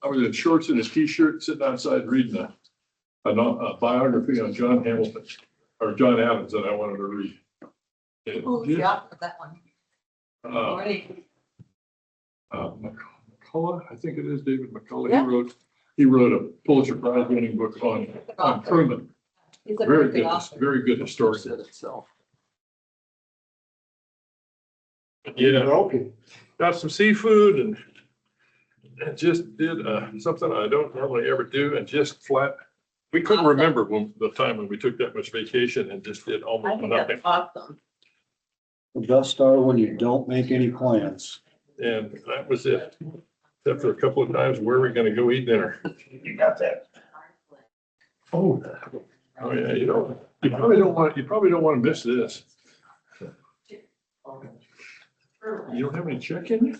I was in shorts and a t-shirt sitting outside reading a biography on John Hamilton or John Adams that I wanted to read. And Who's the author of that one? McCullough, I think it is David McCullough. Yeah. He wrote a Pulitzer Prize winning book on Truman. He's a Very very good good, author. very good historian. itself. Yeah, Okay. got some seafood and just did something I don't normally ever do and just flat. We couldn't Awesome. remember when the time when we took that much vacation and just did I almost think nothing. that's awesome. The best star when you don't make any plans. And that was it. Except for a couple of times, where are we gonna go eat dinner? You got that. Oh, oh yeah, you probably don't want to miss this. You don't have any check in you?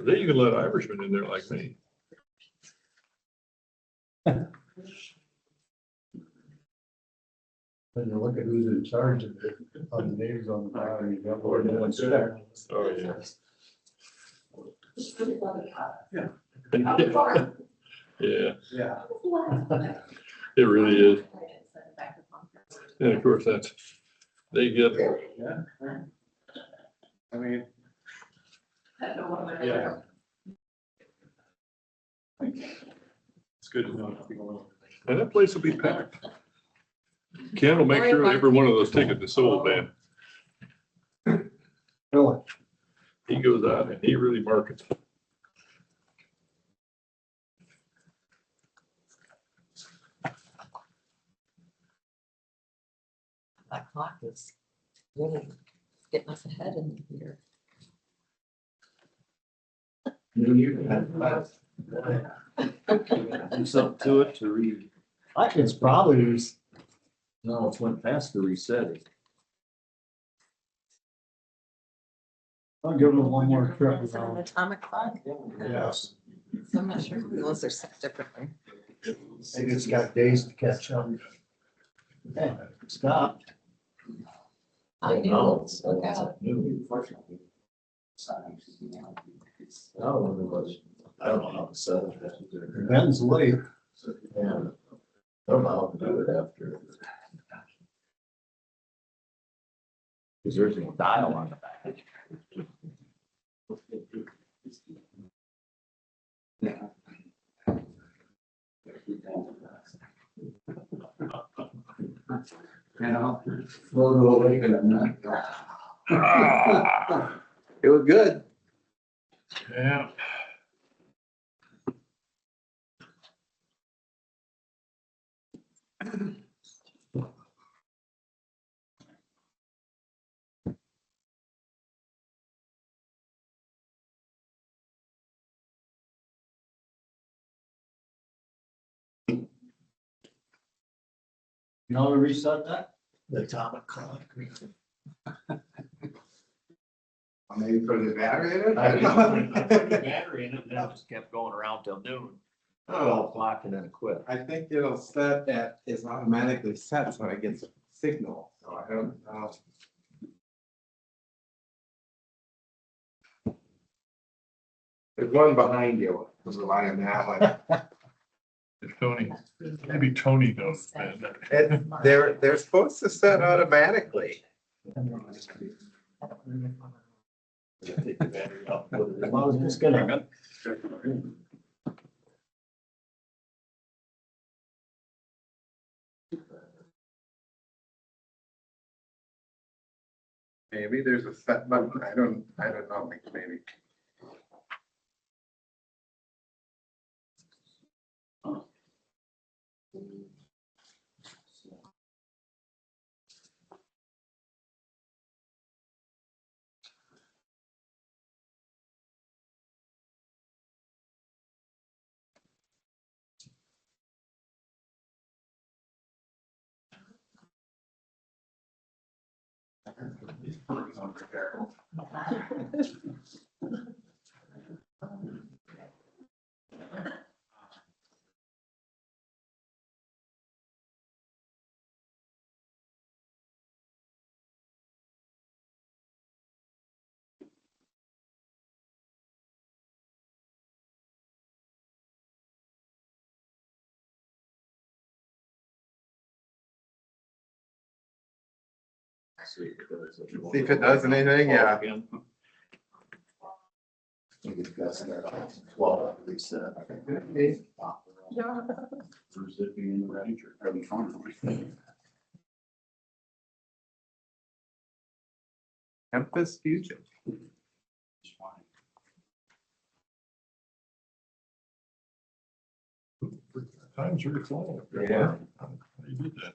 They even let Irishmen in there like me. When you look at who's in charge of it, on the names on the bottom, you got more than one check. Oh, yeah. Yeah, Yeah. it really is. And of course, they get, Yeah. I mean. Yeah. It's good to know. and that place will be packed. Ken will make sure every one of those tickets is sold, man. Really? He goes out and he really markets. That clock is really getting us ahead in the year. Do something to it to read. It's probably, No, it went past the resetting. I'll give them one more trip Is it an around. atomic clock? Yes. So I'm not sure those are set differently. They just got days to catch up. Yeah, stop. I know, look out. I don't know how to set it. Ben's late. Yeah. I don't know how to do it after. Cause there's a dial on the back. You know? It was good. Yeah. You know how to reset that? The atomic clock. Maybe put the battery in it? I put the battery in it and then it just kept going around till noon. Oh, Clock and then it quit. I think it'll set that it's automatically set so it gets a signal, so I don't know. There's one behind you, was relying on that one. Tony, maybe Tony knows, man. They're supposed to set automatically. Take the battery out, put it in. I was just gonna. Maybe there's a set button, I don't know, maybe. See if it does anything, yeah. Memphis Fusion. Time's really flying. Yeah. How you did that?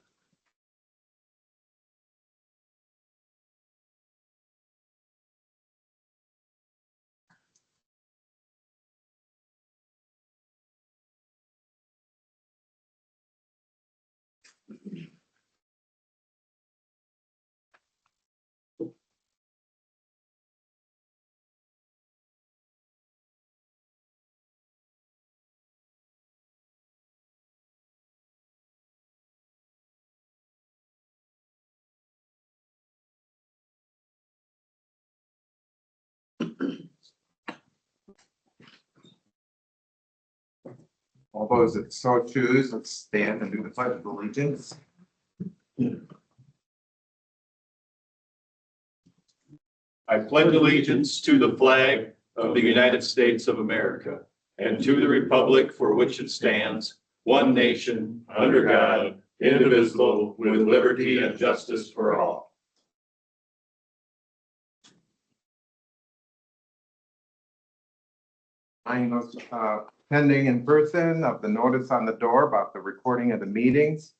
All those that so choose, let's stand and do the pledge of allegiance. I pledge allegiance to the flag of the United States of America and to the republic for which it stands, one nation, under God, indivisible, with liberty and justice for all. Those pending in person of the notice on the door about the recording of the meetings.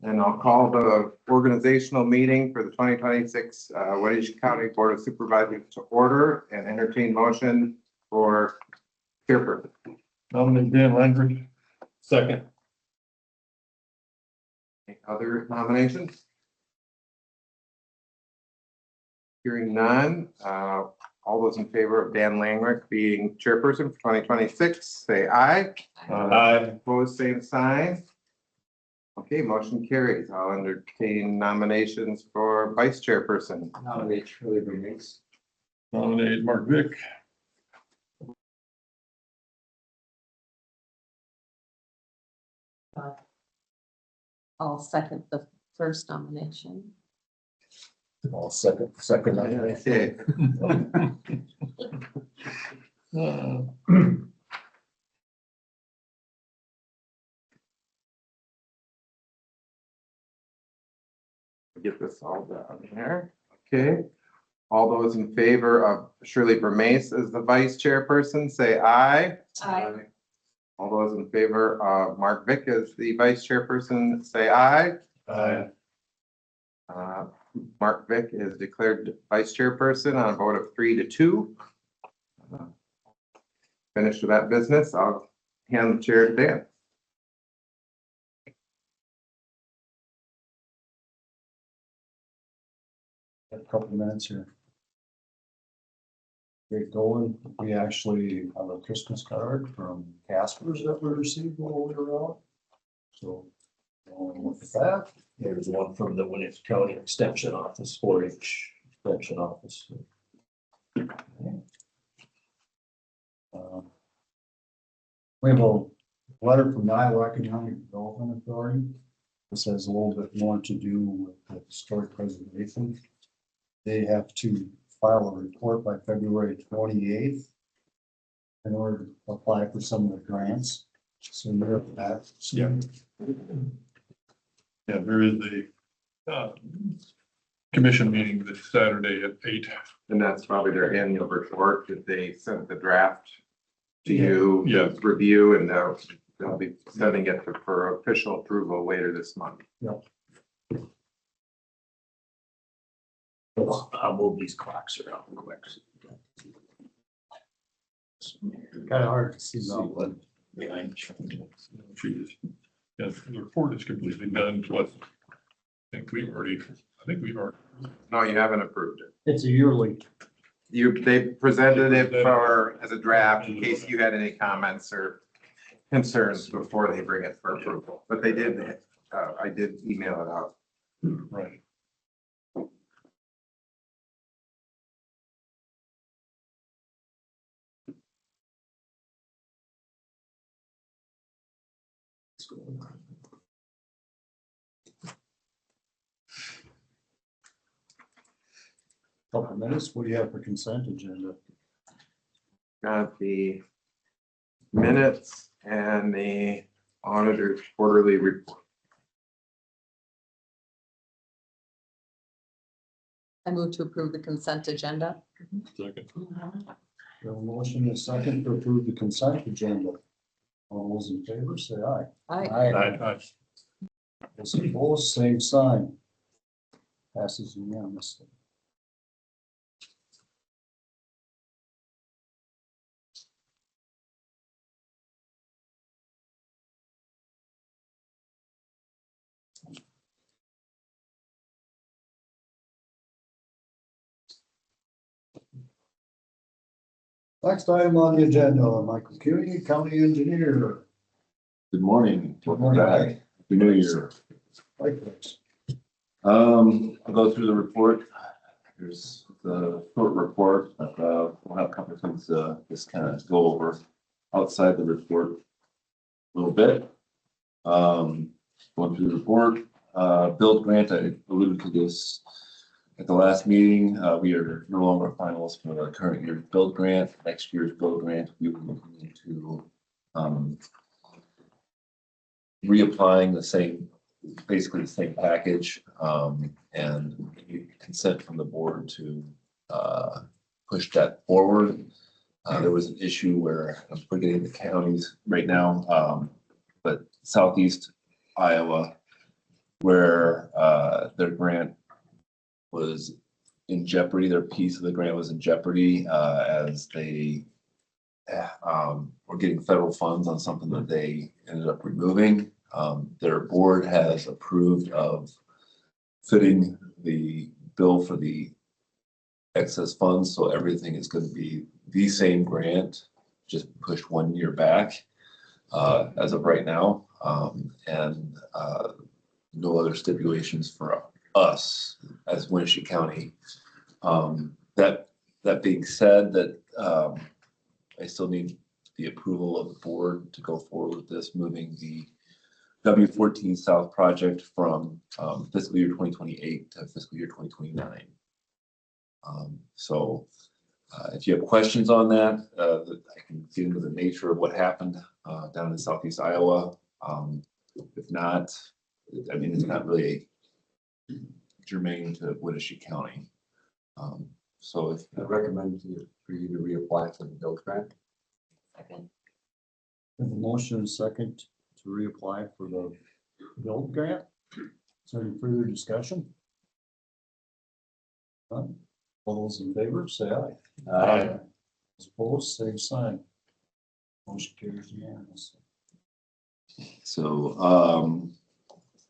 And I'll call the organizational meeting for the 2026 Winneshiek County Board of Supervisors to order and entertain motion for chairperson. Nominate Dan Landry. Second. Any other nominations? Hearing none, all those in favor of Dan Langrick being chairperson for 2026, say aye. Opposed, same sign. Okay, motion carries. I'll entertain nominations for vice chairperson. Nominate Schroeder. Nominate Mark Vick. I'll second the first nomination. I'll second. Okay, get this all down here. Okay. All those in favor of Shirley Bermace as the vice chairperson, say aye. Aye. All those in favor of Mark Vick as the vice chairperson, say aye. Aye. Mark Vick is declared vice chairperson on a vote of 3-2. Finished with that business. I'll hand the chair to Dan. A couple minutes here. Great going. We actually have a Christmas card from Casper's that we received while we were out. So, look at that. There's one from the Winneshiek County Extension Office, 4-H Extension Office. We have a letter from the Iowa Economic Development Authority. This has a little bit more to do with the historic preservation. They have to file a report by February 28th in order to apply for some of the grants. So you're that. Yeah. Yeah, there is a commission meeting this Saturday at 8. And that's probably their annual report that they sent the draft to you. Yeah. to review, and they'll be sending it for official approval later this month. I'll move these clocks around quick. Kind of hard to see that, but Behind. She's, yeah, the report is completely done. What? I think we've already. No, you haven't approved it. it's a yearly. They presented it as a draft in case you had any comments or concerns before they bring it for approval. But they did, I did email it out. Right. Couple minutes, what do you have for consent agenda? Got the minutes and the auditor's quarterly report. I move to approve the consent agenda. Second. We have a motion and a second to approve the consent agenda. All those in favor, say aye. Aye. Those opposed, same sign. Passes unanimously. Next item on the agenda, Michael Kueny, County Engineer. Good morning. Good morning. Happy New Year. Likewise. I'll go through the report. Here's the short report. We'll have a couple of things just kind of go over outside the report a little bit. Going through the report, build grant, I alluded to this at the last meeting. We are no longer finalists for the current year's build grant. Next year's build grant, we will be looking into reapplying the same, basically the same package, and consent from the board to push that forward. There was an issue where I'm forgetting the counties right now, but southeast Iowa, where their grant was in jeopardy. Their piece of the grant was in jeopardy as they were getting federal funds on something that they ended up removing. Their board has approved of fitting the bill for the excess funds, so everything is going to be the same grant, just pushed 1 year back as of right now, and no other stipulations for us as Winneshiek County. That being said, that I still need the approval of the board to go forward with this, moving the W14 South project from fiscal year 2028 to fiscal year 2029. So if you have questions on that, I can get into the nature of what happened down in southeast Iowa. If not, I mean, it's not really germane to Winneshiek County. So if I recommend for you to reapply for the build grant. Second. We have a motion and a second to reapply for the build grant. Is there any further discussion? None? All those in favor, say aye. Those opposed, same sign. Motion carries unanimously. so,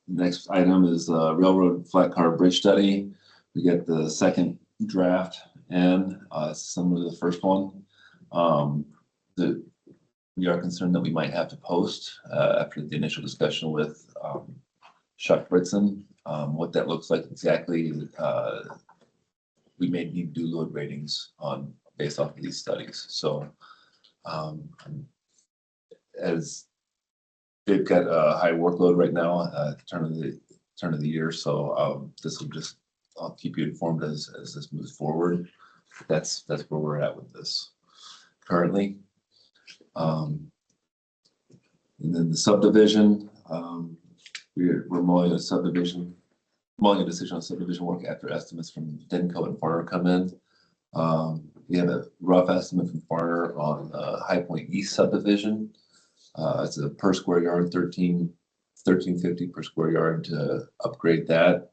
next item is railroad flat car bridge study. We get the second draft and similar to the first one. We are concerned that we might have to post after the initial discussion with Chuck Britson. What that looks like exactly, we may need to do load ratings on based off of these studies. So as they've got a high workload right now at the turn of the year, so this will just, I'll keep you informed as this moves forward. That's where we're at with this currently. And then the subdivision, we're mulling a decision on subdivision work after estimates from Denco and Farner come in. We have a rough estimate from Farner on High Point East subdivision. It's a per square yard, $13.50 per square yard to upgrade that.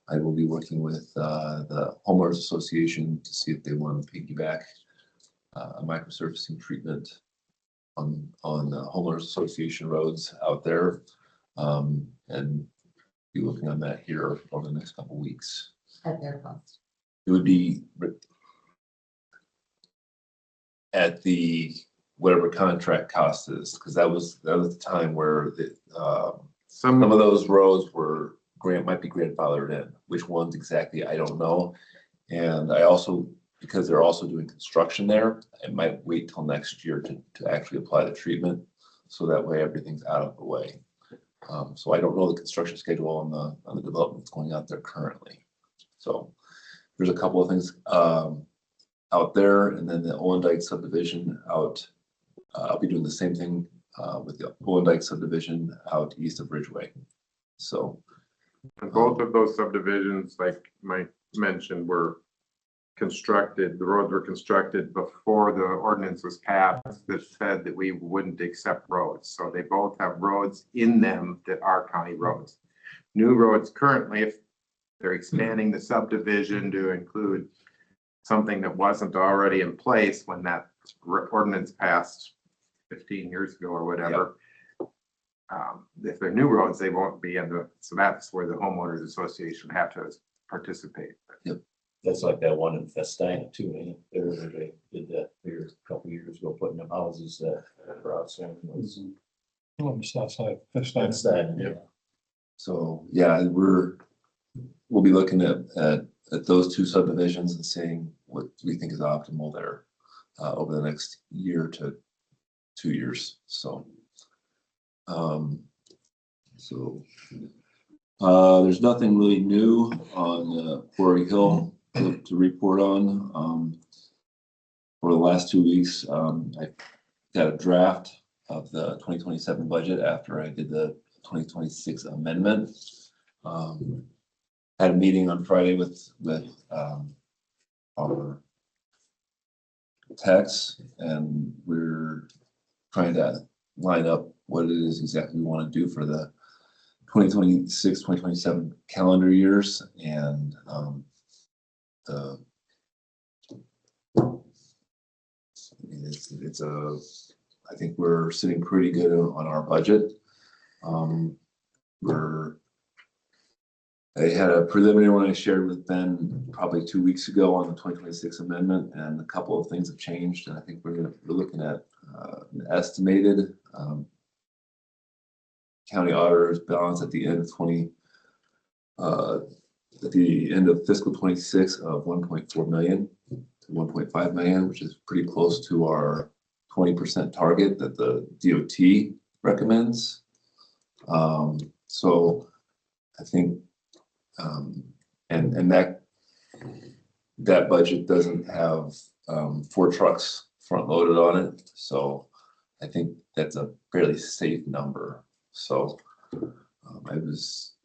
I will be working with the homeowners association to see if they want to piggyback a microsurfacing treatment on the homeowners association roads out there, and be looking on that here over the next couple of weeks. At their cost. It would be at the whatever contract cost is, because that was the time where some of those roads were might be grandfathered in. Which ones exactly, I don't know. And I also, because they're also doing construction there, I might wait till next year to actually apply the treatment, so that way everything's out of the way. So I don't know the construction schedule on the development that's going out there currently. So there's a couple of things out there, and then the Dyke subdivision out. I'll be doing the same thing with the Dyke subdivision out east of Ridgeway. So And both of those subdivisions, like Mike mentioned, were constructed, the roads were constructed before the ordinance was passed that said that we wouldn't accept roads. So they both have roads in them that are county roads. New roads currently, if they're expanding the subdivision to include something that wasn't already in place when that ordinance passed 15 years ago or whatever. If they're new roads, they won't be in the, so that's where the homeowners association have to participate. That's like that one in Festina too, ain't it? There, they did that here a couple years ago, putting them houses that crossing was. On the south side. Festina, yeah. So, yeah, we'll be looking at those two subdivisions and seeing what we think is optimal there over the next year to 2 years. So, there's nothing really new on Quarry Hill to report on. For the last 2 weeks, I got a draft of the 2027 budget after I did the 2026 amendment. Had a meeting on Friday with our techs, and we're trying to line up what it is exactly we want to do for the 2026, 2027 calendar years. And I think we're sitting pretty good on our budget. I had a preliminary one I shared with Ben probably 2 weeks ago on the 2026 amendment, and a couple of things have changed. And I think we're looking at an estimated county auditor's balance at the end of fiscal 26 of 1.4 million to 1.5 million, which is pretty close to our 20% target that the DOT recommends. So I think, and that budget doesn't have 4 trucks front loaded on it. So I think that's a fairly safe number. So I just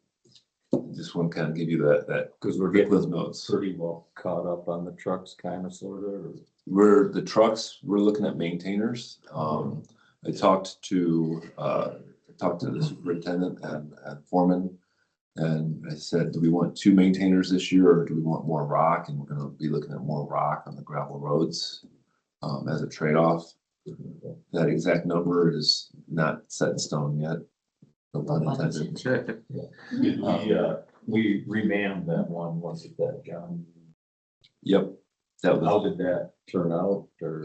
want to kind of give you that Because we're getting those notes. pretty well caught up on the trucks, kind of, sort of. We're looking at maintainers. I talked to the superintendent and foreman, and I said, do we want 2 maintainers this year, or do we want more rock? And we're going to be looking at more rock on the gravel roads as a trade-off. That exact number is not set in stone yet. No pun intended. We remanded that one, was it that, John? Yep. How did that turn out, or?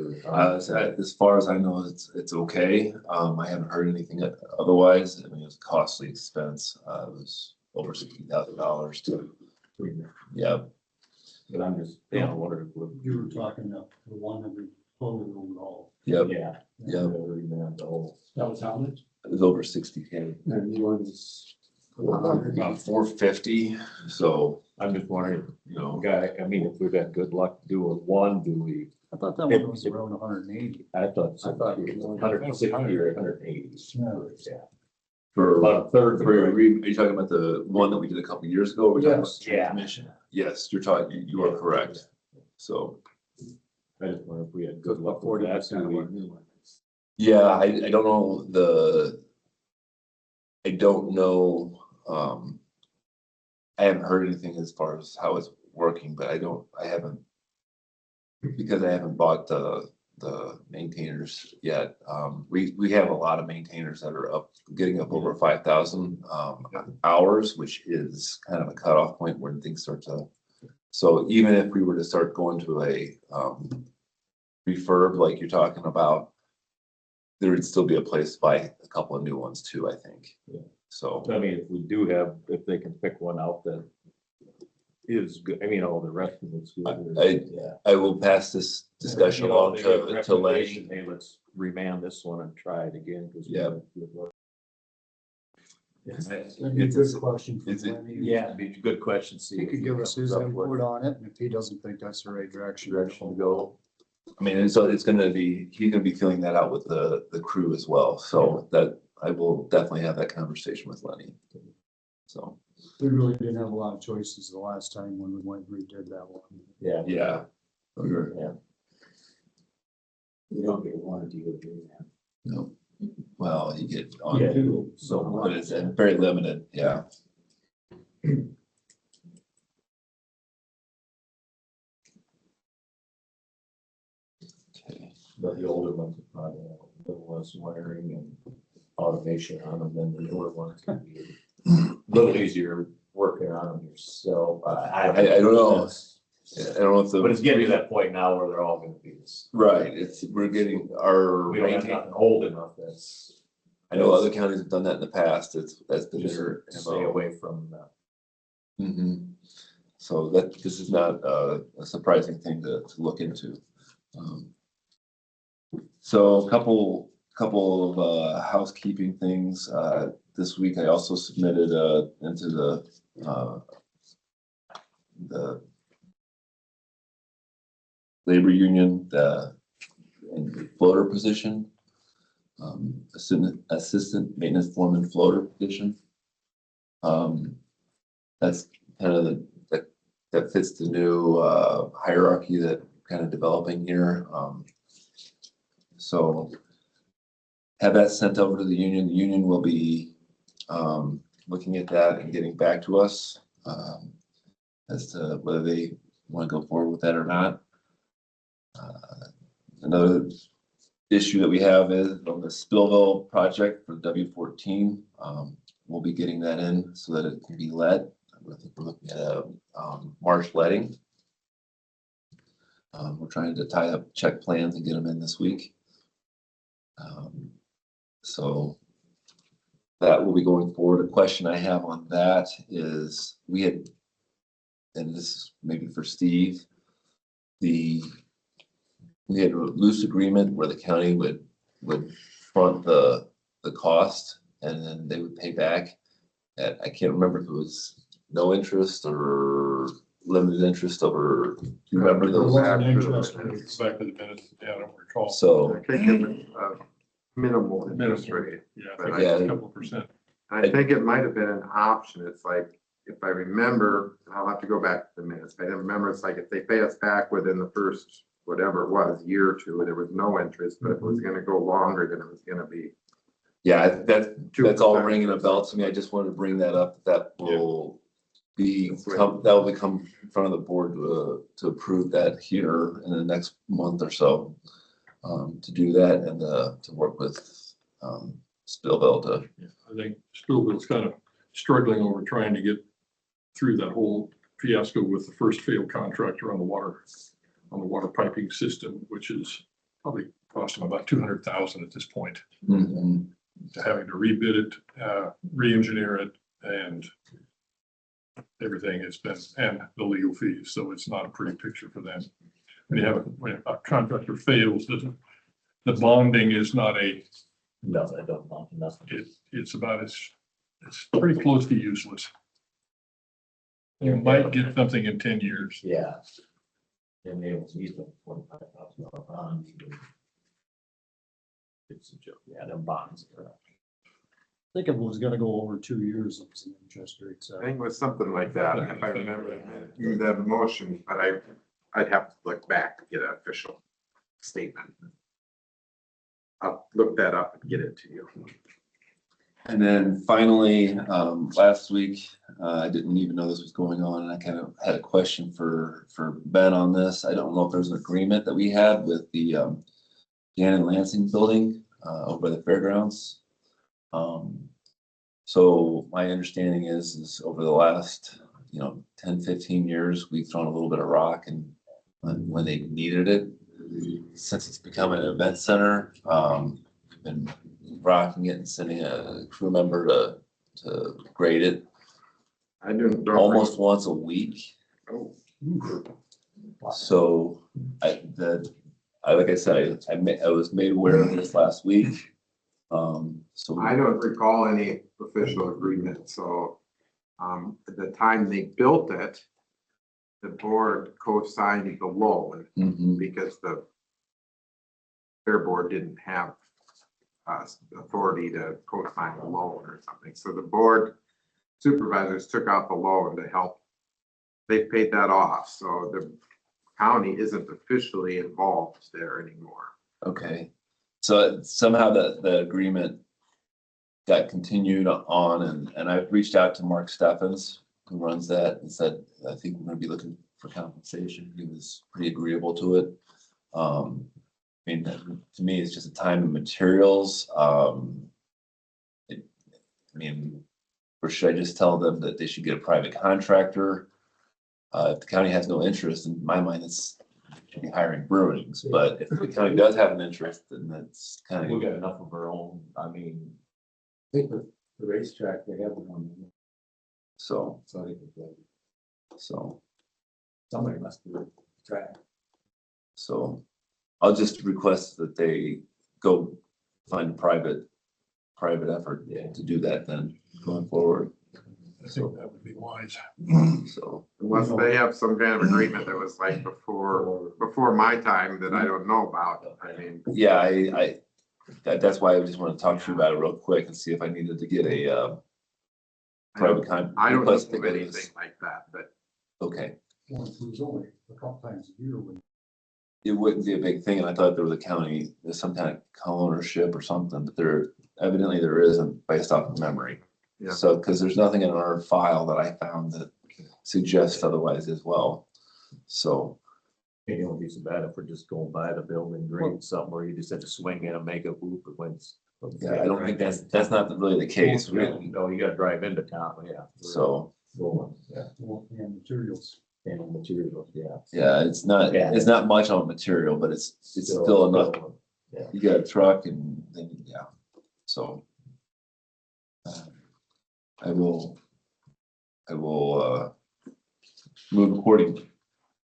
As far as I know, it's okay. I haven't heard anything otherwise. I mean, it was a costly expense. It was over $60,000 to. Yeah. But I'm just, wondering if You were talking the 100 total overall. Yep. Yeah. Yeah. Remand the whole. That was how much? It was over 60K. And yours. About 450. So, I'm just wondering, you know, I mean, if we've had good luck doing one, do we? I thought that one was around 180. I thought it was 160 or 180. Yeah. for About a third. are you talking about the one that we did a couple of years ago? Or we're talking Yes. about Yeah. Commission? Yes, you are correct. So, I just wonder if we had good luck with that. Do we? yeah, I don't know I don't know, I haven't heard anything as far as how it's working, but I haven't, because I haven't bought the maintainers yet. We have a lot of maintainers that are getting up over 5,000 hours, which is kind of a cutoff point when things start to. So even if we were to start going to a refurb like you're talking about, there would still be a place to buy a couple of new ones too, I think. Yeah. So, I mean, if they can pick one out that is good, I mean, all the rest of it's good. Yeah. I will pass this discussion along to Lenny. Hey, let's remand this one and try it again. Yeah. That'd be a good question. for Is it, Kueny. yeah, it'd be a good question. See He if could give us his comes up with input on it, and if he doesn't think that's the right direction. Direction to go. I mean, and so it's gonna be, he's gonna be filling that out with the crew as well, so that I will definitely have that conversation with Lenny. So, We really didn't have a lot of choices the last time when we went and redid that one. Yeah. yeah. Yeah. You don't get one or two or No, well, you get on, Yeah, so but it's very limited, yeah. Okay. but the older ones are probably have a little less wiring and automation on them than the newer ones can be. A little easier working on them yourself. I don't know. That's- I don't know if the. But it's getting to that point now where they're all gonna be this. Right, we're getting our. We don't have nothing old enough that's. I know other counties have done that in the past, that's been Just their. stay away from Mhm. So this is not a surprising thing to look into. So a couple of housekeeping things. This week I also submitted into the labor union, in the floater position. Assistant maintenance foreman floater position. That's kind of that fits the new hierarchy that kind of developing here. So have that sent over to the union. The union will be looking at that and getting back to us as to whether they want to go forward with that or not. Another issue that we have is on the Spillville project for W14. We'll be getting that in so that it can be let. I think we're looking at a March letting. We're trying to tie up check plans and get them in this week. So that will be going forward. A question I have on that is we had, and this is maybe for Steve, we had a loose agreement where the county would front the cost and then they would pay back at, I can't remember if it was no interest or limited interest over, do you remember There those? wasn't Back to the interest minutes. Back to the minutes, yeah, I don't recall. So, I think it was minimal interest rate. Yeah, I but think I- it's a couple percent. I think it might have been an option. It's like, if I remember, I'll have to go back to the minutes. But I remember it's like if they pay us back within the first, whatever it was, year or two, there was no interest, but if it was gonna go longer, then it was gonna be. yeah, that's all ringing a bell to me. I just wanted to bring that up. That will that will become in front of the board to approve that here in the next month or so. To do that and to work with Spillville to. I think Spillville's kind of struggling over trying to get through that whole fiasco with the first failed contractor on the water piping system, which is probably cost them about 200,000 at this point. Mhm. To having to rebid it, re-engineer it, and everything has been, and the legal fees, so it's not a pretty picture for them. When a contractor fails, the bonding is not No, I don't want nothing. it's pretty close to useless. You might get something in 10 years. Yeah. And they will use them $45,000 bonds. It's a joke. Yeah, them bonds are. I think it was gonna go over 2 years, it was an interest rate. So I think it was something like that, if I remember the motion, but I'd have to look back to get an official statement. I'll look that up and get it to you. And then finally, last week, I didn't even know this was going on, and I kind of had a question for Ben on this. I don't know if there's an agreement that we had with the Dan and Lansing building over by the fairgrounds. So my understanding is over the last 10, 15 years, we've thrown a little bit of rock and when they needed it. Since it's become an event center, we've been rocking it and sending a crew member to grade it I don't. almost once a week. Oh, So like I said, I was made aware of this last week. So. I don't recall any official agreement, so at the time they built it, the board co-signed the loan Mhm. because their board didn't have authority to co-sign a loan or something. So the board supervisors took out the loan to help. They paid that off, so the county isn't officially involved there anymore. Okay, so somehow the agreement got continued on, and I've reached out to Mark Steffens, who runs that, and said, I think we're gonna be looking for compensation. He was pretty agreeable to it. I mean, to me, it's just a time and materials. I mean, or should I just tell them that they should get a private contractor? If the county has no interest, in my mind, it's should be hiring Brewings, but if the county does have an interest, then that's kind We of, got enough of our own, I mean, I think the racetrack, they have one, so, so I think that so, somebody must do the track. so. I'll just request that they go find a private effort to do that then going forward. I think that would be wise. So, Unless they have some kind of agreement that was like before my time that I don't know about. I mean, yeah, that's why I just want to talk to you about it real quick and see if I needed to get a private I don't know request to of get anything this. like that, but Okay, Well, it was only a couple times a year when it wouldn't be a big thing, and I thought there was a county, there's some kind of co-ownership or something, but evidently there isn't based off of memory. Yeah. So, because there's nothing in our file that I found that suggests otherwise as well. So, Maybe it won't be so bad if we're just going by the building, green something where you just have to swing in and make a loop it wins. yeah, I don't think that's not really the case, really. No, you gotta drive into town, yeah. So, Yeah, and materials. and materials, yeah. yeah, it's not much on material, but it's still enough. Yeah. You got a truck and then, yeah, so. I will move accordingly.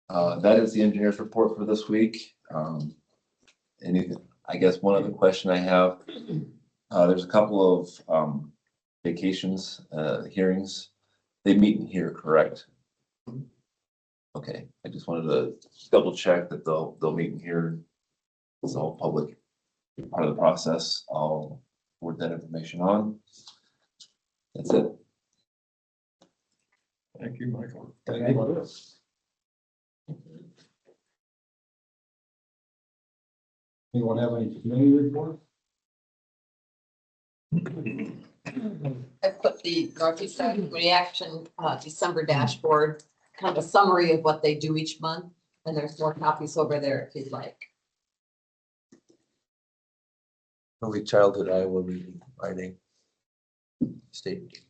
That is the engineer's report for this week. I guess one other question I have, there's a couple of vacations, hearings. They meet in here, correct? Okay, I just wanted to double check that they'll meet in here. It's all public part of the process. I'll forward that information on. That's it. Thank you, Michael. Anyone have any committee report? I put the Northeast Side Reaction December dashboard, kind of a summary of what they do each month, and there's more copies over there if you'd like. Early childhood Iowa meeting, Friday. State.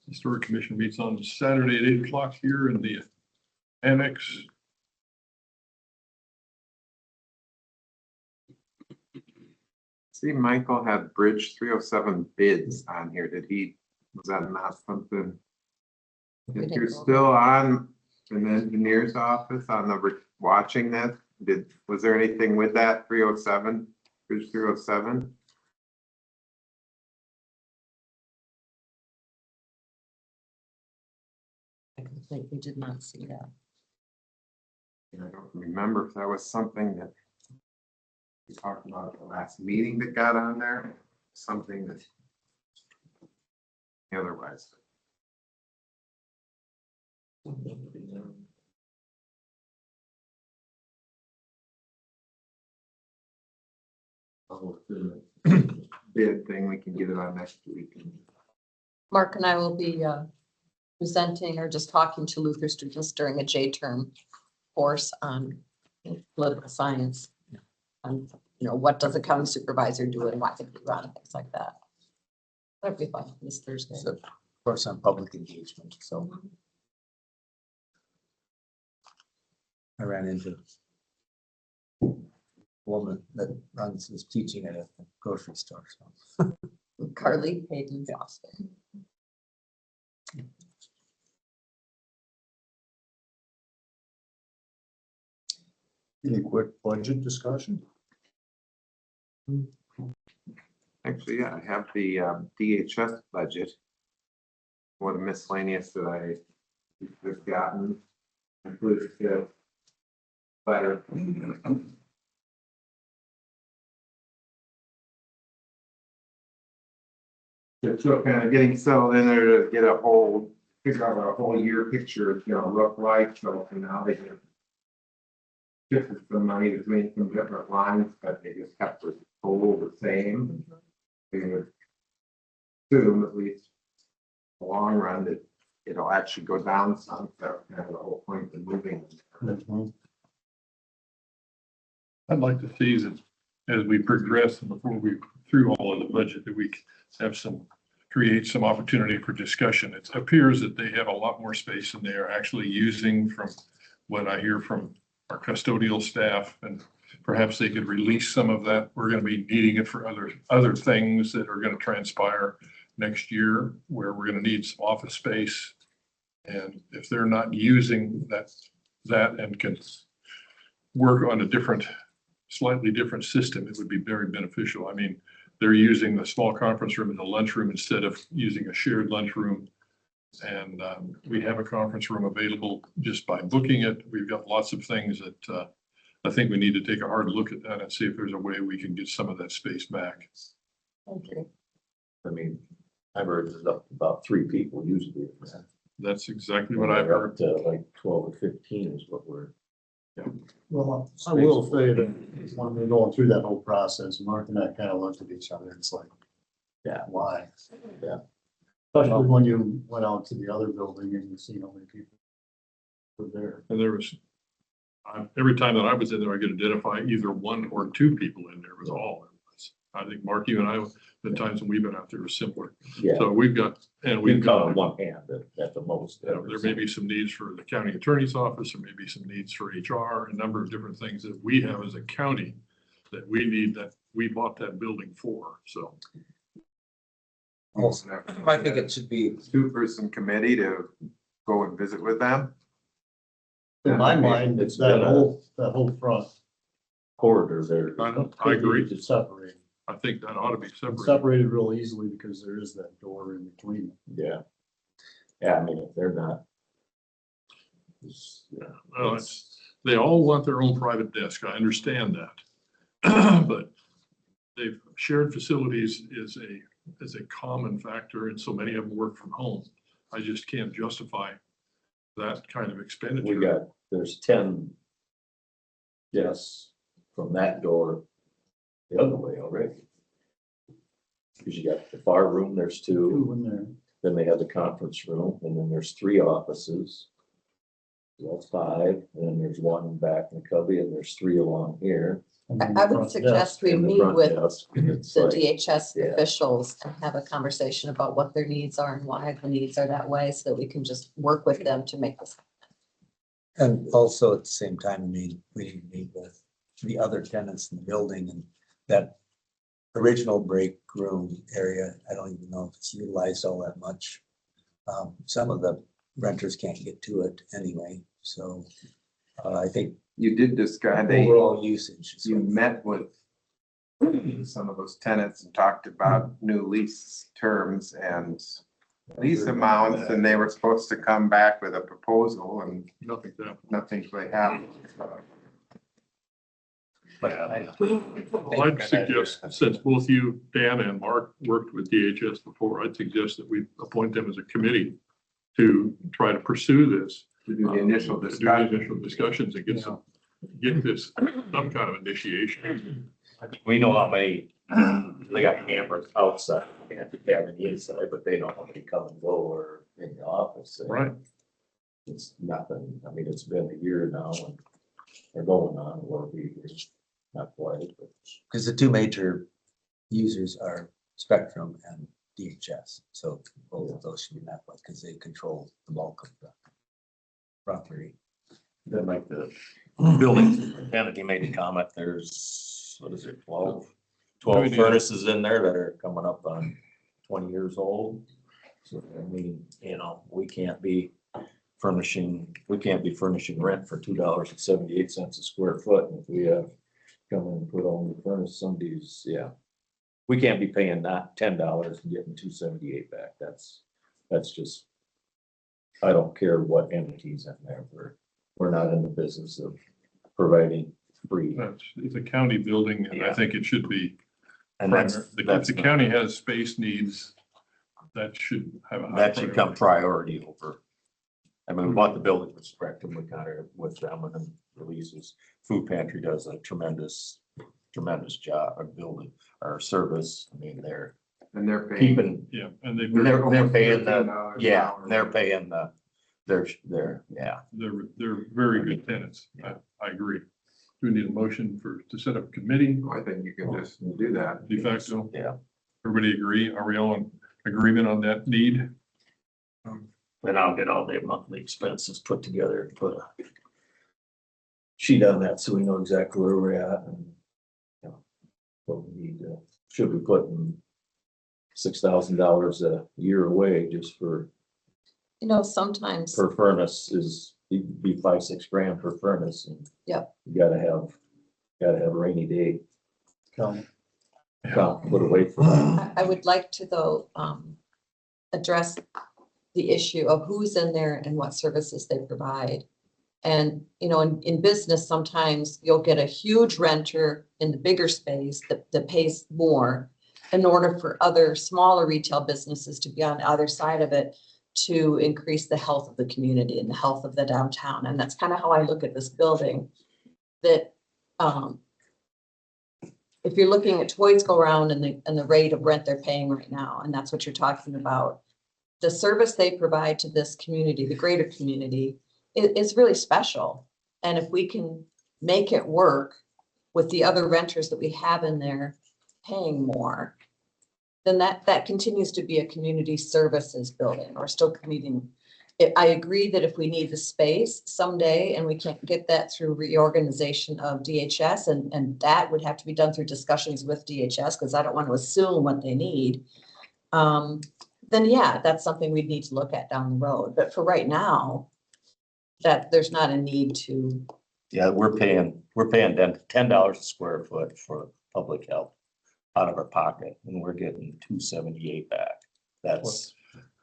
Historic Commission meets on Saturday at 8 o'clock here in the annex. see, Michael had Bridge 307 bids on here. Was that not something? If you're still on in the engineer's office on watching that, was there anything with that 307, Bridge 307? I completely did not see that. I don't remember if that was something that we talked about at the last meeting that got on there, something that otherwise. Bid thing, we can get it on next week. Mark and I will be presenting or just talking to Luther students during a J-term course on political science. What does a county supervisor do and why did we run, things like that. That'd be fun this Thursday. So, of course, on public engagement, so. I ran into a woman that is teaching at a grocery store, so. Carly Hayden's Austin. Any quick budget discussion? Actually, yeah, I have the DHS budget for the miscellaneous that I just gotten. Includes the letter. They're still kind of getting settled in there to get a whole, figure out what a whole year picture is gonna look like, so now they can shifted some money between some different lines, but they just kept the total the same. They would assume, at least the long run, that it'll actually go down some, so kind of the whole point of moving. I'd like to see that as we progress and before we through all of the budget, that we have create some opportunity for discussion. It appears that they have a lot more space than they are actually using from what I hear from our custodial staff, and perhaps they could release some of that. We're going to be needing it for other things that are going to transpire next year, where we're going to need some office space. And if they're not using that and can work on a slightly different system, it would be very beneficial. I mean, they're using the small conference room as a lunchroom instead of using a shared lunchroom. And we have a conference room available just by booking it. We've got lots of things that I think we need to take a hard look at that and see if there's a way we can get some of that space back. Thank you. I mean, I've heard there's up to about 3 people usually. That's exactly what I've heard. Like 12 or 15 is what we're. Well, I will say that when we're going through that whole process, Mark and I kind of looked at each other, it's like, Yeah. why? Yeah. Especially when you went out to the other building and you see how many people were there. And there was, every time that I was in there, I could identify either 1 or 2 people in there was all it was. I think Mark, you and I, the times when we've been out there was simpler. Yeah. So we've got, and We we've count got, on one hand at the most. there may be some needs for the county attorney's office, or maybe some needs for HR, a number of different things that we have as a county that we need, that we bought that building for, so. Also, I think it should be, 2-person committee to go and visit with them. In my mind, it's that whole front. Corridor there. I agree. It's separated. I think that ought to be It's separated. separated real easily because there is that door in between. Yeah. Yeah, I mean, if they're not. Yeah, well, they all want their own private desk. I understand that. But they've shared facilities is a common factor, and so many of them work from home. I just can't justify that kind of expenditure. There's 10 desks from that door the other way already. Because you got the far room, there's 2. Two in there. Then they have the conference room, and then there's 3 offices. So that's 5, and then there's 1 back in the cubby, and there's 3 along here. And then I the would front suggest we And the meet front with desk, and it's the like- DHS yeah. officials and have a conversation about what their needs are and why the needs are that way, so that we can just work with them to make this. and also at the same time, we need to meet with the other tenants in the building, and that original break room area, I don't even know if it's utilized all that much. Some of the renters can't get to it anyway, so I think You did describe, overall usage. is you what- met with some of those tenants and talked about new lease terms and lease amounts, and they were supposed to come back with a proposal, and Nothing that. nothing's really happened. But I Well, I'd suggest, since both you, Dan, and Mark worked with DHS before, I'd suggest that we appoint them as a committee to try to pursue this. To do the initial To do the discussion. initial discussions and get this, some kind of initiation. We know how many, they got cameras outside, and they have any inside, but they know how many come and go or in the office. and Right. It's nothing, I mean, it's been a year now, and they're going on, or be not quite, but. Because the 2 major users are Spectrum and DHS, so both of those should be met with, because they control the bulk of the property. Then like the building superintendent, he made a comment, there's, what is it, 12 furnaces in there that are coming up on 20 years old. So, I mean, we can't be furnishing rent for $2.78 a square foot. And if we have come in and put on the furnace, somebody's, we can't be paying not $10 and getting $278 back. That's just, I don't care what entities in there. We're not in the business of providing free. It's a county building, and I Yeah. think it should be. And that's, If the county has space needs, that should have a high that should come priority. priority over. I mean, we bought the building with Spectrum, we got it with them and then releases. Food Pantry does a tremendous job of building our service. I mean, they're And they're paying. keeping, Yeah, and they're they're paying the, $13 an yeah, hour. they're paying the, yeah. they're very good tenants. I agree. Do we need a motion to set up a committee I think you can just do that. de facto? Yeah. Everybody agree? Are we all in agreement on that need? Then I'll get all their monthly expenses put together and put a sheet on that so we know exactly where we're at and, you know, what we need to, should be putting $6,000 a year away just for, You know, sometimes, per furnace is, it'd be 5-6 grand per furnace and. Yep. You gotta have a rainy day, Count. put away for that. I would like to though, address the issue of who's in there and what services they provide. And, you know, in business, sometimes you'll get a huge renter in the bigger space that pays more in order for other smaller retail businesses to be on the other side of it to increase the health of the community and the health of the downtown. And that's kind of how I look at this building. That if you're looking at Toys Go Around and the rate of rent they're paying right now, and that's what you're talking about, the service they provide to this community, the greater community, is really special. And if we can make it work with the other renters that we have in there paying more, then that continues to be a community services building or still commuting. I agree that if we need the space someday and we can't get that through reorganization of DHS, and that would have to be done through discussions with DHS, because I don't want to assume what they need. Then yeah, that's something we'd need to look at down the road. But for right now, that there's not a need to. Yeah, we're paying them $10 a square foot for public health out of our pocket, and we're getting $278 back.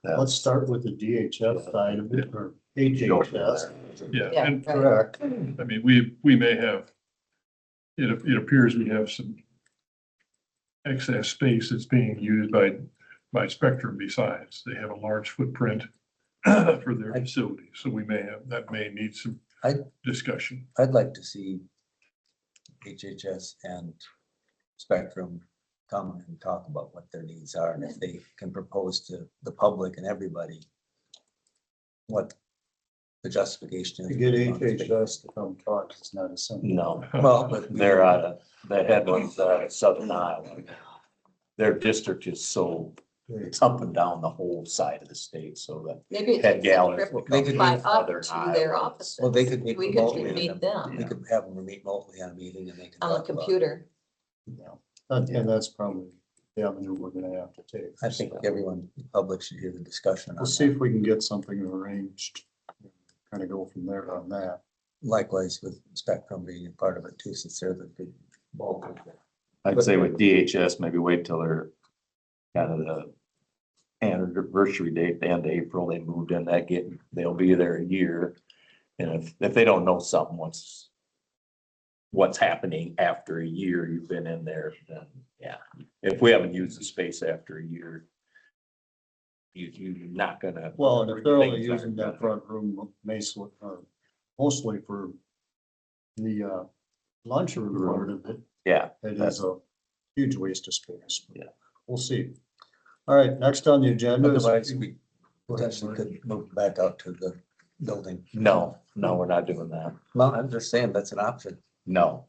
Let's start with the DHS side of it, or HHS. Yeah, Yeah, and right. Correct. I mean, we may have, it appears we have some excess space that's being used by Spectrum besides. They have a large footprint for their facility, so that may need some discussion. I'd like to see HHS and Spectrum come and talk about what their needs are, and if they can propose to the public and everybody what the justification is. To get HHS to come talk, it's not a simple. No, Well, but they're the head one's Southern Iowa. Their district is so, it's up and down the whole side of the state, so that Maybe Head it's gallery a trip will to come come from by up Southern to their Iowa. offices. Well, they could meet We remotely. could meet them We could have them meet remotely on a meeting and they can. on the talk about it. computer. And that's probably the avenue we're gonna have to take. I think everyone, the public should hear the discussion on We'll see that. if we can get something arranged. Kind of go from there on that. Likewise with Spectrum being a part of it too, since they're the big bulk of it. I'd say with DHS, maybe wait till they're kind of the anniversary date, the end of April, they moved in they'll be there a year. And if they don't know something, what's happening after a year you've been in there, then yeah. If we haven't used the space after a year, you're not gonna. Well, and if they're only things using aren't that gonna- front room mostly for the lunchroom part of it, Yeah, it is a huge waste of space. Yeah. We'll see. All right, next on the agenda is. Otherwise, we potentially could move back out to the building. no, we're not doing that. Well, I'm just saying that's an option. No,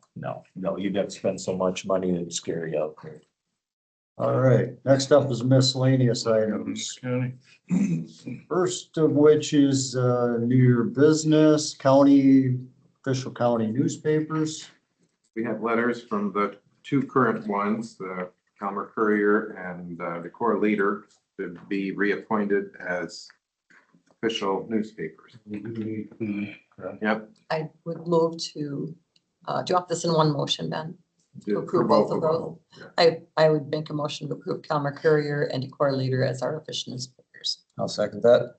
you'd have to spend so much money it'd scare you out there. All right, next up is miscellaneous items. County. First of which is New Year business, official county newspapers. We have letters from the two current ones, the Calmer Courier and the Core Leader, to be reappointed as official newspapers. Yep, I would move to, do you want this in one motion, Ben? To approve both of those. I would make a motion to approve Calmer Courier and Decor Leader as our official newspapers. I'll second that.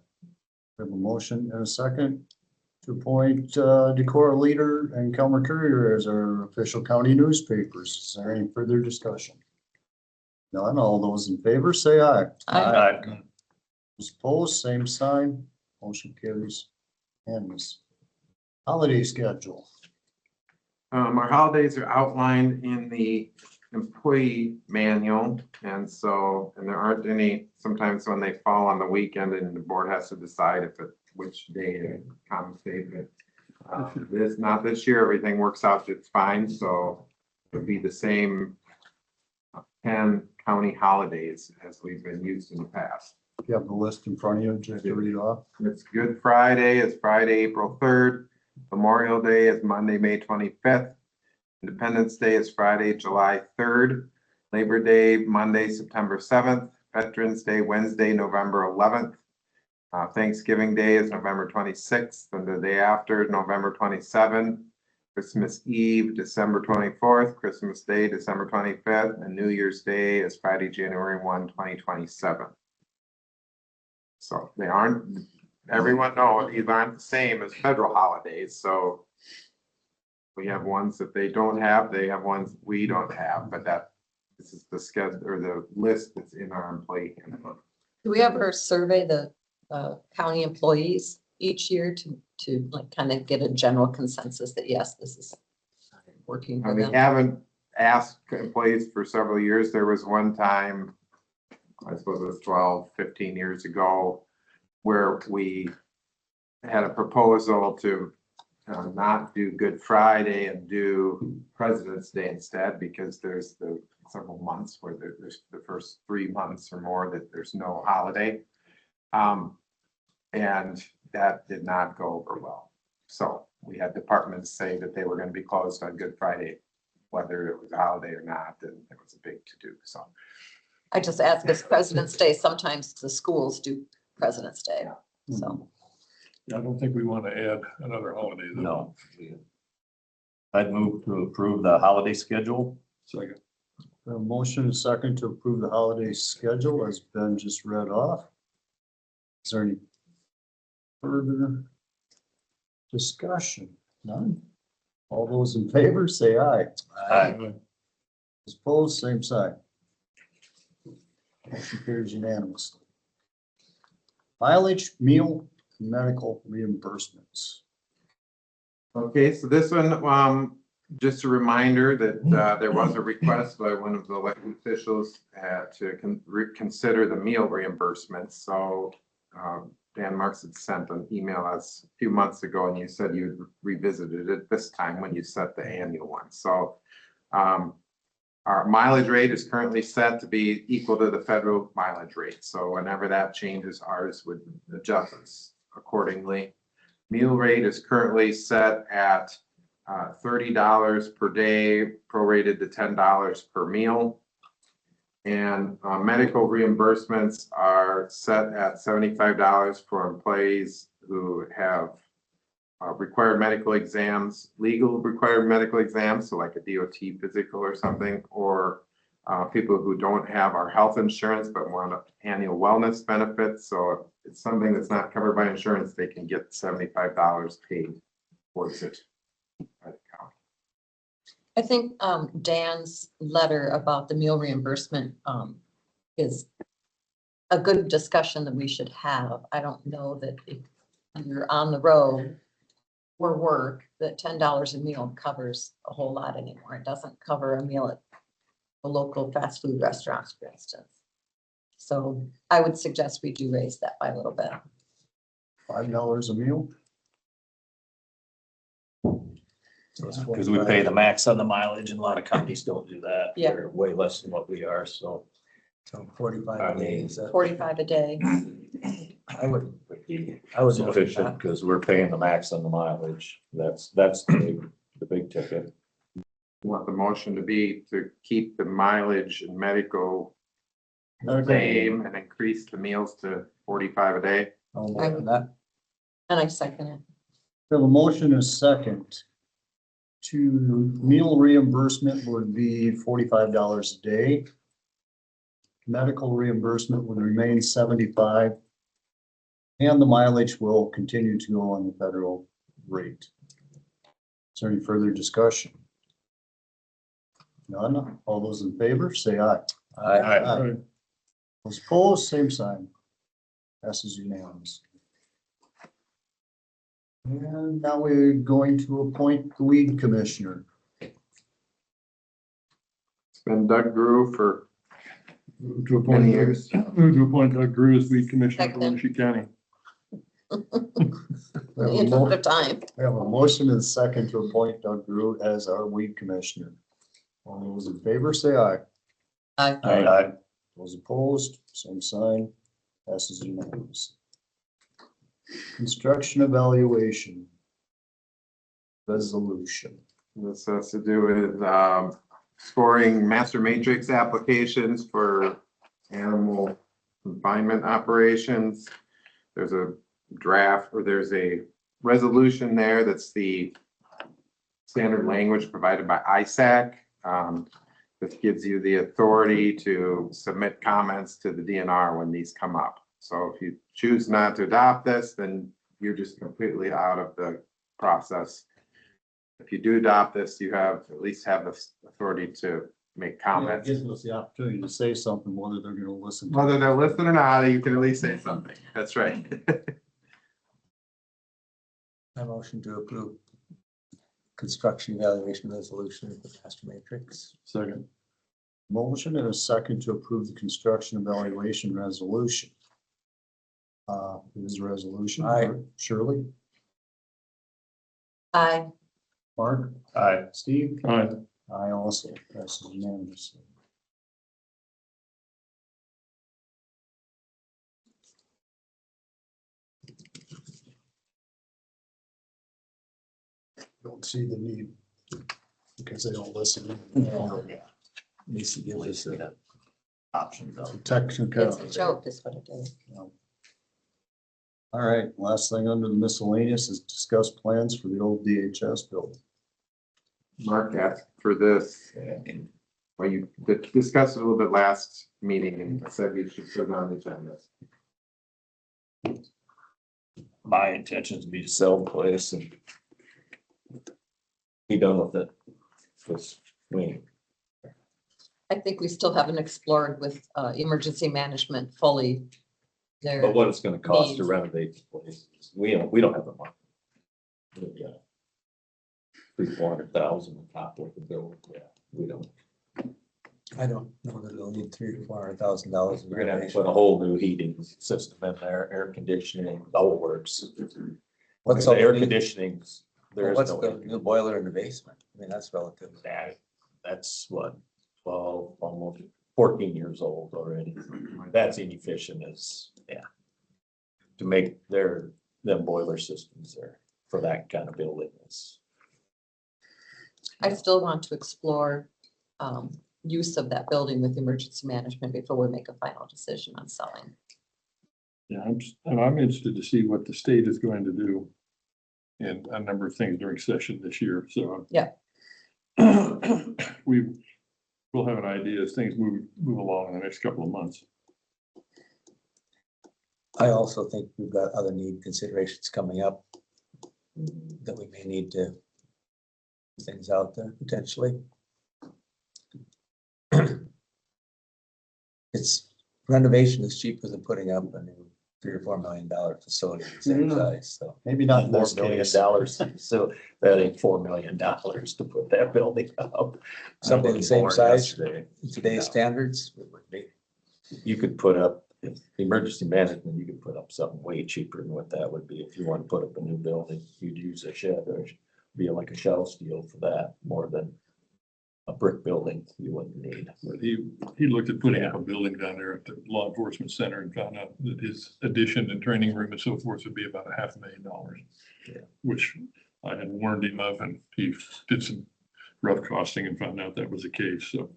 We have a motion and a second to appoint Decor Leader and Kelmer Courier as our official county newspapers. Is there any further discussion? None, all those in favor say aye. Aye. Those opposed, same sign. Motion carries. And this holiday schedule. Our holidays are outlined in the employee manual, and there aren't any, sometimes when they fall on the weekend and the board has to decide which day to compensate, but not this year, everything works out just fine, so it'll be the same 10 county holidays as we've been used in the past. You have the list in front of you, just to read off. It's Good Friday is Friday, April 3rd. Memorial Day is Monday, May 25th. Independence Day is Friday, July 3rd. Labor Day, Monday, September 7th. Veterans Day, Wednesday, November 11th. Thanksgiving Day is November 26th, and the day after, November 27th. Christmas Eve, December 24th. Christmas Day, December 25th. And New Year's Day is Friday, January 1, 2027. So they aren't, everyone knows these aren't the same as federal holidays, so we have ones that they don't have, they have ones we don't have, but this is the schedule or the list that's in our employee handbook. Do we ever survey the county employees each year to like kind of get a general consensus that yes, this is working for We them? haven't asked employees for several years. There was one time, I suppose it was 12, 15 years ago, where we had a proposal to not do Good Friday and do President's Day instead, because there's the several months where there's the first 3 months or more that there's no holiday. And that did not go over well. So we had departments say that they were going to be closed on Good Friday, whether it was a holiday or not, and it was a big to-do, so. I just ask this President's Day, sometimes the schools do President's Day, so. I don't think we want to add another holiday though. No. I'd move to approve the holiday schedule. Second. A motion and a second to approve the holiday schedule as Ben just read off. Is there any further discussion? None? All those in favor say aye. Aye. Opposed, same side. Motion carries unanimously. Mileage, meal, medical reimbursements. Okay, so this one, just a reminder that there was a request by one of the elected officials to consider the meal reimbursements. So Dan Marks had sent an email us a few months ago, and you said you revisited it this time when you set the annual one. So our mileage rate is currently set to be equal to the federal mileage rate. So whenever that changes, ours would adjust accordingly. Meal rate is currently set at $30 per day, prorated to $10 per meal. And medical reimbursements are set at $75 for employees who have required medical exams, legal required medical exams, so like a DOT physical or something, or people who don't have our health insurance but want annual wellness benefits. So if it's something that's not covered by insurance, they can get $75 paid towards it by the county. I think Dan's letter about the meal reimbursement is a good discussion that we should have. I don't know that if you're on the road for work, that $10 a meal covers a whole lot anymore. It doesn't cover a meal at the local fast food restaurants, for instance. So I would suggest we do raise that by a little bit. $5 a meal. Because we pay the max on the mileage and a lot of companies don't do that. Yeah. They're way less than what we are, so. So 45 days. 45 a day. I would It's efficient because we're paying the max on the mileage. That's the big ticket. You want the motion to be to keep the mileage and medical the same and increase the meals to 45 a day. I'll vote on that. And I second it. We have a motion and a second to meal reimbursement would be $45 a day. Medical reimbursement would remain 75. And the mileage will continue to go on the federal rate. Is there any further discussion? None. All those in favor, say aye. I, Those opposed, same sign. Passes unanimous. And now we're going to appoint the weed commissioner. It's been Doug Grew for To appoint, many years. to appoint Doug Grew as weed commissioner for Second. Winneshiek County. We have a Interest mo- of time. we have a motion and a second to appoint Doug Grew as our weed commissioner. All those in favor, say aye. I, Those opposed, same sign. Passes unanimous. Construction evaluation. Resolution. This has to do with scoring master matrix applications for animal confinement operations. There's a draft, or there's a resolution there that's the standard language provided by ISAC. This gives you the authority to submit comments to the DNR when these come up. So if you choose not to adopt this, then you're just completely out of the process. If you do adopt this, you have, at least have the authority to make comments. Gives us the opportunity to say something, whether they're gonna listen. to Whether they're listening or not, you can at least say something. That's right. I motion to approve construction evaluation resolution for master matrix. Second. Motion and a second to approve the construction evaluation resolution. It is a resolution. Aye. Shirley, Aye. Mark, I, Steve, Aye. I also passes unanimously. Don't see the need because they don't listen. Needs to give us a options of. Technical. It's a joke is what it is. All right, last thing under the miscellaneous is discuss plans for the old DHS building. Mark asked for this. Well, you discussed it a little bit last meeting and said we should put it on the agenda. My intention is to be to sell the place and be done with it. Because, I mean, I think we still haven't explored with emergency management fully their. but what it's gonna cost to Needs. renovate the place, we don't have the money. We've got 300,000-400,000 on top of the bill, yeah, we don't. I don't know that it'll need $300,000 or $400,000. We're gonna have to put a whole new heating system in there, air conditioning, the whole works. What's The all air the- conditioning, there's What's no. the new boiler in the basement? I mean, that's relative. That's what, 12, almost 14 years old already. That's inefficient as, yeah. To make them boiler systems there for that kind of building is. I still want to explore use of that building with emergency management before we make a final decision on selling. Yeah, I'm interested to see what the state is going to do in a number of things during session this year, so. Yeah. We'll have an idea as things move along in the next couple of months. I also think we've got other need considerations coming up that we may need to things out there potentially. It's renovation is cheaper than putting up a new $3 or $4 million facility the same size, so. Maybe not in this $4 million, case. so that ain't $4 million to put that building up. Something the I'm same looking size, yesterday. today's standards, it would be. You could put up, if emergency management, you could put up something way cheaper than what that would be. If you want to put up a new building, you'd use a shed or be like a shell steel for that more than a brick building you wouldn't need. But he looked at putting up a building down there at the law enforcement center and found out that his addition and training room and so forth would be about $500,000. Yeah. Which I had warned him of, and he did some rough costing and found out that was the case, so.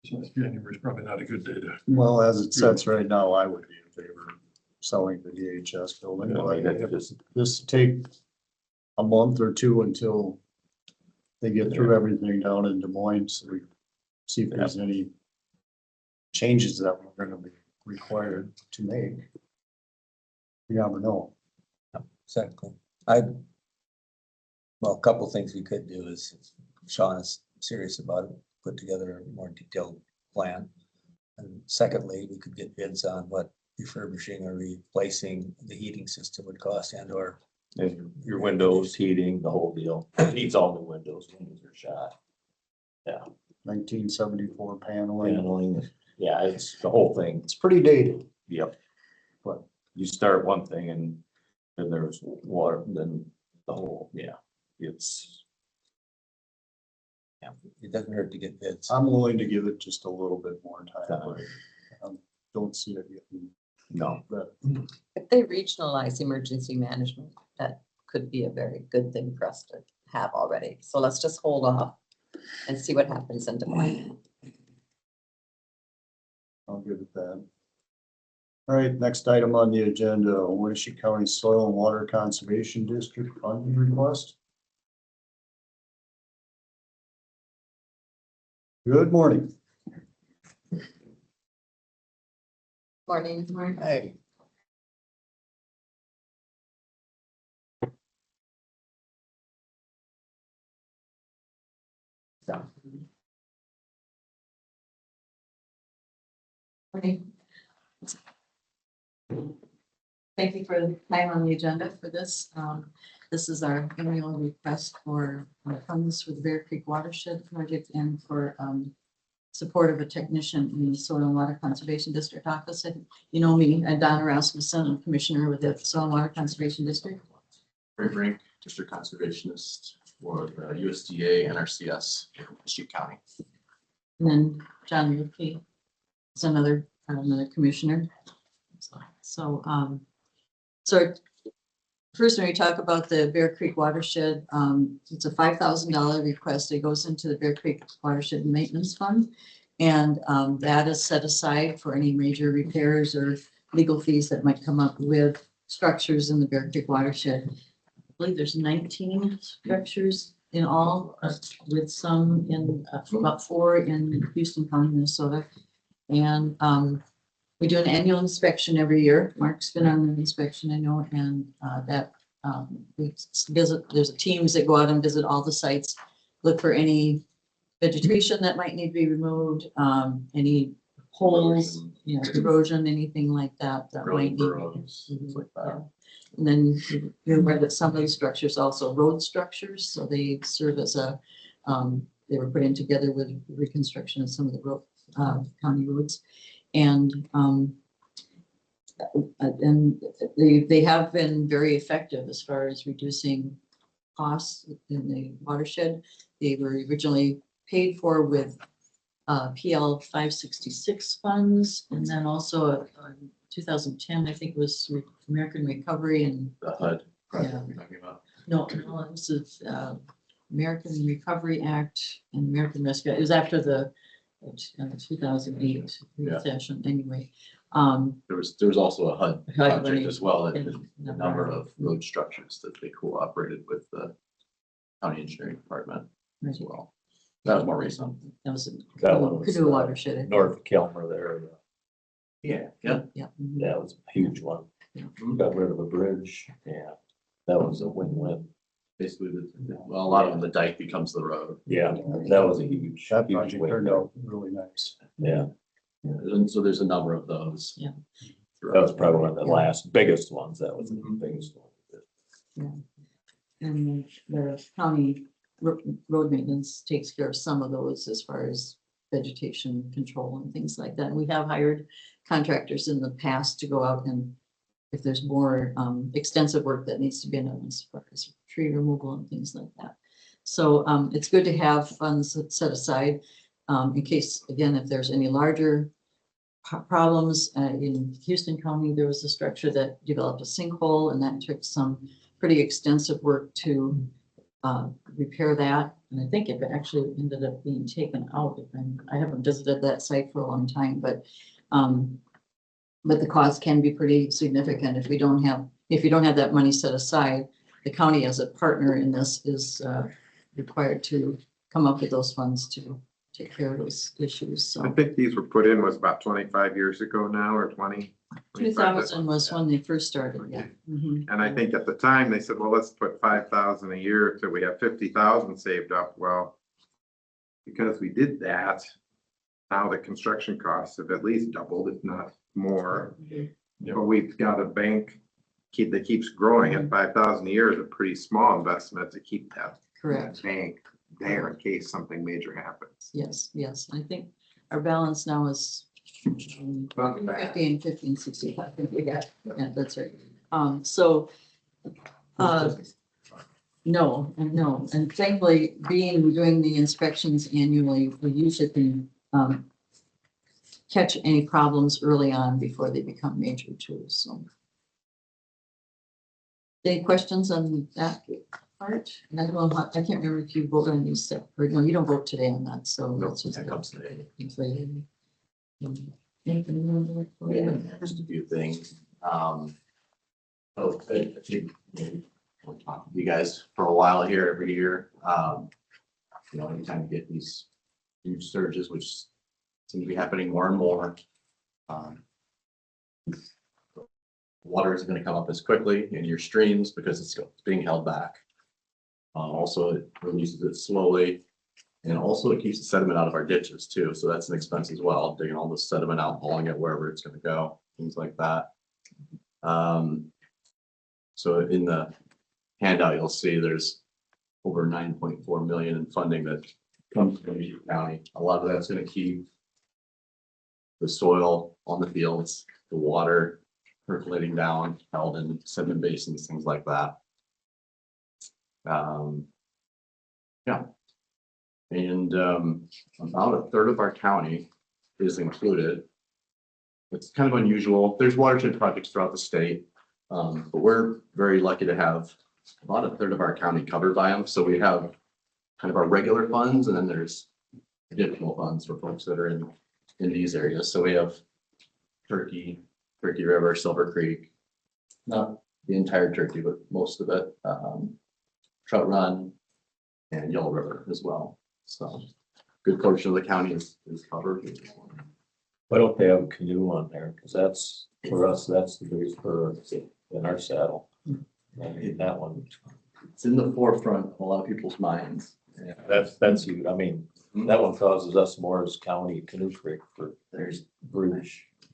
So January is probably not a good day to. Well, as it sets right now, I would be in favor of selling the DHS building. I mean, that just, Just take a month or two until they get through everything down in Des Moines, so we see if there's any changes that we're gonna be required to make. You never know. Exactly. Well, a couple things we could do is, if Sean is serious about it, put together a more detailed plan. And secondly, we could get bids on what refurbishing or replacing the heating system would cost and or And your windows, heating, the whole deal. It needs all new windows. Windows are shot. 1974 paneling. Paneling, yeah, it's the whole thing. It's pretty dated. Yep. But You start one thing and then there's water, then the whole, it's. it doesn't hurt to get bids. I'm willing to give it just a little bit more time. Time. Don't see it getting No, better. If they regionalize emergency management, that could be a very good thing for us to have already. So let's just hold off and see what happens in Des Moines. I'll give it that. All right, next item on the agenda, Winneshiek County Soil and Water Conservation District funding request. Good morning. Morning. Hey. Morning. Thank you for the time on the agenda for this. This is our annual request for funds for the Bear Creek Watershed Project and for support of a technician in the Soil and Water Conservation District office. And you know me, I'm Donna Rasmussen, I'm Commissioner with the Soil and Water Conservation District. Ray Brink, District Conservationist for the USDA NRCS in Winneshiek County. And then John Lipke is another commissioner. So first, when we talk about the Bear Creek watershed, it's a $5,000 request. It goes into the Bear Creek Watershed Maintenance Fund. And that is set aside for any major repairs or legal fees that might come up with structures in the Bear Creek watershed. I believe there's 19 structures in all, with some in about 4 in Houston County, Minnesota. And we do an annual inspection every year. Mark's been on the inspection, I know, and we visit, there's teams that go out and visit all the sites, look for any vegetation that might need to be removed, any holes, erosion, anything like that. That might need. Burrows, things like that. And then you're aware that some of these structures also road structures, so they serve as a, they were put in together with reconstruction of some of the road, county roads. And they have been very effective as far as reducing costs in the watershed. They were originally paid for with PL 566 funds, and then also 2010, I think it was American Recovery and The HUD project Yeah. we're talking about. no, this is American Recovery Act and American Rescue. It was after the 2008 recession anyway. There was also a HUD project money. as well, that And a number of road structures that they cooperated with the county engineering department as well. That was more recent. That was That one was, Kueny watershed. north of Kilmer there. Yeah. Yeah. That was a huge one. Got rid of a bridge. Yeah, that was a win-win. Basically, well, a lot of them, the dike becomes the road. Yeah, that was a huge, That huge project win. turned out really nice. Yeah, And so there's a number of those. Yeah. that was probably one of the last biggest ones. That was the biggest one. And the county road maintenance takes care of some of those as far as vegetation control and things like that. And we have hired contractors in the past to go out and if there's more extensive work that needs to be done as far as tree removal and things like that. So it's good to have funds set aside in case, again, if there's any larger problems. In Houston County, there was a structure that developed a sinkhole and that took some pretty extensive work to repair that. And I think it actually ended up being taken out. I haven't visited that site for a long time, but the cost can be pretty significant if you don't have that money set aside. the county as a partner in this is, required to come up with those funds to take care of those issues, I so. think these were put in was about 25 years ago now, or 20. 2000 was when they first started, yeah. Mhm. And I think at the time, they said, well, let's put 5,000 a year till we have 50,000 saved up. Well, because we did that, now the construction costs have at least doubled, if not more. But we've got a bank that keeps growing, and 5,000 a year is a pretty small investment to keep that Correct. bank there in case something major happens. Yes, yes. I think our balance now is Not bad. 15, 65. I think we got, yeah, that's right. So, no, and thankfully, doing the inspections annually, we usually can, catch any problems early on before they become major too, so. Any questions on that part? And I don't know, I can't remember if you voted on these stuff, or no, you don't vote today on that, so. No, that's just- that comes today. it's later. Anything you want to look for? Yeah, just a few things. So I think, we'll talk with you guys for a while here every year. You know, anytime you get these huge surges, which seem to be happening more and more. Water isn't going to come up as quickly in your streams because it's being held back. Also, it releases it slowly. And also it keeps the sediment out of our ditches too. So that's an expense as well, digging all the sediment out, hauling it wherever it's going to go, things like that. So in the handout, you'll see there's over 9.4 million in funding that comes from the county. A lot of that's going to keep the soil on the fields, the water percolating down, held in sediment basins, things like that. Yeah. And about a third of our county is included. It's kind of unusual. There's watershed projects throughout the state, but we're very lucky to have about a third of our county covered by them. So we have kind of our regular funds, and then there's additional funds for folks that are in these areas. So we have Turkey River, Silver Creek, not the entire Turkey, but most of it, Trout Run, and Yellow River as well. So good portion of the county is covered. Why don't they have a canoe on there? Because that's, for us, that's the biggest for in our saddle. I mean, that one, It's in the forefront of a lot of people's minds. yeah, that's huge. I mean, that one causes us more as county canoe creek for There's Bruges.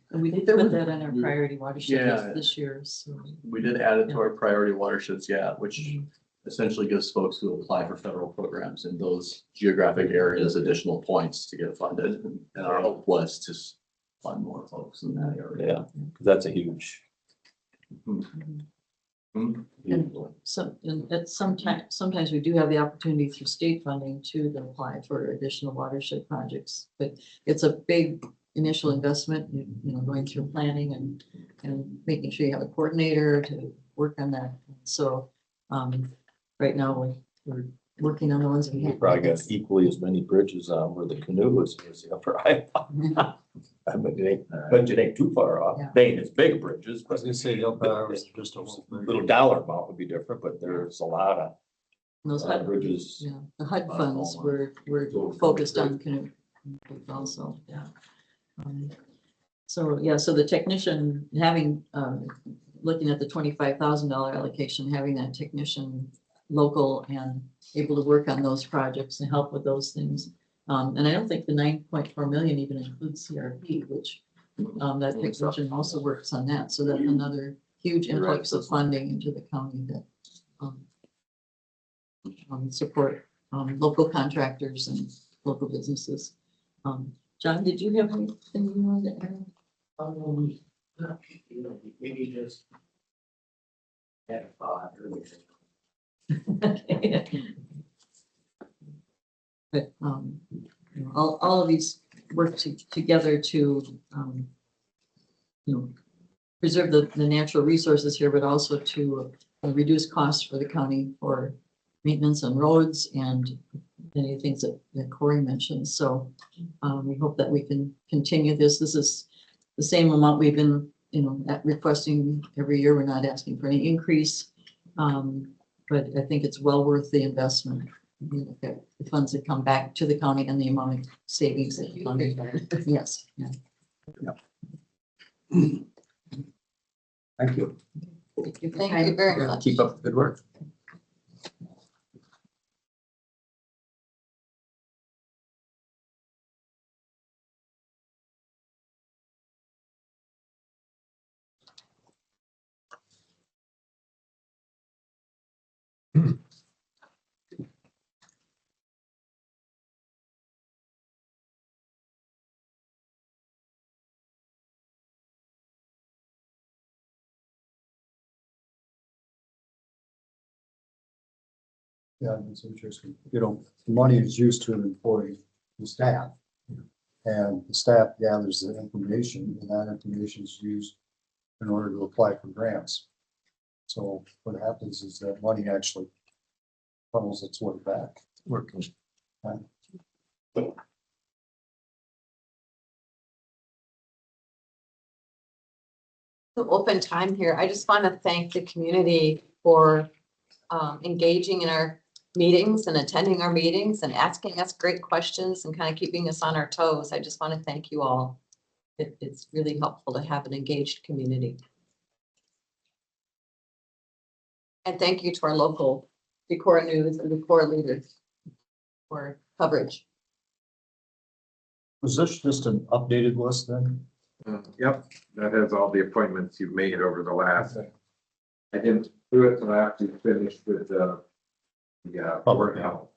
And we did put that on our priority watershed Yeah. list this year, so. We did add it to our priority watersheds, yeah, which essentially gives folks who apply for federal programs in those geographic areas additional points to get funded. And our hope was to fund more folks in that area. Yeah, 'cause that's a huge. So, and at sometimes we do have the opportunity through state funding to apply for additional watershed projects, but it's a big initial investment, you know, going through planning and making sure you have a coordinator to work on that. So, right now we're working on the ones we We have. probably got equally as many bridges on where the canoe is the upper eye. But it ain't too far off. Yeah. They ain't as big bridges, I was but gonna say, the up hours, just a little dollar amount would be different, but there's a lot of Those HUD, bridges. yeah, the HUD funds were focused on canoe also, yeah. So, yeah, so the technician having, looking at the $25,000 allocation, having that technician local and able to work on those projects and help with those things. And I don't think the 9.4 million even includes CRP, which that technician also works on that. So that's another huge influx of funding into the county that support local contractors and local businesses. John, did you have anything you wanted to add? Maybe just had a thought or But, you know, all of these work together to, you know, preserve the natural resources here, but also to reduce costs for the county for maintenance on roads and many things that Corey mentioned. So we hope that we can continue this. This is the same amount we've been, you know, requesting every year. We're not asking for any increase. but I think it's well worth the investment. You know, the funds that come back to the county and the amount of savings that the county. Yes, yeah. Thank you. Thank you very much. Keep up the good work. Yeah, it's interesting. You know, money is used to an employee, the staff. And the staff gathers the information, and that information is used in order to apply for grants. So what happens is that money actually funnels its way back. Working. The open time here. I just want to thank the community for engaging in our meetings and attending our meetings and asking us great questions and kind of keeping us on our toes. I just want to thank you all. It's really helpful to have an engaged community. And thank you to our local Decorah News and Decorah leaders for coverage. Was this just an updated list then? Yep, that has all the appointments you've made over the last. I didn't do it till after you finished with the public health.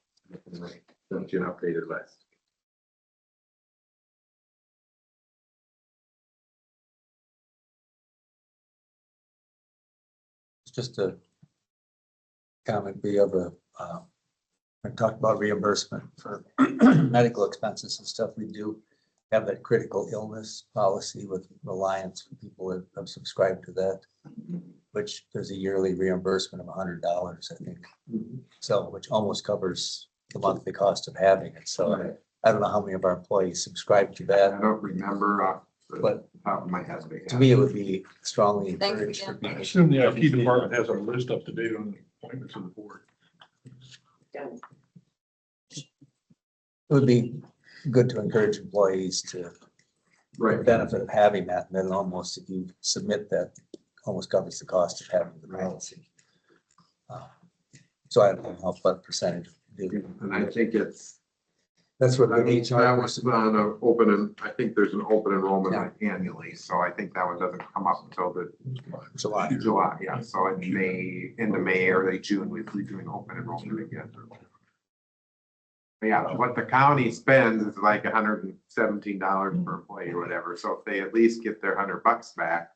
Sent you an updated list. It's just a comment. We have I talked about reimbursement for medical expenses and stuff. We do have that critical illness policy with Reliance for people that have subscribed to that, which there's a yearly reimbursement of $100, I think. So, which almost covers the monthly cost of having it. So I don't know how many of our employees subscribe to I that, don't remember off the but top of my head. to me, it would be strongly Thanks encouraged for again. I people. assume the IT department has a list up to date on the appointments of the board. It would be good to encourage employees to the Right. benefit of having that, and then almost if you submit that, almost covers the cost of having the policy. So I don't know what percentage. And I think it's, That's what I the mean, HR that was person. on a open, and I think there's an open enrollment like annually, so I think that one doesn't come up until the July. July, yeah, so in May, into May, early June, we're doing open enrollment again. Yeah, what the county spends is like $117 per employee or whatever, so if they at least get their $100 back,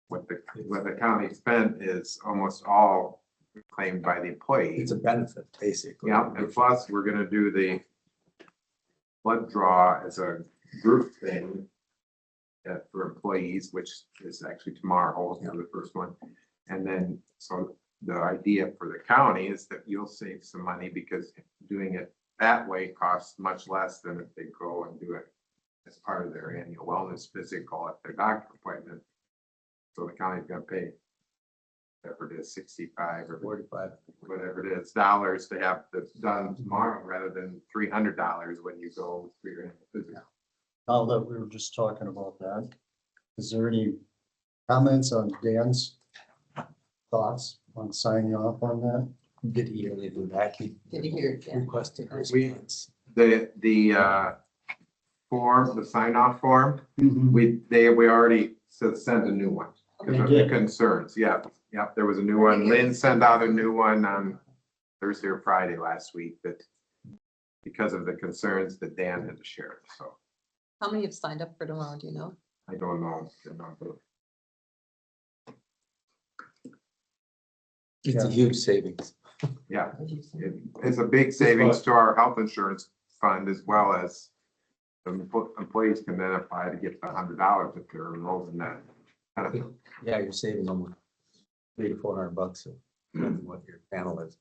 what the county spent is almost all claimed by the employee. It's a benefit, basically. Yeah, and plus, we're gonna do the blood draw as a group thing for employees, which is actually tomorrow, the first one. And then, so the idea for the county is that you'll save some money because doing it that way costs much less than if they go and do it as part of their annual wellness physical at their doctor appointment. So the county's gonna pay whatever it is, 65 or 45. whatever it is, dollars to have this done tomorrow rather than $300 when you go for your annual physical. Now that we were just talking about that, is there any comments on Dan's thoughts on signing off on that? Did he really do that? He Did you hear it? Yeah. requested a We- response. The form, the sign off form, we already sent a new one. Because of the concerns, yeah, there was a new one. Lynn sent out a new one on Thursday or Friday last week that because of the concerns that Dan had shared, so How many have signed up for tomorrow? Do you know? I don't know. the number. It's a huge savings. Yeah, it's a big savings to our health insurance fund as well as the employees can then apply to get the $100 if they're enrolled in that. Yeah, you're saving almost $300 to $400, so depending on what your panel is.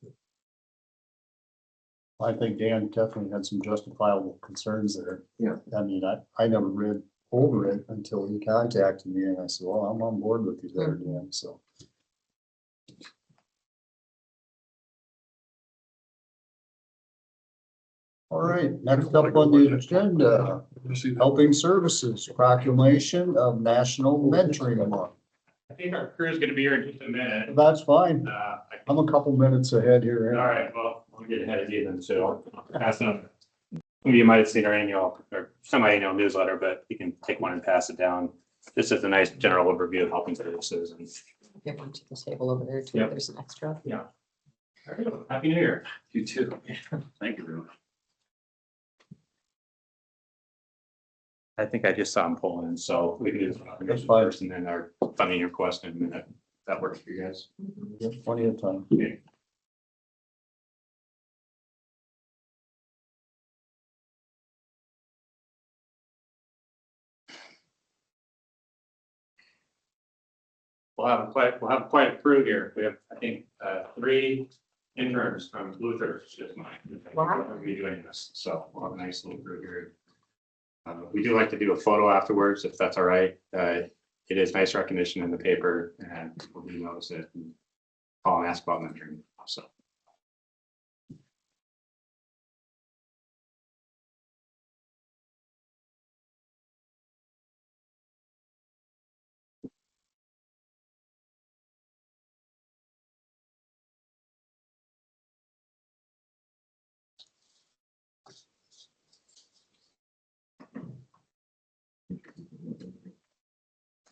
I think Dan definitely had some justifiable concerns there. Yeah. I mean, I never read over it until he contacted me and I said, well, I'm on board with you there, Dan, so. All right, next up on the agenda, helping services, proclamation of National Mentoring Month. I think our crew is gonna be here in just a minute. That's fine. I I'm a couple minutes ahead here. All right, well, I'll get ahead of you then, so I'll pass them. You might have seen our annual or semi-annual newsletter, but you can take one and pass it down. This is a nice general overview of helping services and. Give one to the table over there too. Yep. There's an extra. Yeah. Happy New Year. You too. Thank you very much. I think I just saw him pull in, so we can do That's the fine. first and then our funding request in a minute. That works for you guys. Plenty of time. Okay. We'll have quite a crew here. We have, I think, 3 interns from Luther, just mine. Wow. We'll be doing this, so we'll have a nice little crew here. We do like to do a photo afterwards, if that's all right. It is nice recognition in the paper and people do notice it and call and ask about mentoring, so.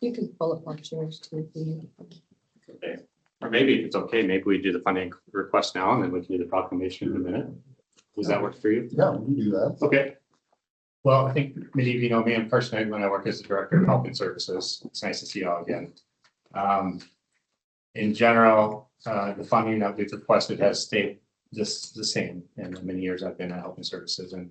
You can pull up more chairs too. if you need. Okay. Or maybe if it's okay, maybe we do the funding request now and then we can do the proclamation in a minute. Does that work for you? Yeah, we can do that. Okay. Well, I think many of you know me, I'm Carson Eggland. I work as the Director of Helping Services. It's nice to see you all again. In general, the funding that we've requested has stayed the same in the many years I've been at Helping Services. And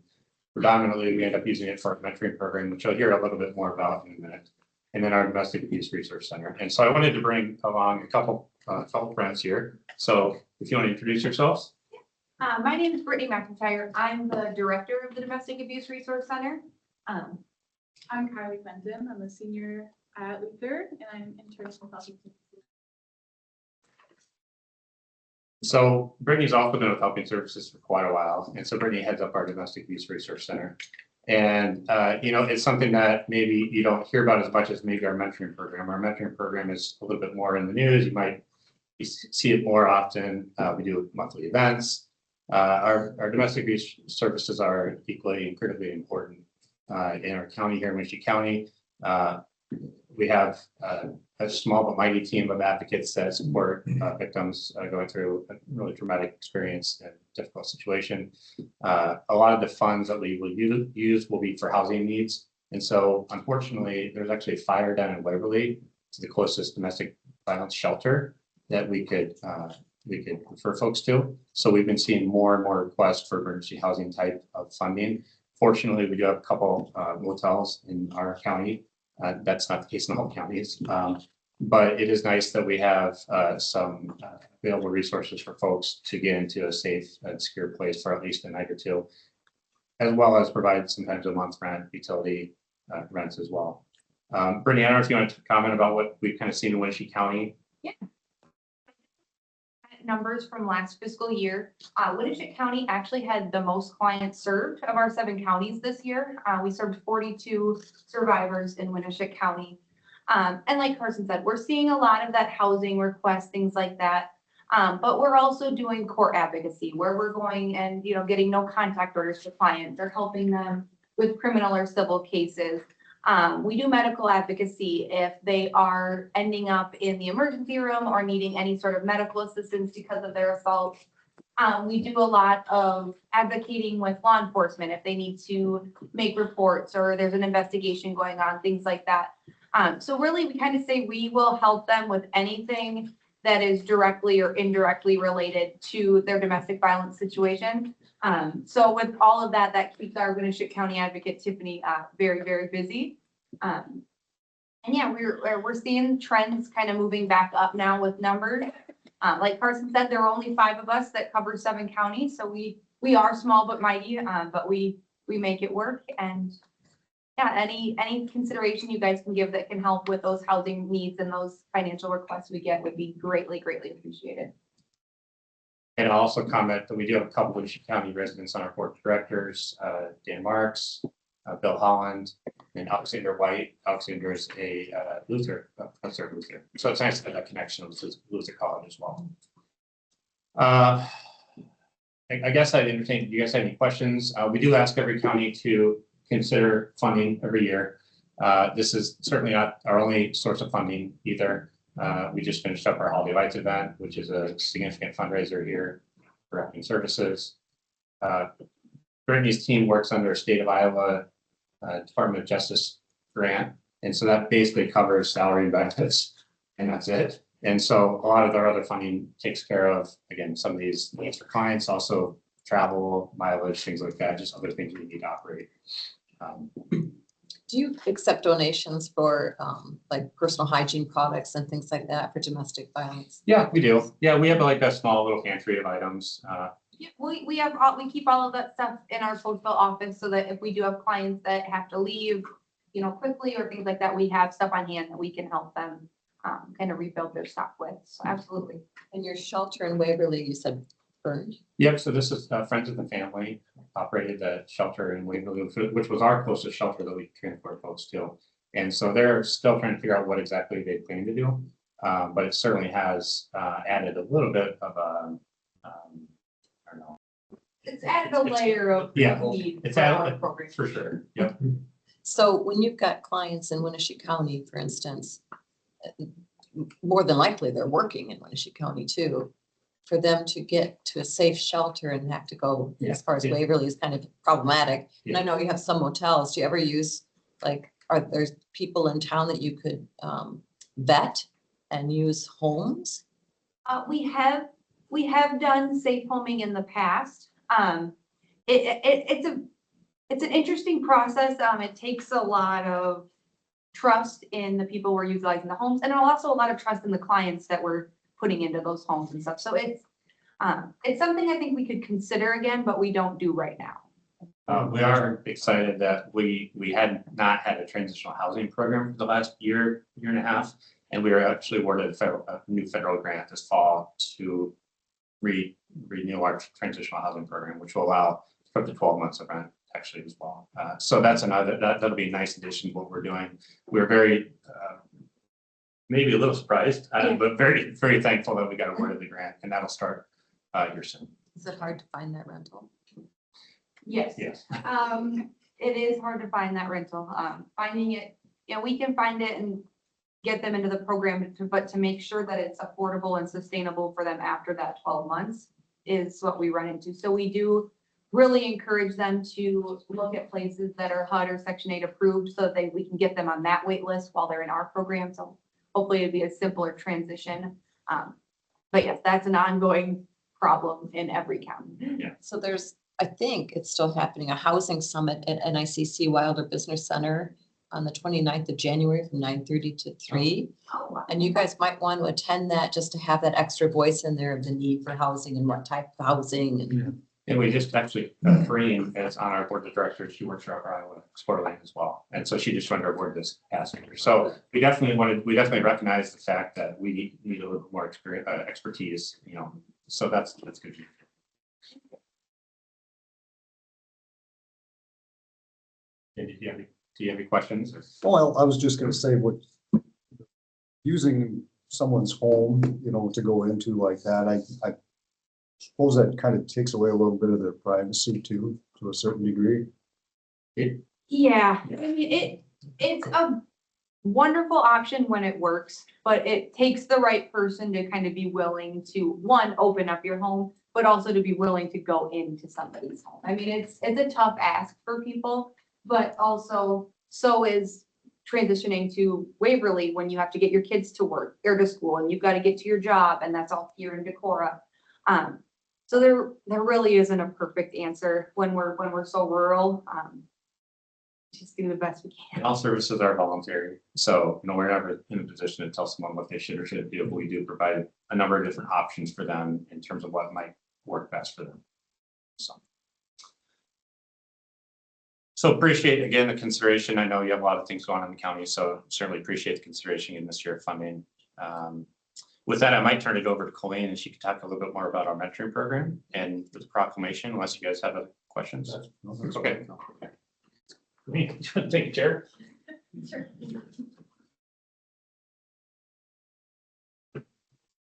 predominantly, we end up using it for our mentoring program, which you'll hear a little bit more about in a minute. And then our Domestic Abuse Resource Center. And so I wanted to bring along a couple fellow friends here. So if you want to introduce yourselves. My name is Brittany McIntyre. I'm the director of the Domestic Abuse Resource Center. I'm Kylie Fenton. I'm a senior at Luther and I'm intern with Helping Services. So Brittany's also been with Helping Services for quite a while. And so Brittany heads up our Domestic Abuse Resource Center. And, it's something that maybe you don't hear about as much as maybe our mentoring program. Our mentoring program is a little bit more in the news. You might see it more often. We do monthly events. Our domestic abuse services are equally and critically important in our county here in Winneshiek County. We have a small but mighty team of advocates that support victims going through a really traumatic experience and difficult situation. A lot of the funds that we will use will be for housing needs. And so unfortunately, there's actually a fire down in Waverly to the closest domestic violence shelter that we could refer folks to. So we've been seeing more and more requests for emergency housing type of funding. Fortunately, we do have a couple motels in our county. That's not the case in all counties, but it is nice that we have some available resources for folks to get into a safe and secure place for at least a night or two, as well as provide sometimes a month's rent, utility rents as well. Brittany, I don't know if you want to comment about what we've kind of seen in Winneshiek County. Yeah. Numbers from last fiscal year. Winneshiek County actually had the most clients served of our 7 counties this year. We served 42 survivors in Winneshiek County. And like Carson said, we're seeing a lot of that housing requests, things like that. But we're also doing court advocacy where we're going and, getting no contact orders for clients or helping them with criminal or civil cases. We do medical advocacy if they are ending up in the emergency room or needing any sort of medical assistance because of their assault. We do a lot of advocating with law enforcement if they need to make reports or there's an investigation going on, things like that. So really, we kind of say we will help them with anything that is directly or indirectly related to their domestic violence situation. So with all of that, that keeps our Winneshiek County advocate Tiffany very, very busy. And yeah, we're seeing trends kind of moving back up now with numbers. Like Carson said, there are only 5 of us that cover 7 counties, so we are small but mighty, but we make it work. And yeah, any consideration you guys can give that can help with those housing needs and those financial requests we get would be greatly, greatly appreciated. And I'll also comment that we do have a couple of Winneshiek County residents on our board of directors, Dan Marks, Bill Holland, and Alexander White. Alexander is a Luther, professor Luther. So it's nice to have that connection with Luther College as well. I guess I'd entertain, do you guys have any questions? We do ask every county to consider funding every year. This is certainly not our only source of funding either. We just finished up our Holiday Lights event, which is a significant fundraiser here for helping services. Brittany's team works under a state of Iowa Department of Justice grant. And so that basically covers salary and benefits, and that's it. And so a lot of our other funding takes care of, again, some of these needs for clients, also travel, mileage, things like that, just other things we need to operate. Do you accept donations for like personal hygiene products and things like that for domestic violence? Yeah, we do. Yeah, we have like a small little pantry of items. Yeah, we keep all of that stuff in our Codeville office so that if we do have clients that have to leave, quickly or things like that, we have stuff on hand that we can help them kind of rebuild their stock with. So absolutely. And your shelter in Waverly, you said burned? Yep, so this is Friends of the Family operated the shelter in Waverly, which was our closest shelter that we transport folks to. And so they're still trying to figure out what exactly they plan to do. But it certainly has added a little bit of a, I don't know. It's added a layer of need It's for our added program. for sure. Yep. So when you've got clients in Winneshiek County, for instance, more than likely they're working in Winneshiek County too. For them to get to a safe shelter and have to go as far as Waverly is kind of problematic. And I know you have some motels. Do you ever use, like, are there people in town that you could vet and use homes? We have done safe homing in the past. It's an interesting process. It takes a lot of trust in the people we're utilizing the homes, and also a lot of trust in the clients that we're putting into those homes and stuff. So it's something I think we could consider again, but we don't do right now. We are excited that we had not had a transitional housing program for the last year and a half, and we were actually awarded a new federal grant this fall to renew our transitional housing program, which will allow for the 12 months of rent actually as well. So that's that'll be a nice addition to what we're doing. We're very maybe a little surprised, but very, very thankful that we got awarded the grant, and that'll start here soon. Is it hard to find that rental? Yes. Yes. It is hard to find that rental. Finding it, we can find it and get them into the program, but to make sure that it's affordable and sustainable for them after that 12 months is what we run into. So we do really encourage them to look at places that are HUD or Section 8 approved so that we can get them on that wait list while they're in our program. So hopefully it'd be a simpler transition. But yes, that's an ongoing problem in every county. Yeah. So there's, I think it's still happening, a housing summit at NICC Wilder Business Center on the 29th of January from 9:30 to 3. Oh, wow. And you guys might want to attend that just to have that extra voice in there of the need for housing and what type of housing. And And we just actually, Kareem is on our board of directors. She works for our Iowa Explore Lane as well. And so she just joined our board this past year. So we definitely recognize the fact that we need a little more expertise, so that's good. Do you have any questions? Well, I was just gonna say, what, using someone's home, to go into like that, I suppose that kind of takes away a little bit of their privacy too, to a certain degree. Yeah, I mean, it's a wonderful option when it works, but it takes the right person to kind of be willing to, one, open up your home, but also to be willing to go into somebody's home. I mean, it's a tough ask for people, but also so is transitioning to Waverly when you have to get your kids to work or to school and you've got to get to your job, and that's all here in Decorah. So there really isn't a perfect answer when we're so rural. Just do the best we can. And all services are voluntary. So, we're never in a position to tell someone what they should or shouldn't do, but we do provide a number of different options for them in terms of what might work best for them. So appreciate, again, the consideration. I know you have a lot of things going on in the county, so certainly appreciate the consideration in this year of funding. With that, I might turn it over to Kueny and she could talk a little bit more about our mentoring program and the proclamation, unless you guys have other questions. Okay. Take a chair. Sure.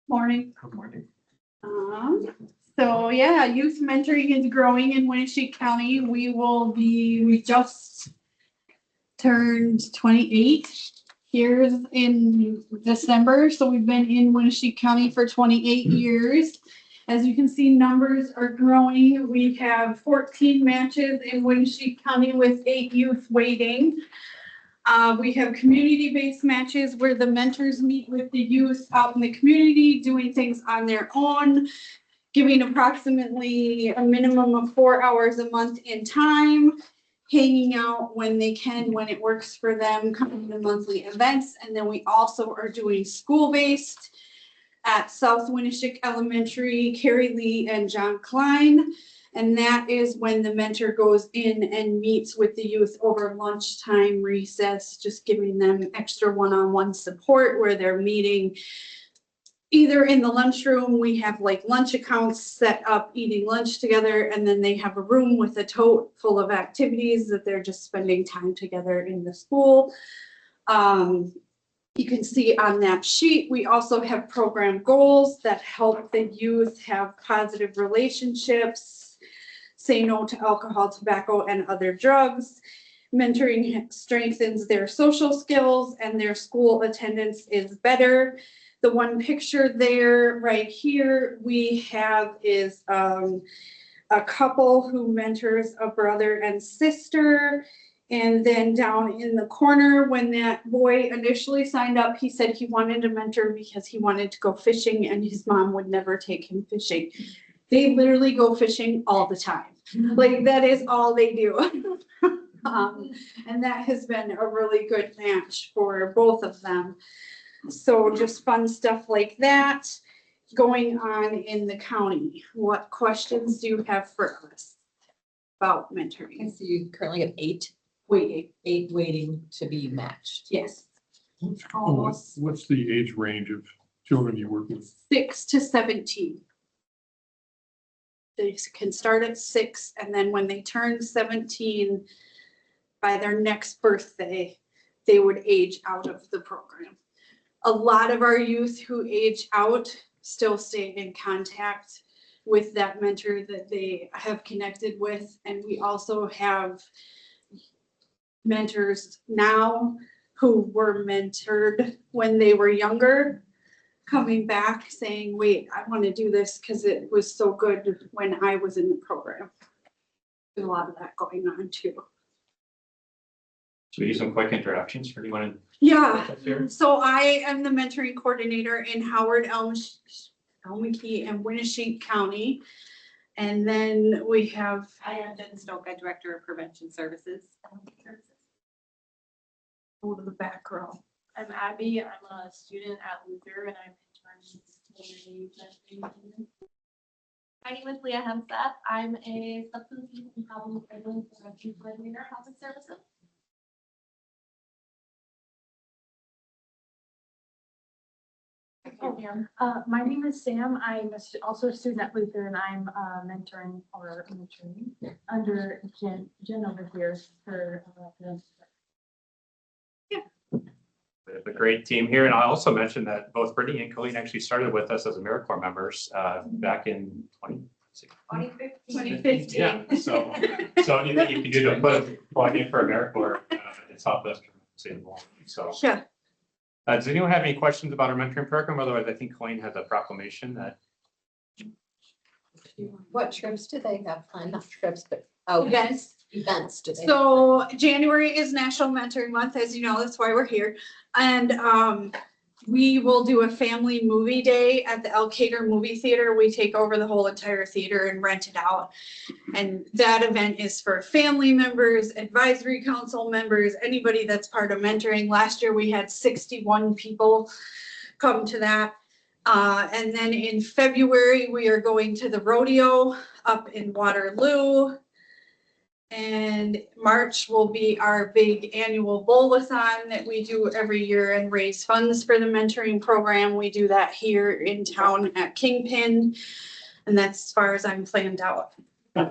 Morning. Good morning. So yeah, youth mentoring is growing in Winneshiek County. We just turned 28 years in December. So we've been in Winneshiek County for 28 years. As you can see, numbers are growing. We have 14 matches in Winneshiek County with 8 youth waiting. We have community-based matches where the mentors meet with the youth out in the community, doing things on their own, giving approximately a minimum of 4 hours a month in time, hanging out when they can, when it works for them, coming to monthly events. And then we also are doing school-based at South Winneshiek Elementary, Carrie Lee and John Klein. And that is when the mentor goes in and meets with the youth over lunchtime, recess, just giving them extra one-on-one support where they're meeting either in the lunchroom. We have like lunch accounts set up, eating lunch together, and then they have a room with a tote full of activities that they're just spending time together in the school. You can see on that sheet, we also have program goals that help the youth have positive relationships, say no to alcohol, tobacco, and other drugs. Mentoring strengthens their social skills and their school attendance is better. The one picture there right here we have is a couple who mentors a brother and sister. And then down in the corner, when that boy initially signed up, he said he wanted to mentor because he wanted to go fishing and his mom would never take him fishing. They literally go fishing all the time. Like that is all they do. And that has been a really good match for both of them. So just fun stuff like that going on in the county. What questions do you have for us about mentoring? I see you currently have 8 waiting to be matched. Yes. What's the age range of children you work with? 6 to 17. They can start at 6, and then when they turn 17, by their next birthday, they would age out of the program. A lot of our youth who age out still stay in contact with that mentor that they have connected with. And we also have mentors now who were mentored when they were younger, coming back saying, wait, I want to do this because it was so good when I was in the program. There's a lot of that going on too. Should we do some quick introductions for anyone? Yeah, so I am the mentoring coordinator in Howard, Elmwood, and Winneshiek County. And then we have. I am Jen Stoka, Director of Prevention Services. Go to the back row. I'm Abby. I'm a student at Luther and I'm interning. My name is Leah Hemseth. I'm a substance use and problem prevention coordinator at Housing Services. My name is Sam. I'm also a student at Luther and I'm mentoring or mentoring under Jen over here for We have a great team here, and I also mentioned that both Brittany and Colleen actually started with us as AmeriCorps members back in 2015. Yeah, so anything you can do to put a plug in for AmeriCorps in Southwestern. So Yeah. Does anyone have any questions about our mentoring program? Otherwise, I think Colleen has a proclamation that. What trips do they have planned? Not trips, but events do they? So January is National Mentoring Month, as you know, that's why we're here. And we will do a family movie day at the El Cater Movie Theater. We take over the whole entire theater and rent it out. And that event is for family members, advisory council members, anybody that's part of mentoring. Last year we had 61 people come to that. And then in February, we are going to the rodeo up in Waterloo. And March will be our big annual bowl-a-thon that we do every year and raise funds for the mentoring program. We do that here in town at Kingpin. And that's as far as I'm planned out. I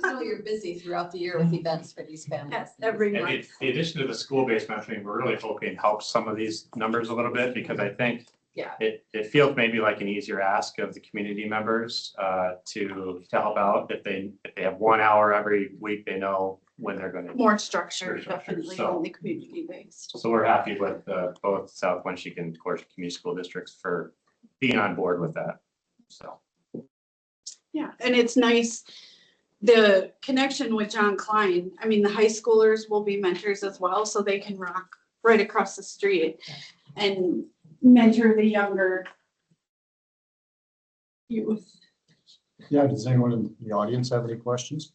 know you're busy throughout the year with events for these families. Yes, every And month. the addition to the school-based mentoring, we're really hoping helps some of these numbers a little bit, because I think Yeah. it feels maybe like an easier ask of the community members to help out. If they have 1 hour every week, they know when they're gonna. More structured, More structured, definitely so- only community based. So we're happy with both South Winneshiek and of course community school districts for being on board with that. So. Yeah, and it's nice, the connection with John Klein. I mean, the high schoolers will be mentors as well, so they can rock right across the street and mentor the younger youth. Yeah, does anyone in the audience have any questions?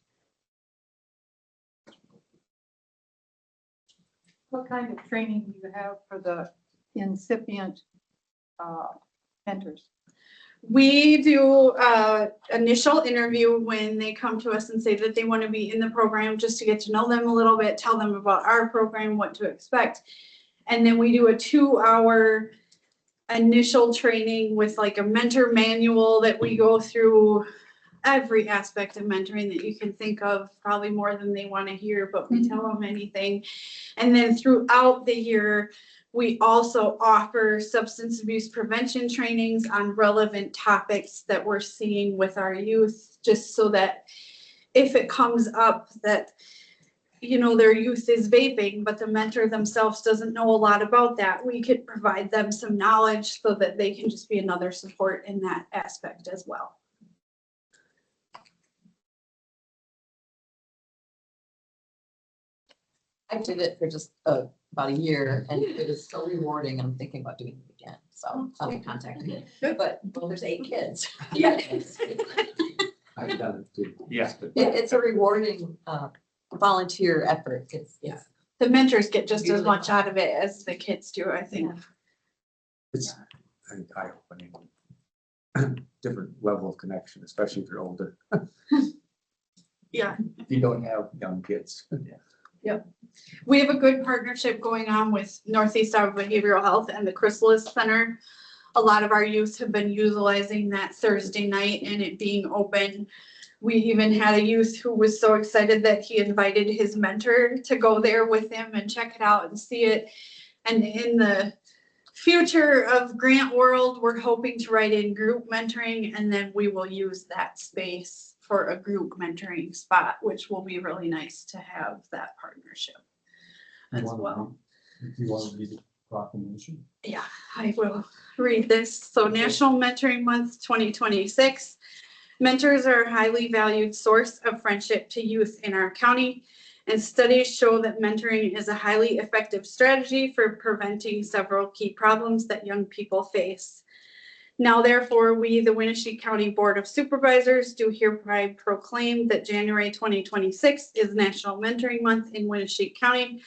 What kind of training do you have for the incipient mentors? We do initial interview when they come to us and say that they want to be in the program, just to get to know them a little bit, tell them about our program, what to expect. And then we do a 2-hour initial training with like a mentor manual that we go through every aspect of mentoring that you can think of, probably more than they want to hear, but we tell them anything. And then throughout the year, we also offer substance abuse prevention trainings on relevant topics that we're seeing with our youth, just so that if it comes up that, you know, their youth is vaping, but the mentor themselves doesn't know a lot about that, we could provide them some knowledge so that they can just be another support in that aspect as well. I did it for just about a year and it is so rewarding. I'm thinking about doing it again. So I'll contact you. But well, there's 8 kids. Yeah. I've done it too. Yes. It's a rewarding volunteer effort. It's, Yeah. The mentors get just as much out of it as the kids do, I think. It's an eye-opening. Different level of connection, especially if you're older. Yeah. If you don't have young kids. Yep. We have a good partnership going on with Northeast Iowa Behavioral Health and the Chrysalis Center. A lot of our youth have been utilizing that Thursday night and it being open. We even had a youth who was so excited that he invited his mentor to go there with him and check it out and see it. And in the future of grant world, we're hoping to write in group mentoring, and then we will use that space for a group mentoring spot, which will be really nice to have that partnership as well. If you want to read the proclamation. Yeah, I will read this. So National Mentoring Month 2026. Mentors are a highly valued source of friendship to youth in our county, and studies show that mentoring is a highly effective strategy for preventing several key problems that young people face. Now, therefore, we, the Winneshiek County Board of Supervisors, do hereby proclaim that January 2026 is National Mentoring Month in Winneshiek County.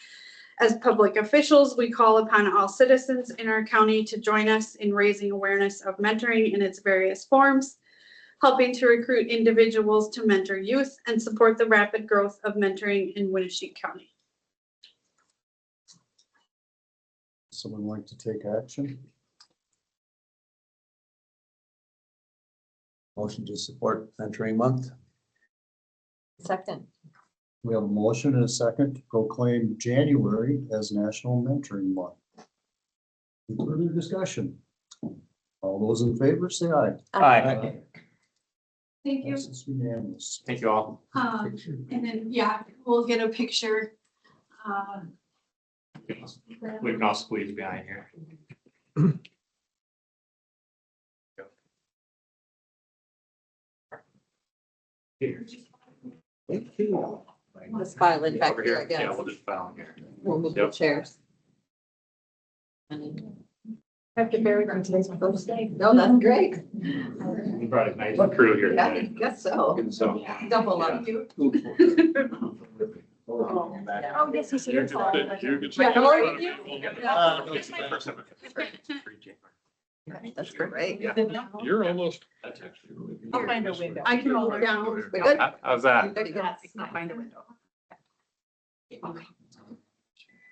As public officials, we call upon all citizens in our county to join us in raising awareness of mentoring in its various forms, helping to recruit individuals to mentor youth and support the rapid growth of mentoring in Winneshiek County. Someone like to take action? Motion to support mentoring month. second. We have a motion and a second to proclaim January as National Mentoring Month. Any further discussion? All those in favor, say aye. Aye. Thank you. Passes unanimous. Thank you all. And then, yeah, we'll get a picture. We can all squeeze behind here. Thank you. Let's file it back Over here, I here. Yeah, guess. we'll just file here. We'll move the Yep. chairs. Have to bear with me today's my birthday. No, that's great. We brought a nice crew here Yeah, I today. guess so. So. Double up you. Oh, yes, he's here. You can- Yeah, how old are you? First time. That's great. Yeah. You're almost, I'll find a window. I can roll it down. We good? How's that? There you go. I'll find a window.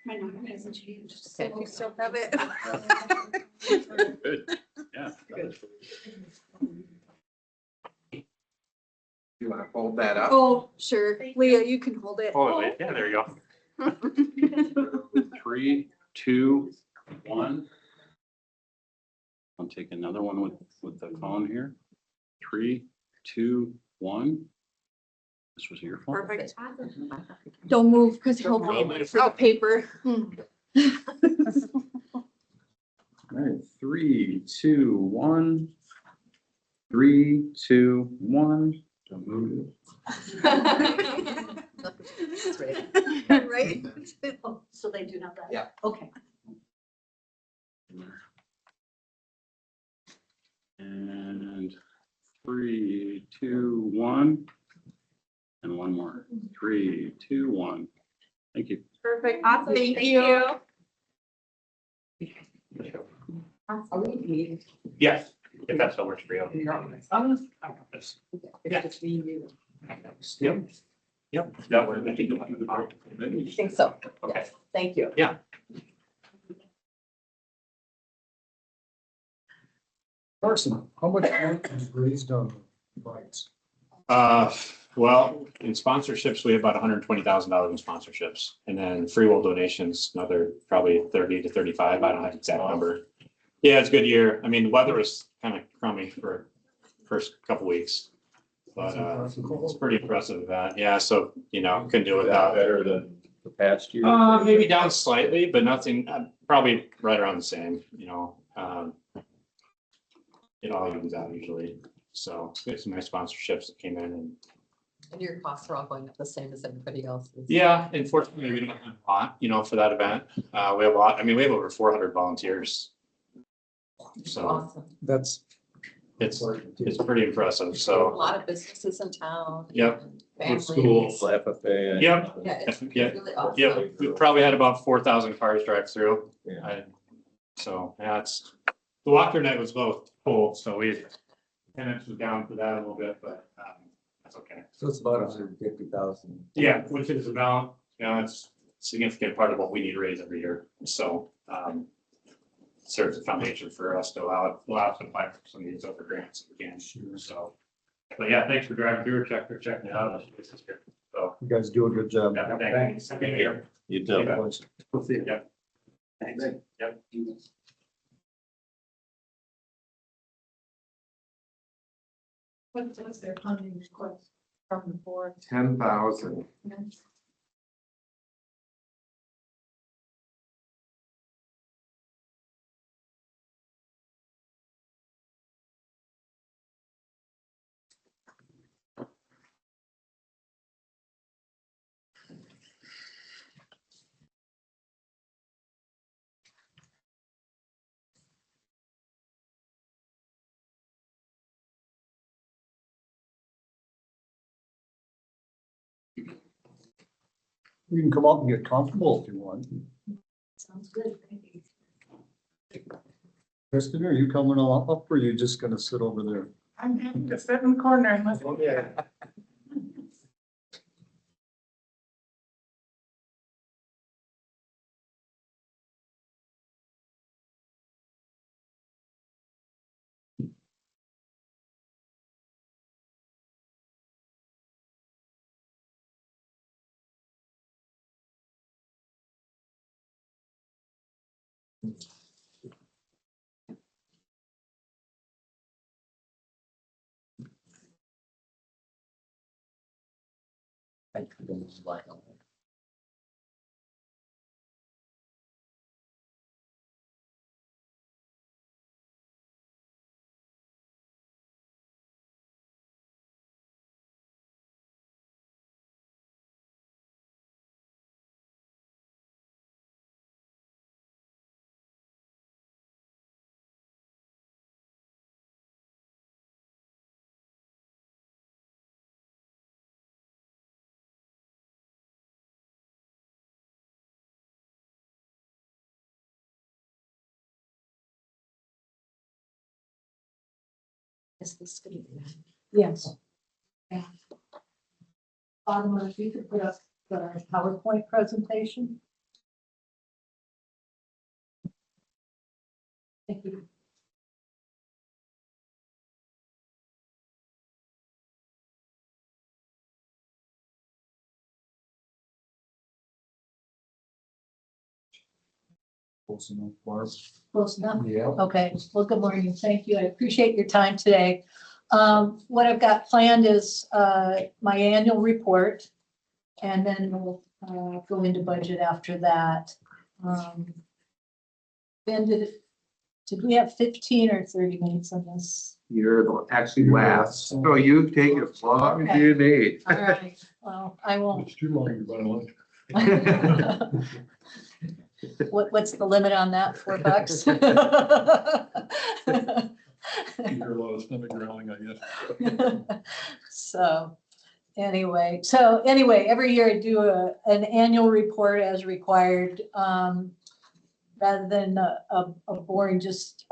My number hasn't changed. Okay. So we'll still have it. Good. Yeah. You want to hold that up? Oh, sure. Leah, you can hold it. Oh, wait, yeah, there you go. 3, 2, 1. I'll take another one with the phone here. 3, 2, 1. This was your phone. Perfect. Don't move because he'll move for the paper. All right, 3, 2, 1. 3, 2, 1. Don't move. Right? So they do have that? Yeah. Okay. And 3, 2, 1. And one more. 3, 2, 1. Thank you. Perfect. Awesome. Thank you. Yes, if that still works for you. Yeah. Yep. Yep. That would, I think. I think so. Okay. Yes. Thank you. Yeah. Carson, how much money is raised on the bikes? Well, in sponsorships, we have about $120,000 in sponsorships, and then free will donations, another probably 30 to 35. I don't have the exact number. Yeah, it's a good year. I mean, the weather was kind of crummy for first couple weeks, but it's pretty impressive event. Yeah, so couldn't do it without. Better than the past year? Maybe down slightly, but nothing. Probably right around the same. It all evens out usually. So we had some nice sponsorships that came in, And your costs are all going up the same as everybody else's. yeah, unfortunately, we don't have a lot, for that event. We have a lot. I mean, we have over 400 volunteers. So Awesome. That's it's pretty impressive. A So, lot of businesses in town. Yep. and with families. schools. FFA. Yep. Yeah, it's Yeah. really awesome. Yep. We probably had about 4,000 cars drive through. Yeah. So yeah, the walker night was both full, so attendance was down for that a little bit, but that's okay. So it's about 150,000. Yeah, which is about, it's a significant part of what we need to raise every year. So serves a foundation for us to allow us to apply for some of these other grants if we can. So, but yeah, thanks for driving through, checking it out. This is good. So, You guys do a good job. yeah, thanks. Happy New Year. You too. Yeah. We'll see you. Yep. Thanks. Yep. What's their funding request from the board? 10,000. You can come out and get comfortable if you want. Sounds good. Kristen, are you coming on up or are you just gonna sit over there? I'm happy to sit in the corner and listen. Yeah. Thank you. Is this gonna be? Yes. Autumn, if you could put up the PowerPoint presentation. Thank you. Close enough, Barb. Close enough? Yeah. Okay, well, good morning. Thank you. I appreciate your time today. What I've got planned is my annual report. And then we'll go into budget after that. Ben, did we have 15 or 30 minutes on this? You're actually last, so you take as long as you need. All right, well, I won't. It's too long, you're running lunch. What's the limit on that? $4? You hear a lot of stomach growling, I guess. So anyway, every year I do an annual report as required. Rather than a boring just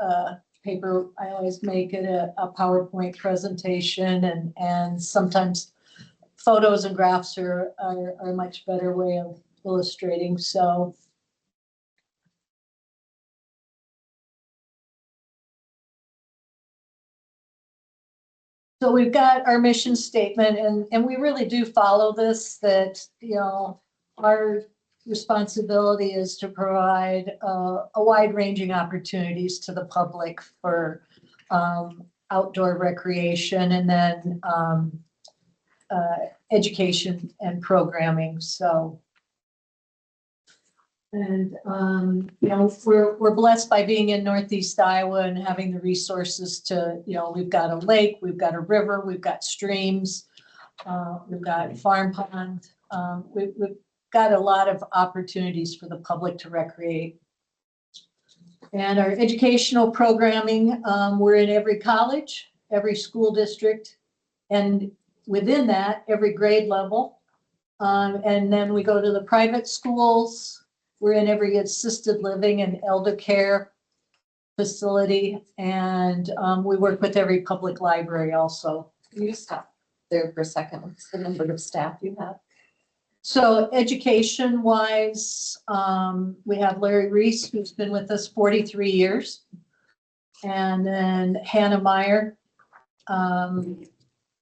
paper, I always make it a PowerPoint presentation, and sometimes photos and graphs are a much better way of illustrating. So we've got our mission statement, and we really do follow this, that, you know, our responsibility is to provide a wide ranging opportunities to the public for outdoor recreation, and then education and programming. So, and you know, we're blessed by being in Northeast Iowa and having the resources to, you know, we've got a lake, we've got a river, we've got streams, we've got farm pond. We've got a lot of opportunities for the public to recreate. And our educational programming, we're in every college, every school district, and within that, every grade level. And then we go to the private schools. We're in every assisted living and elder care facility, and we work with every public library also. Can you stop there for a second? What's the number of staff you have? So education wise, we have Larry Reese, who's been with us 43 years. And then Hannah Meyer.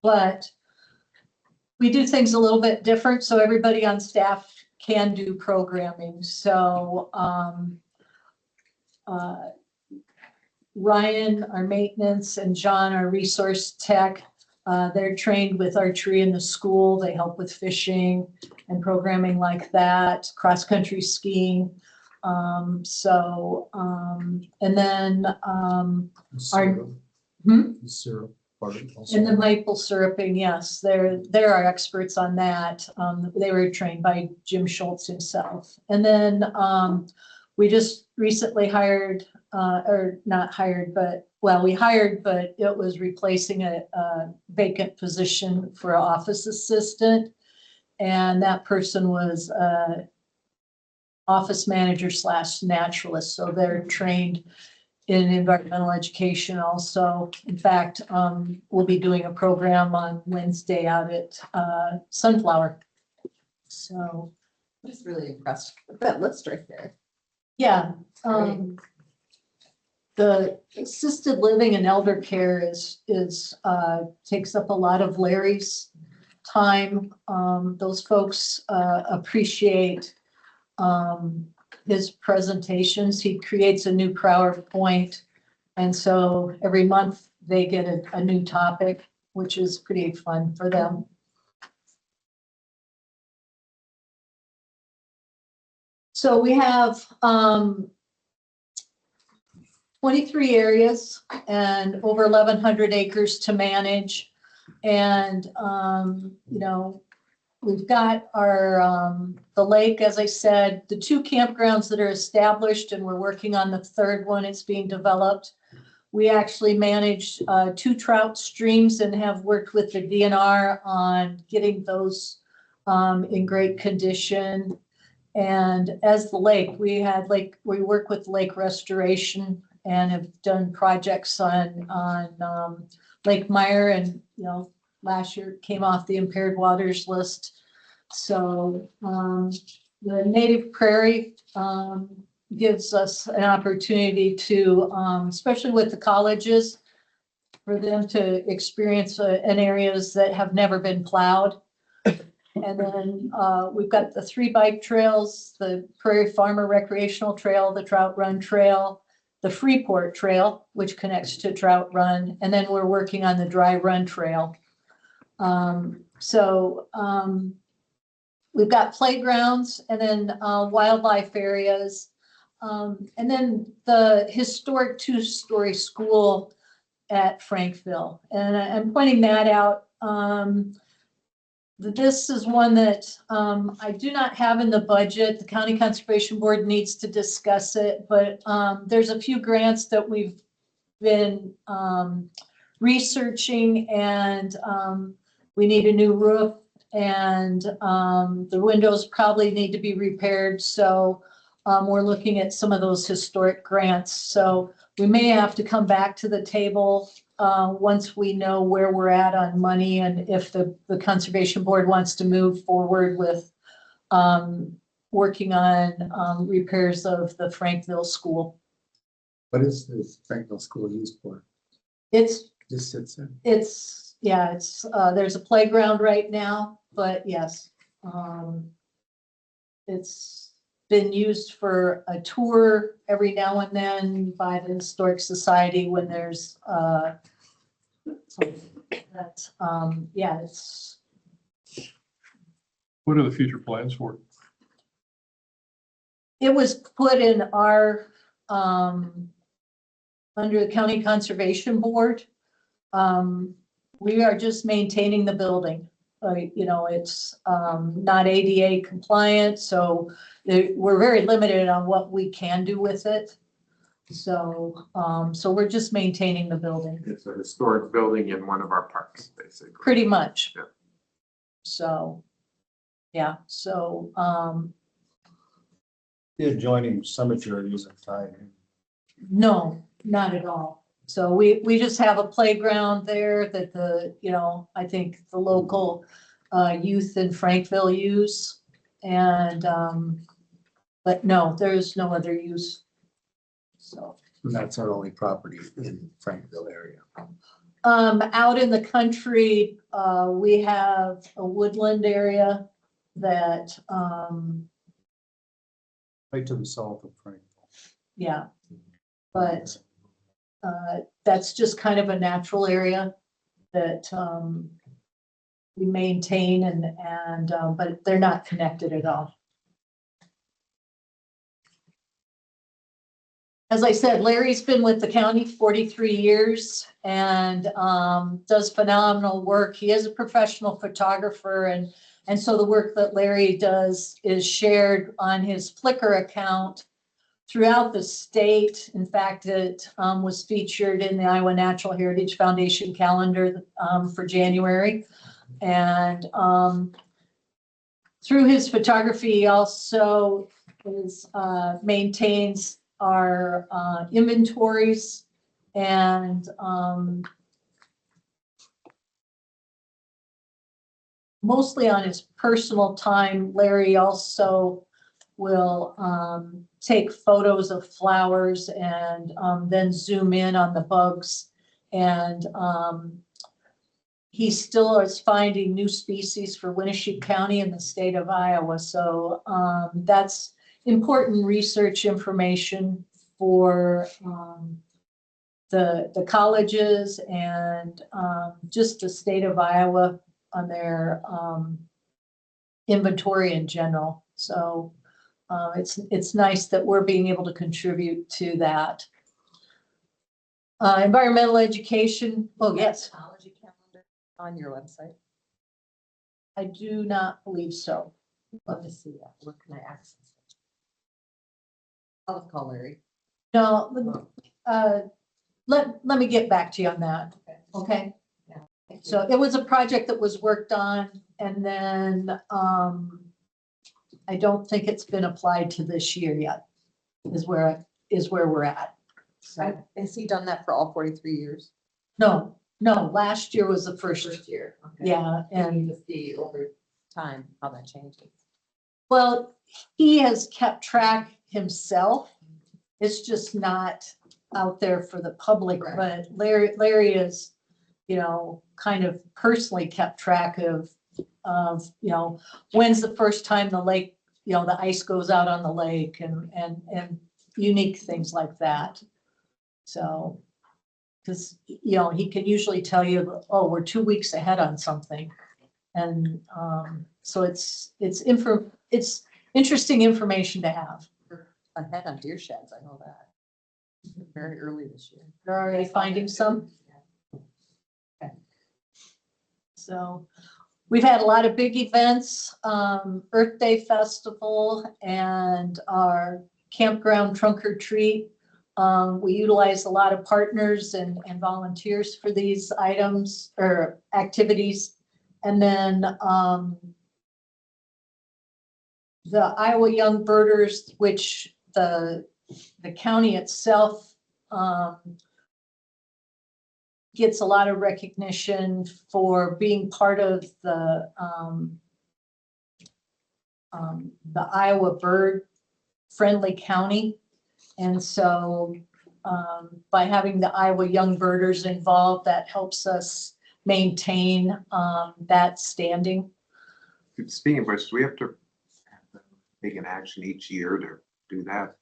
But we do things a little bit different, so everybody on staff can do programming. So Ryan, our maintenance, and John, our resource tech, they're trained with archery in the school. They help with fishing and programming like that, cross-country skiing. And then our Syrup part also. and the maple syruping, yes, they're our experts on that. They were trained by Jim Schultz himself. And then we just recently hired, or not hired, but, well, we hired, but it was replacing a vacant position for an office assistant. And that person was office manager / naturalist. So they're trained in environmental education also. In fact, we'll be doing a program on Wednesday out at Sunflower. So, I'm just really impressed with that list right there. yeah. The assisted living and elder care is takes up a lot of Larry's time. Those folks appreciate his presentations. He creates a new PowerPoint. And so every month they get a new topic, which is pretty fun for them. So we have 23 areas and over 1,100 acres to manage. And, you know, we've got our, the lake, as I said, the 2 campgrounds that are established, and we're working on the 3rd one. It's being developed. We actually manage 2 trout streams and have worked with the DNR on getting those in great condition. And as the lake, we work with lake restoration and have done projects on Lake Meyer and, last year it came off the impaired waters list. So, the native prairie, gives us an opportunity to, especially with the colleges, for them to experience in areas that have never been plowed. And then we've got the 3 bike trails, the Prairie Farmer Recreational Trail, the Trout Run Trail, the Freeport Trail, which connects to Trout Run, and then we're working on the Dry Run Trail. We've got playgrounds and then wildlife areas. And then the historic 2-story school at Frankville. And I'm pointing that out. This is one that I do not have in the budget. The County Conservation Board needs to discuss it, but there's a few grants that we've been researching, and we need a new roof, and the windows probably need to be repaired. So we're looking at some of those historic grants. So we may have to come back to the table once we know where we're at on money, and if the Conservation Board wants to move forward with working on repairs of the Frankville School. What is this Frankville School used for? It's, Just sits there? it's, yeah, it's, there's a playground right now, but yes. It's been used for a tour every now and then by the Historic Society when there's, yeah, it's, What are the future plans for it? it was put in our, under the County Conservation Board. We are just maintaining the building. It's not ADA compliant, so we're very limited on what we can do with it. So we're just maintaining the building, It's a historic building in one of our parks, basically. pretty much. Yeah. So, yeah, so, The adjoining cemetery isn't tied in. no, not at all. So we just have a playground there that I think the local youth in Frankville use. And, but no, there's no other use. So, And that's our only property in Frankville area. out in the country, we have a woodland area that, Right to the south of Frankville. yeah, but that's just kind of a natural area that we maintain and but they're not connected at all. As I said, Larry's been with the county 43 years and does phenomenal work. He is a professional photographer, and so the work that Larry does is shared on his Flickr account throughout the state. In fact, it was featured in the Iowa Natural Heritage Foundation calendar for January. And through his photography, he also maintains our inventories and mostly on his personal time. Larry also will take photos of flowers and then zoom in on the bugs. And he still is finding new species for Winneshiek County in the state of Iowa. So that's important research information for the colleges and just the state of Iowa on their inventory in general. So it's nice that we're being able to contribute to that. Environmental education. Oh, yes. Technology calendar on your website. I do not believe so. Let me see that. Where can I access it? I'll call Larry. No, let me get back to you on that. Okay. Yeah. So it was a project that was worked on, and then I don't think it's been applied to this year yet, is where we're at. So, Has he done that for all 43 years? no, No, last year was the first, First year. okay. yeah, and To see over time how that changes. well, he has kept track himself. It's just not out there for the public, Right. but Larry is, you know, kind of personally kept track of, you know, when's the first time the lake, you know, the ice goes out on the lake and unique things like that. So, because, you know, he can usually tell you, oh, we're 2 weeks ahead on something. And so it's interesting information to have. Ahead on deer sheds, I know that. Very early this year. They're already finding some. Okay. So we've had a lot of big events, Earth Day Festival and our campground trunk or treat. We utilize a lot of partners and volunteers for these items or activities. And then the Iowa Young Birders, which the county itself gets a lot of recognition for being part of the Iowa Bird Friendly County. And so by having the Iowa Young Birders involved, that helps us maintain that standing. Speaking of which, do we have to take an action each year to do that?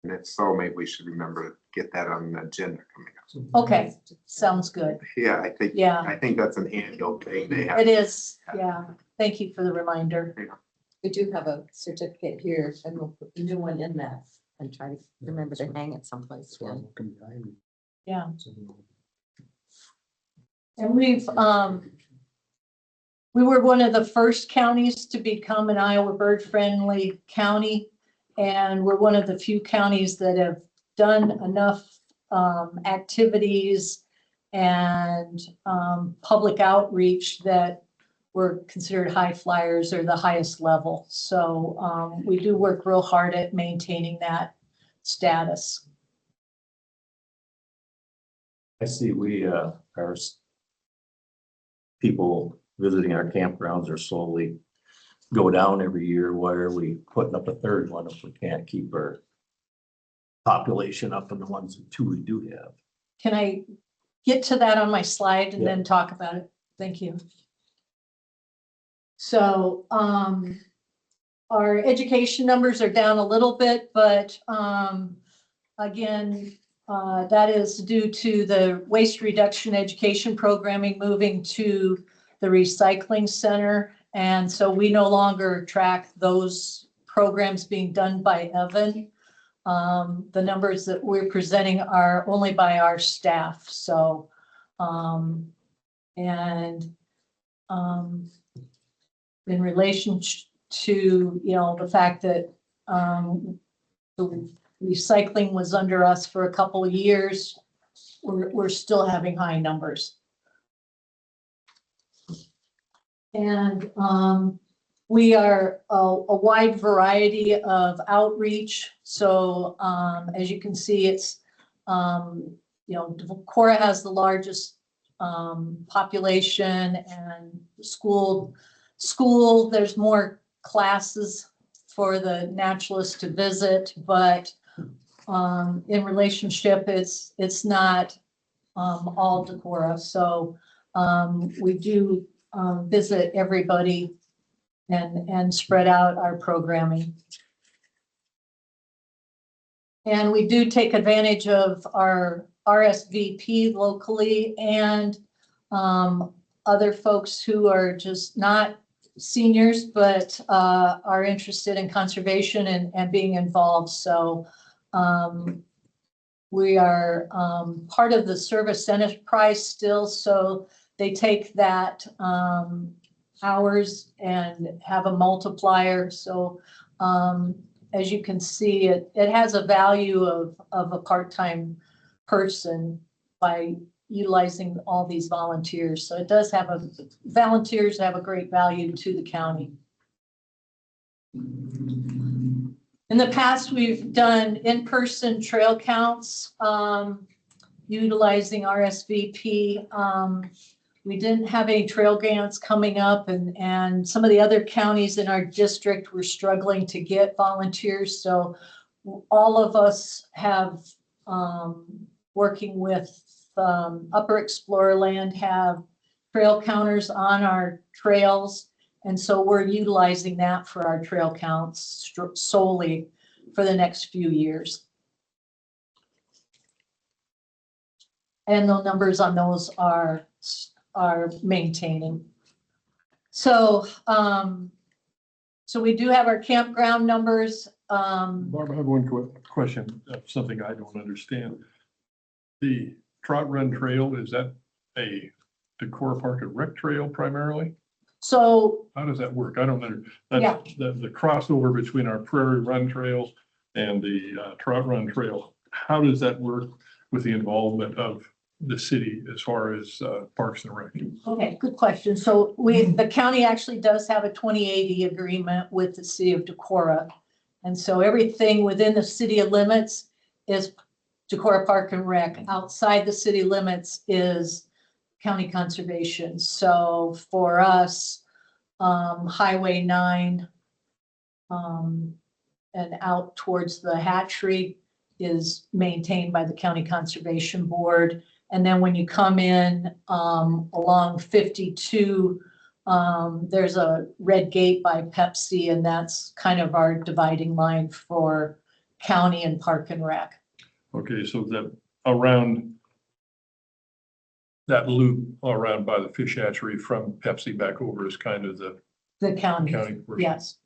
And if so, maybe we should remember to get that on the agenda coming up. Okay, sounds good. Yeah, Yeah, I think that's an annual thing they have. it is. Yeah, thank you for the reminder. We do have a certificate here and we'll put the new one in that and try to remember to hang it someplace again. Yeah. And we were one of the first counties to become an Iowa bird friendly county. And we're one of the few counties that have done enough activities and public outreach that we're considered high flyers or the highest level. So we do work real hard at maintaining that status. I see people visiting our campgrounds are slowly go down every year. Why are we putting up a third one if we can't keep our population up in the ones two we do have? Can I get to that on my slide and then talk about it? Thank you. So our education numbers are down a little bit, but again, that is due to the waste reduction education programming moving to the recycling center. And so we no longer track those programs being done by Evan. The numbers that we're presenting are only by our staff. So, in relation to, you know, the fact that the recycling was under us for a couple of years, we're still having high numbers. And we are a wide variety of outreach. So as you can see, it's, you know, Decorah has the largest population, and school, there's more classes for the naturalists to visit, but in relationship, it's not all Decorah. So we do visit everybody and spread out our programming. And we do take advantage of our RSVP locally and other folks who are just not seniors, but are interested in conservation and being involved. So we are part of the service enterprise still. So they take that hours and have a multiplier. So as you can see, it has a value of a part-time person by utilizing all these volunteers. So it does have volunteers have a great value to the county. In the past, we've done in-person trail counts. utilizing RSVP. We didn't have any trail grants coming up and some of the other counties in our district were struggling to get volunteers. So all of us have, working with Upper Explorer Land, have trail counters on our trails. And so we're utilizing that for our trail counts solely for the next few years. And the numbers on those are maintaining. So, so we do have our campground numbers. Barb, I have one question, something I don't understand. The Trot Run Trail, is that a Decorah Park and Rec Trail primarily? So, How does that work? I don't know. Yeah. That's the crossover between our Prairie Run trails and the Trot Run Trail. How does that work with the involvement of the city as far as Parks and Rec? okay, good question. So the county actually does have a 2080 agreement with the city of Decorah. And so everything within the city limits is Decorah Park and Rec. Outside the city limits is county conservation. So for us, Highway 9 and out towards the hatchery is maintained by the County Conservation Board. And then when you come in along 52, there's a red gate by Pepsi, and that's kind of our dividing line for county and Park and Rec. Okay, so that around that loop around by the fish hatchery from Pepsi back over is kind of the The county, county portion. yes.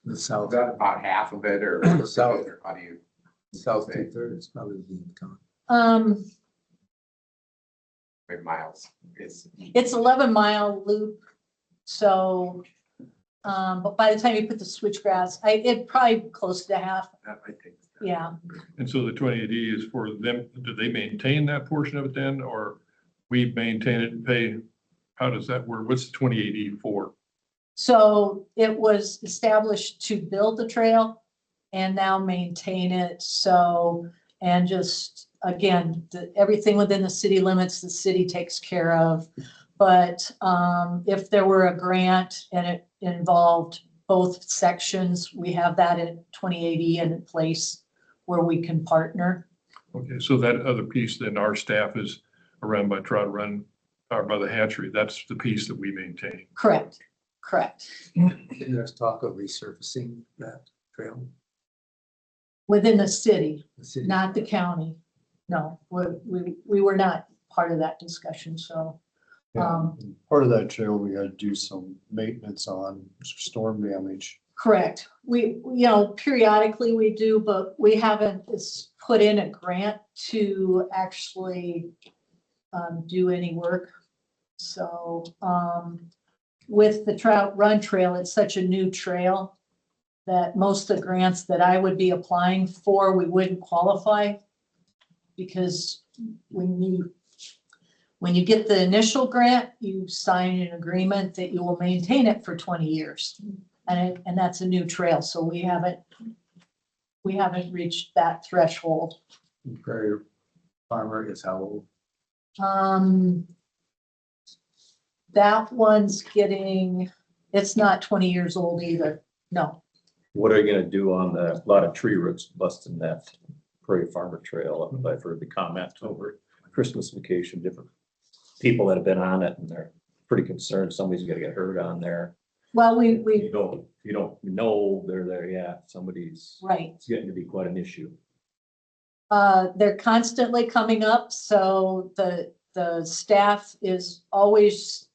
The Is south, that about half of it or? South. Or how do you? south 2/3 is probably being counted. Miles. It's 11-mile loop. So, but by the time you put the switchgrass, it probably close to half. That might take. Yeah. And so the 2080 is for them, do they maintain that portion of it then, or we maintain it and pay? How does that work? What's the 2080 for? So it was established to build the trail and now maintain it. So, and just, again, everything within the city limits, the city takes care of. But if there were a grant and it involved both sections, we have that in 2080 in place where we can partner. Okay, so that other piece, then our staff is around by Trot Run or by the hatchery. That's the piece that we maintain. Correct, correct. There's talk of resurfacing that trail. Within the city, The city. not the county. No, we were not part of that discussion, so. And part of that trail, we had to do some maintenance on storm damage. Correct. We, periodically we do, but we haven't put in a grant to actually do any work. So with the Trout Run Trail, it's such a new trail that most of the grants that I would be applying for, we wouldn't qualify. Because when you get the initial grant, you sign an agreement that you will maintain it for 20 years. And that's a new trail, so we haven't reached that threshold. Prairie Farmer is how old? That one's it's not 20 years old either, no. What are you gonna do on a lot of tree roots busting that Prairie Farmer Trail? I've heard the comments over Christmas vacation, different people that have been on it, and they're pretty concerned somebody's gonna get hurt on there. Well, You don't know they're there yet. Somebody's, right. it's getting to be quite an issue. They're constantly coming up, so the staff is always,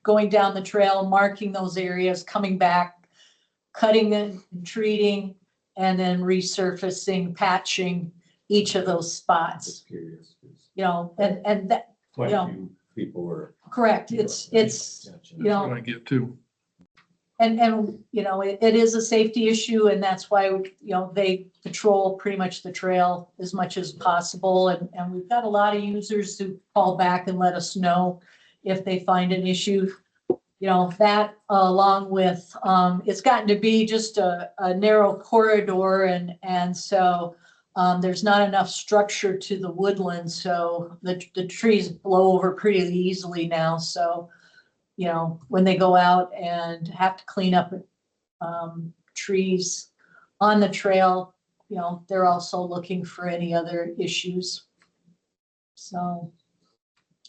going down the trail, marking those areas, coming back, cutting and treating, and then resurfacing, patching each of those spots. Just curious. 'Cause And that, Quite a few people were. correct, it's, That's what I get to. and it is a safety issue, and that's why, they patrol pretty much the trail as much as possible, and we've got a lot of users who call back and let us know if they find an issue. That along with, it's gotten to be just a narrow corridor, and so There's not enough structure to the woodland, so the trees blow over pretty easily now, so, you know, when they go out and have to clean up trees on the trail, you know, they're also looking for any other issues. So,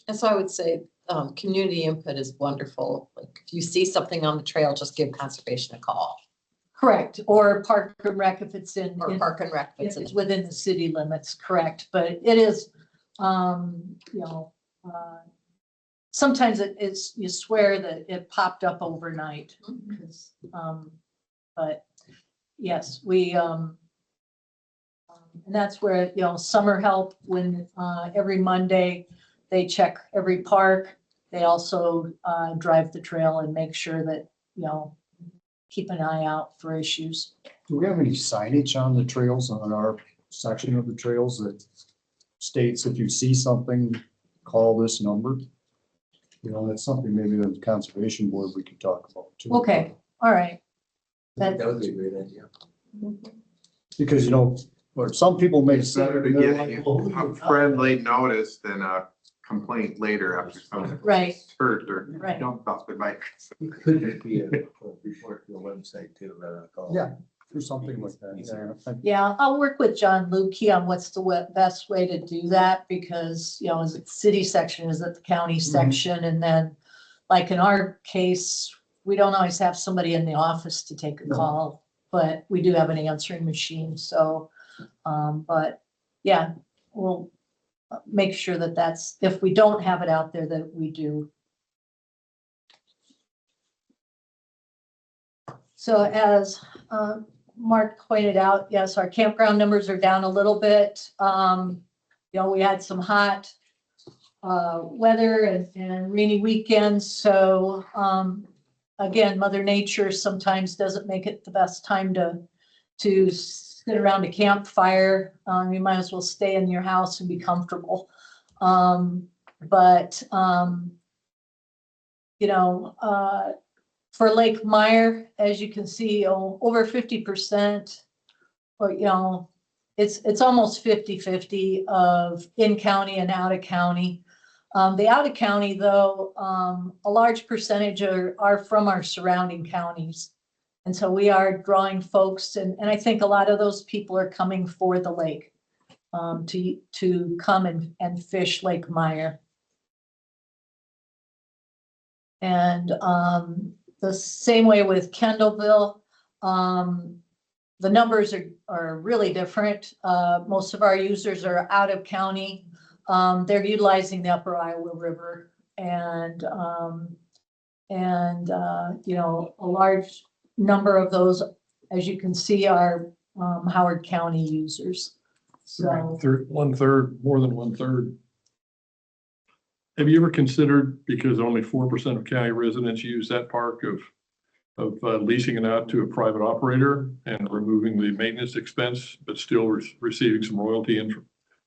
And so I would say, community input is wonderful. Like, if you see something on the trail, just give conservation a call, correct, or Park and Rec if it's in. or Park and Rec. If it's within the city limits, correct, but it is, you know, sometimes it's, you swear that it popped up overnight. 'Cause, but yes, and that's where, you know, summer help, when, every Monday they check every park. They also, drive the trail and make sure that, you know, keep an eye out for issues. Do we have any signage on the trails, on our section of the trails that states if you see something, call this number? You know, that's something maybe the conservation board we could talk about too. Okay, all right. That would be a great idea. Because, you know, or some people may It's say. better to get a friendly notice than a complaint later after someone Right. hurt or Right. jumped off the bike. Could just be a report to the website too, rather than a call. Yeah, or something like that. Yeah. Yeah, I'll work with John Lukey on what's the best way to do that, because, you know, is it city section, is it the county section? And then, like in our case, we don't always have somebody in the office to take a call, but we do have an answering machine, so, but yeah, we'll make sure that that's, if we don't have it out there, that we do. So as, Mark pointed out, yes, our campground numbers are down a little bit. You know, we had some hot weather and rainy weekends, so again, Mother Nature sometimes doesn't make it the best time to sit around a campfire. You might as well stay in your house and be comfortable. But you know, for Lake Meyer, as you can see, over 50%, or, you know, it's almost 50-50 of in county and out of county. The out of county, though, a large percentage are from our surrounding counties. And so we are drawing folks, and I think a lot of those people are coming for the lake to come and fish Lake Meyer. And the same way with Kendallville, the numbers are really different. Most of our users are out of county. They're utilizing the Upper Iowa River, and you know, a large number of those, as you can see, are Howard County users. So More than 1/3. Have you ever considered, because only 4% of county residents use that park, of leasing it out to a private operator and removing the maintenance expense, but still receiving some royalty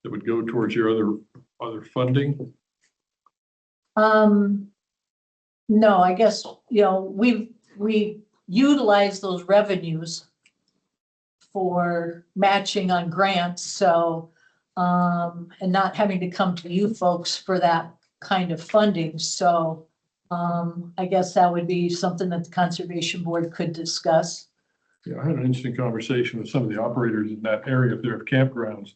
that would go towards your other funding? No, I guess, you know, we utilize those revenues for matching on grants, so, and not having to come to you folks for that kind of funding. So, I guess that would be something that the Conservation Board could discuss. Yeah, I had an interesting conversation with some of the operators in that area up there of campgrounds.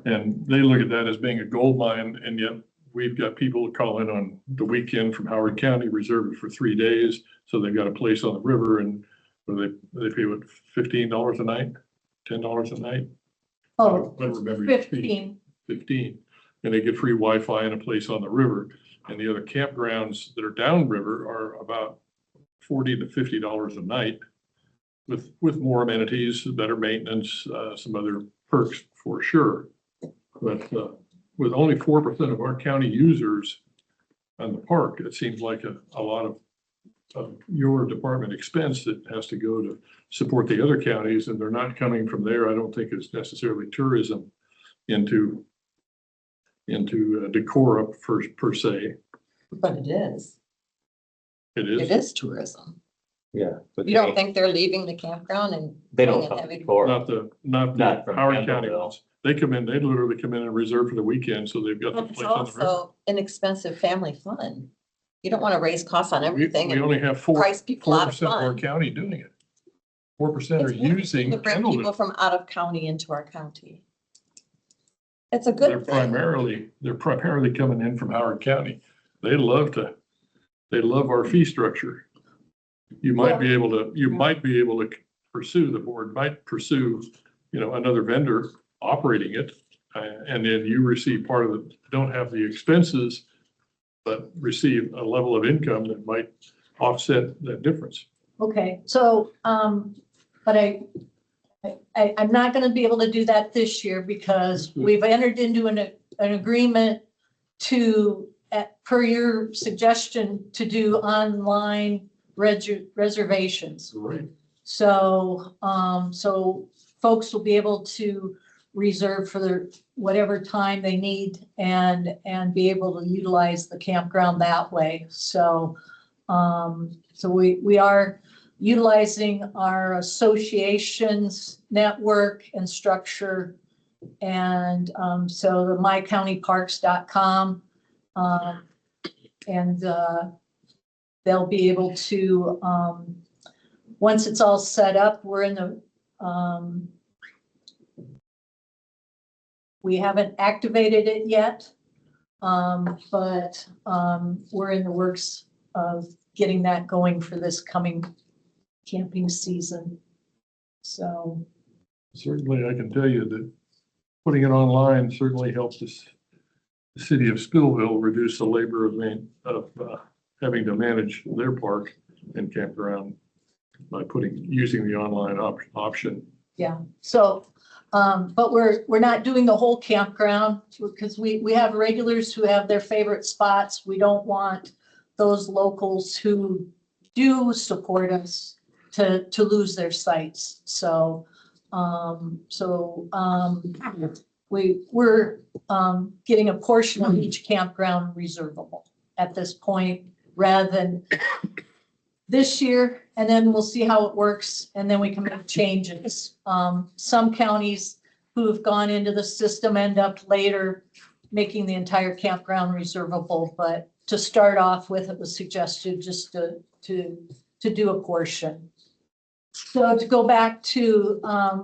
And they look at that as being a gold mine, and yet we've got people call in on the weekend from Howard County, reserve it for 3 days. So they've got a place on the river, and they pay what, $15 a night, $10 a night? Oh, I don't remember. 15. 15, and they get free Wi-Fi and a place on the river. And the other campgrounds that are downriver are about $40 to $50 a night, with more amenities, better maintenance, some other perks for sure. But with only 4% of our county users on the park, it seems like a lot of your department expense that has to go to support the other counties, and they're not coming from there. I don't think it's necessarily tourism into Decorah per se. But it is. It It is. is tourism. Yeah. But You don't think they're leaving the campground and? they don't going come and to having- Decorah. Not the Not from Howard County Kendallville. ones. they come in, they literally come in and reserve for the weekend, so they've got the But it's place on the river. also an expensive family fun. You don't want to raise costs on We everything we and only have price people out of 4% of our fun. county doing it. 4% are It's wonderful using to bring kennel. people from out of county into our county. It's a They're good thing. primarily coming in from Howard County. They love our fee structure. You might be able to pursue, the board might pursue, another vendor operating it. And then you receive part of it, don't have the expenses, but receive a level of income that might offset that difference. Okay, so, but I'm not gonna be able to do that this year because we've entered into an agreement to, per your suggestion, to do online reservations. Right. So, so folks will be able to reserve for their, whatever time they need and be able to utilize the campground that way. So, so we are utilizing our associations network and structure. And, so the mycountyparks.com, and, they'll be able to, once it's all set up, we're in the, we haven't activated it yet, but we're in the works of getting that going for this coming camping season. So. Certainly, I can tell you that putting it online certainly helps us, the city of Spillville, reduce the labor of having to manage their park and campground by using the online option. Yeah, so, but we're not doing the whole campground because we have regulars who have their favorite spots. We don't want those locals who do support us to lose their sites. So, we're getting a portion of each campground reservable at this point, rather than this year, and then we'll see how it works, and then we can make changes. Some counties who have gone into the system end up later making the entire campground reservable, but to start off with, it was suggested just to do a portion. So to go back to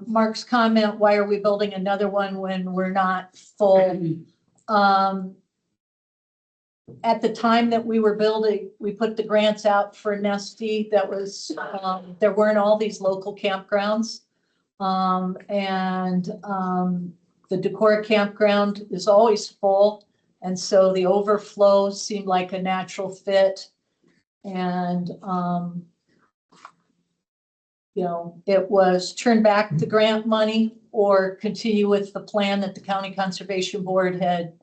Mark's comment, why are we building another one when we're not full? At the time that we were building, we put the grants out for Nesty. That was, there weren't all these local campgrounds. The Decorah campground is always full. And so the overflow seemed like a natural fit. And, it was turn back the grant money or continue with the plan that the County Conservation Board had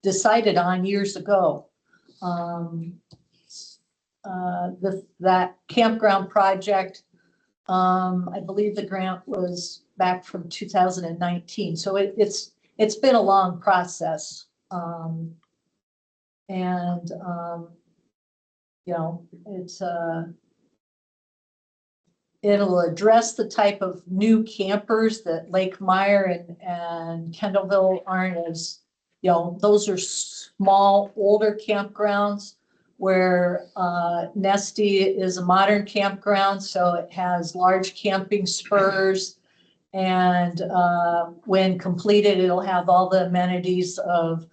decided on years ago. That campground project, I believe the grant was back from 2019. So it's been a long process. It'll address the type of new campers that Lake Meyer and Kendallville aren't as, those are small, older campgrounds where Nesty is a modern campground, so it has large camping spurs. And when completed, it'll have all the amenities of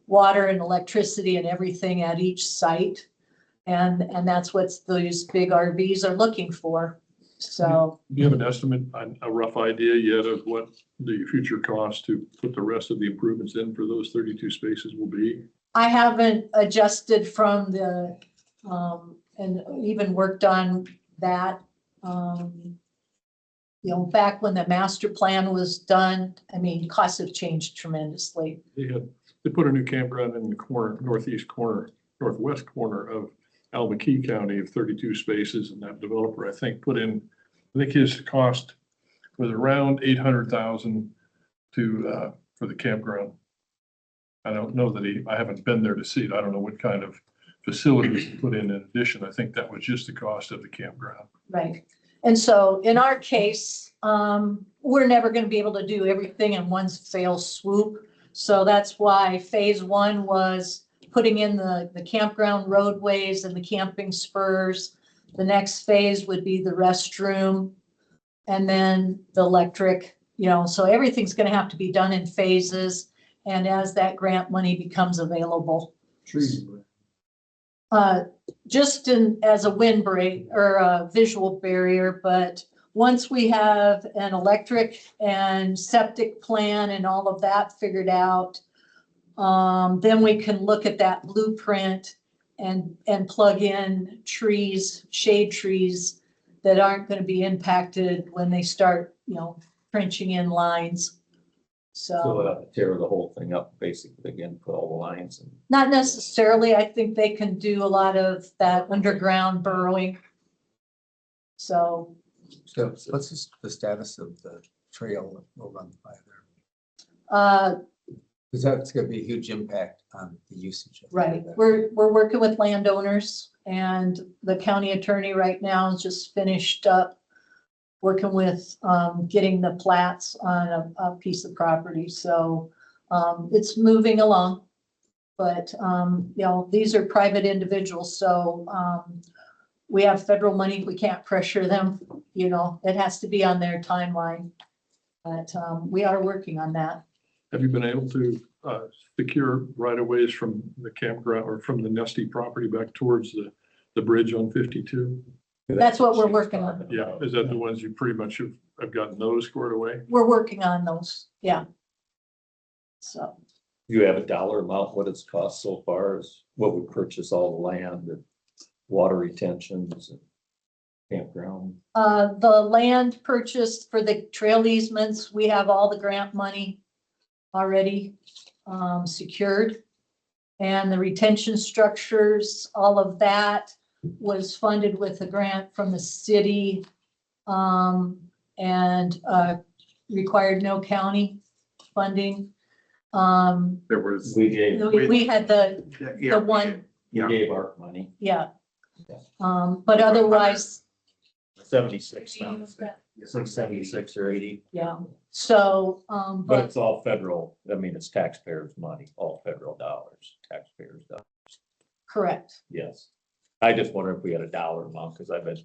water and electricity and everything at each site. And that's what these big RVs are looking for. So. Do you have an estimate, a rough idea yet of what the future cost to put the rest of the improvements in for those 32 spaces will be? I haven't adjusted from the, and even worked on that. Back when the master plan was done, costs have changed tremendously. They put a new campground in the northwest corner of Albuquerque County of 32 spaces, and that developer, I think, his cost was around $800,000 for the campground. I don't know that I haven't been there to see it. I don't know what kind of facilities he put in addition. I think that was just the cost of the campground. Right. And so in our case, we're never going to be able to do everything in one fell swoop. So that's why phase one was putting in the campground roadways and the camping spurs. The next phase would be the restroom and then the electric, so everything's going to have to be done in phases. And as that grant money becomes available. Trees. Just as a windbreak or a visual barrier, but once we have an electric and septic plan and all of that figured out, then we can look at that blueprint and plug in trees, shade trees that aren't going to be impacted when they start, trenching in lines. So we'll have to tear the whole thing up basically again, put all the lines and. Not necessarily. I think they can do a lot of that underground burrowing. So. So what's the status of the trail that will run by there? Because that's going to be a huge impact on the usage. Right. We're working with landowners, and the county attorney right now has just finished up working with getting the plats on a piece of property. So it's moving along. But, these are private individuals. So we have federal money. We can't pressure them. It has to be on their timeline. But we are working on that. Have you been able to secure right of ways from the campground or from the Nesty property back towards the bridge on 52? That's what we're working on. Yeah, is that the ones you pretty much have gotten those squared away? We're working on those. Yeah. So. You have a dollar amount, what it's cost so far is what we purchase all the land and water retentions and campground. The land purchased for the trail easements, we have all the grant money already secured. And the retention structures, all of that was funded with a grant from the city and required no county funding. There was. We had the one, We gave our money, yeah. But otherwise, 76 now, 676 or 80, yeah, so, but but it's all federal. I mean, it's taxpayers' money, all federal dollars, taxpayers' dollars. correct. Yes. I just wonder if we had a dollar amount, because I bet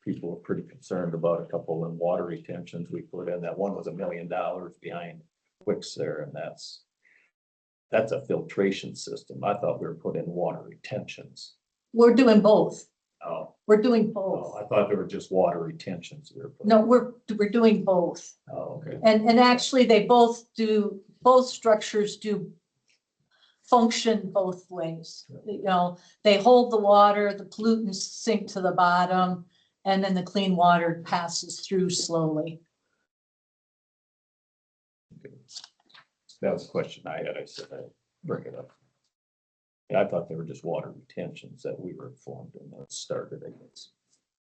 people were pretty concerned about a couple of water retentions we put in. That one was $1 million behind Wicks there, and that's a filtration system. I thought we were putting in water retentions. We're doing both. Oh, We're doing both. I thought they were just water retentions we were putting. No, we're doing both. Oh, okay. And actually, both structures do function both ways. They hold the water, the pollutants sink to the bottom, and then the clean water passes through slowly. That was a question I had. I said I'd bring it up. Yeah, I thought they were just water retentions that we were informed and that started, I guess.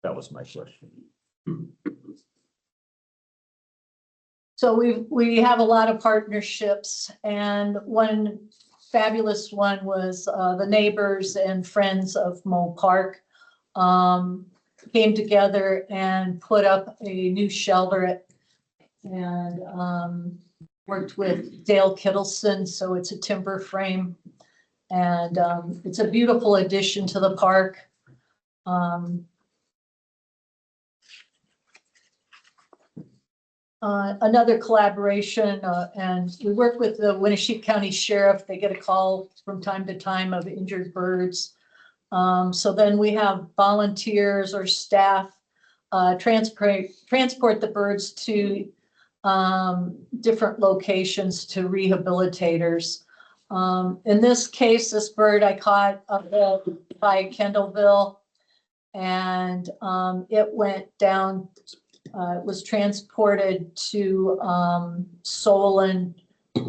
That was my question. So we have a lot of partnerships, and one fabulous one was the neighbors and friends of Mo Park came together and put up a new shelter and worked with Dale Kittleson. So it's a timber frame, and it's a beautiful addition to the park. Another collaboration, and we work with the Winneshiek County Sheriff. They get a call from time to time of injured birds. So then we have volunteers or staff transport the birds to different locations to rehabilitators. In this case, this bird I caught up by Kendallville, and it went down. It was transported to Solon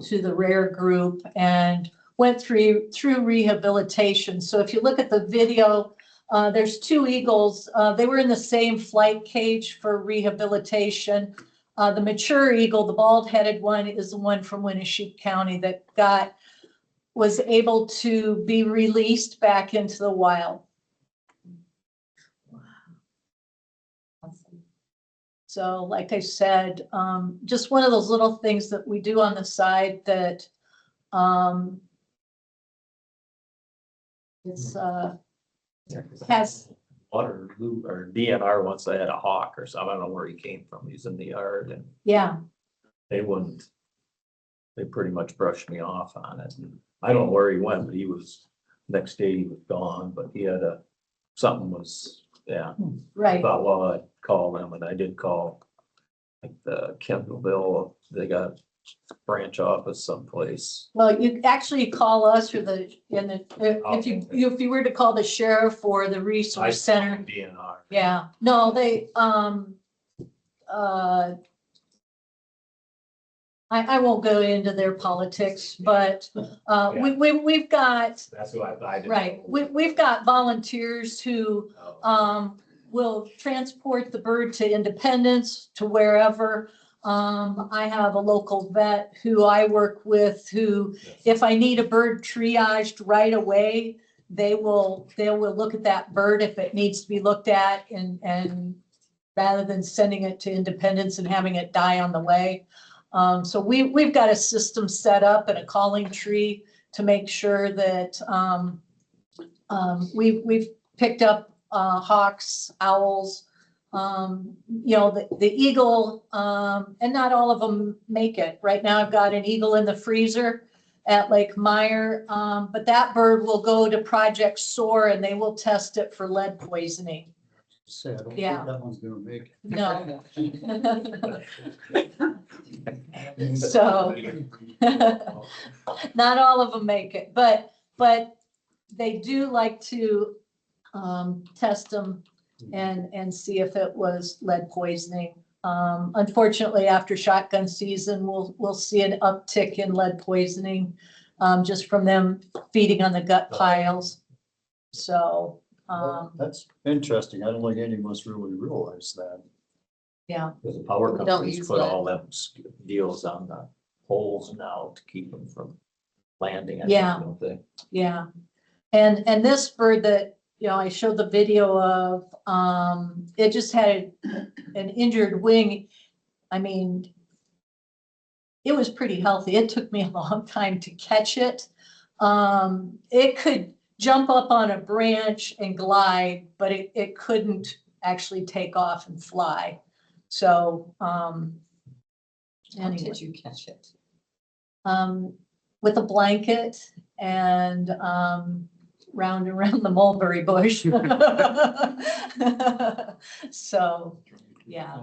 to the rare group and went through rehabilitation. So if you look at the video, there's two eagles. They were in the same flight cage for rehabilitation. The mature eagle, the bald-headed one, is the one from Winneshiek County that was able to be released back into the wild. So like I said, just one of those little things that we do on the side that, it's, has, Waterloo or DNR once they had a hawk or something. I don't know where he came from. He's in the yard and yeah, they wouldn't. They pretty much brushed me off on it. I don't know where he went, but he was, next day he was gone, but he had something was, yeah. I right. thought, well, I'd call them and I did call. Like the Kendallville, they got branch office someplace. Well, you actually call us or if you were to call the sheriff or the resource center. DNR. Yeah, no, they, I won't go into their politics, but, we've got, That's who I did. right, we've got volunteers who, will transport the bird to Independence, to wherever. I have a local vet who I work with who, if I need a bird triaged right away, they will look at that bird if it needs to be looked at and rather than sending it to Independence and having it die on the way. So we've got a system set up and a calling tree to make sure that we've picked up hawks, owls, the eagle, and not all of them make it. Right now I've got an eagle in the freezer at Lake Meyer, but that bird will go to Project SOAR and they will test it for lead poisoning. Say, I don't think Yeah. that one's gonna make it. No. So, not all of them make it, but they do like to test them and see if it was lead poisoning. Unfortunately, after shotgun season, we'll see an uptick in lead poisoning just from them feeding on the gut piles. So, That's interesting. I don't think any of us really realize that. yeah. Because the power We don't companies use put lead. all them deals on the poles now to keep them from landing. I Yeah. don't think. Yeah, and this bird that, I showed the video of, it just had an injured wing. I mean, it was pretty healthy. It took me a long time to catch it. It could jump up on a branch and glide, but it couldn't actually take off and fly. So, How anyway. did you catch it? With a blanket and round and round the mulberry bush. So, yeah.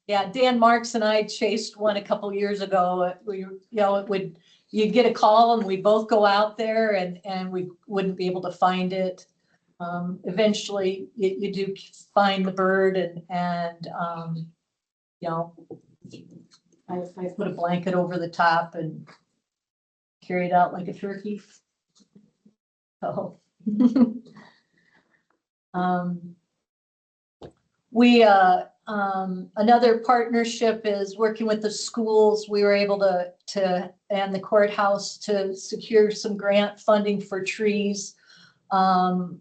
Yeah, Dan Marks and I chased one a couple years ago. You'd get a call and we'd both go out there and we wouldn't be able to find it. Eventually you do find the bird and I put a blanket over the top and carry it out like a turkey. So. Another partnership is working with the schools. We were able to and the courthouse to secure some grant funding for trees. In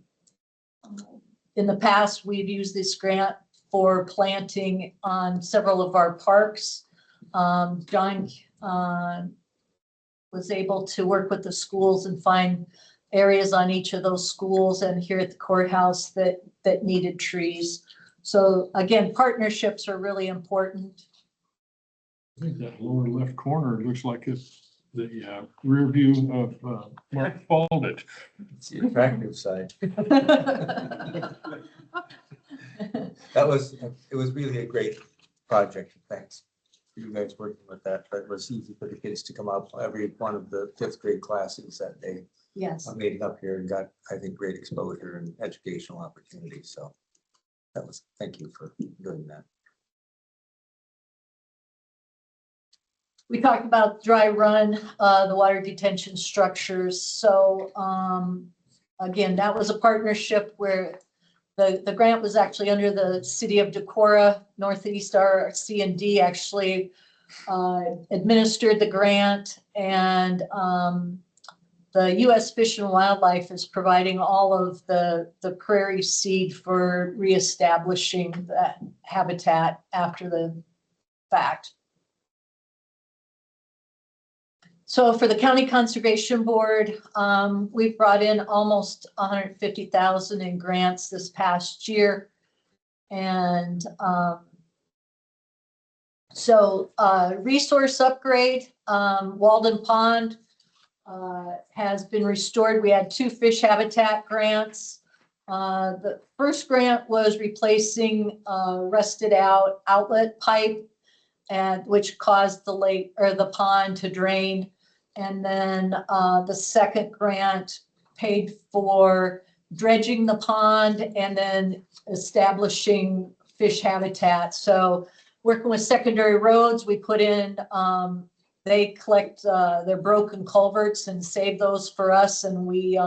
the past, we've used this grant for planting on several of our parks. John was able to work with the schools and find areas on each of those schools and here at the courthouse that needed trees. So again, partnerships are really important. I think that lower left corner looks like it's the rear view of Mark Faldit. It's the attractive side. It was really a great project. Thanks for you guys working with that. But it was easy for the kids to come up. Every one of the 5th grade classes that day Yes. made it up here and got, I think, great exposure and educational opportunities. So thank you for doing that. We talked about dry run, the water detention structures. So again, that was a partnership where the grant was actually under the city of Decorah. Northeast RC&D actually administered the grant, and the US Fish and Wildlife is providing all of the prairie seed for reestablishing that habitat after the fact. So for the County Conservation Board, we've brought in almost 150,000 in grants this past year. And resource upgrade, Walden Pond has been restored. We had 2 fish habitat grants. The first grant was replacing rusted out outlet pipe, and which caused the lake or the pond to drain. And then the second grant paid for dredging the pond and then establishing fish habitat. So working with Secondary Roads, we put in, they collect their broken culverts and save those for us, and we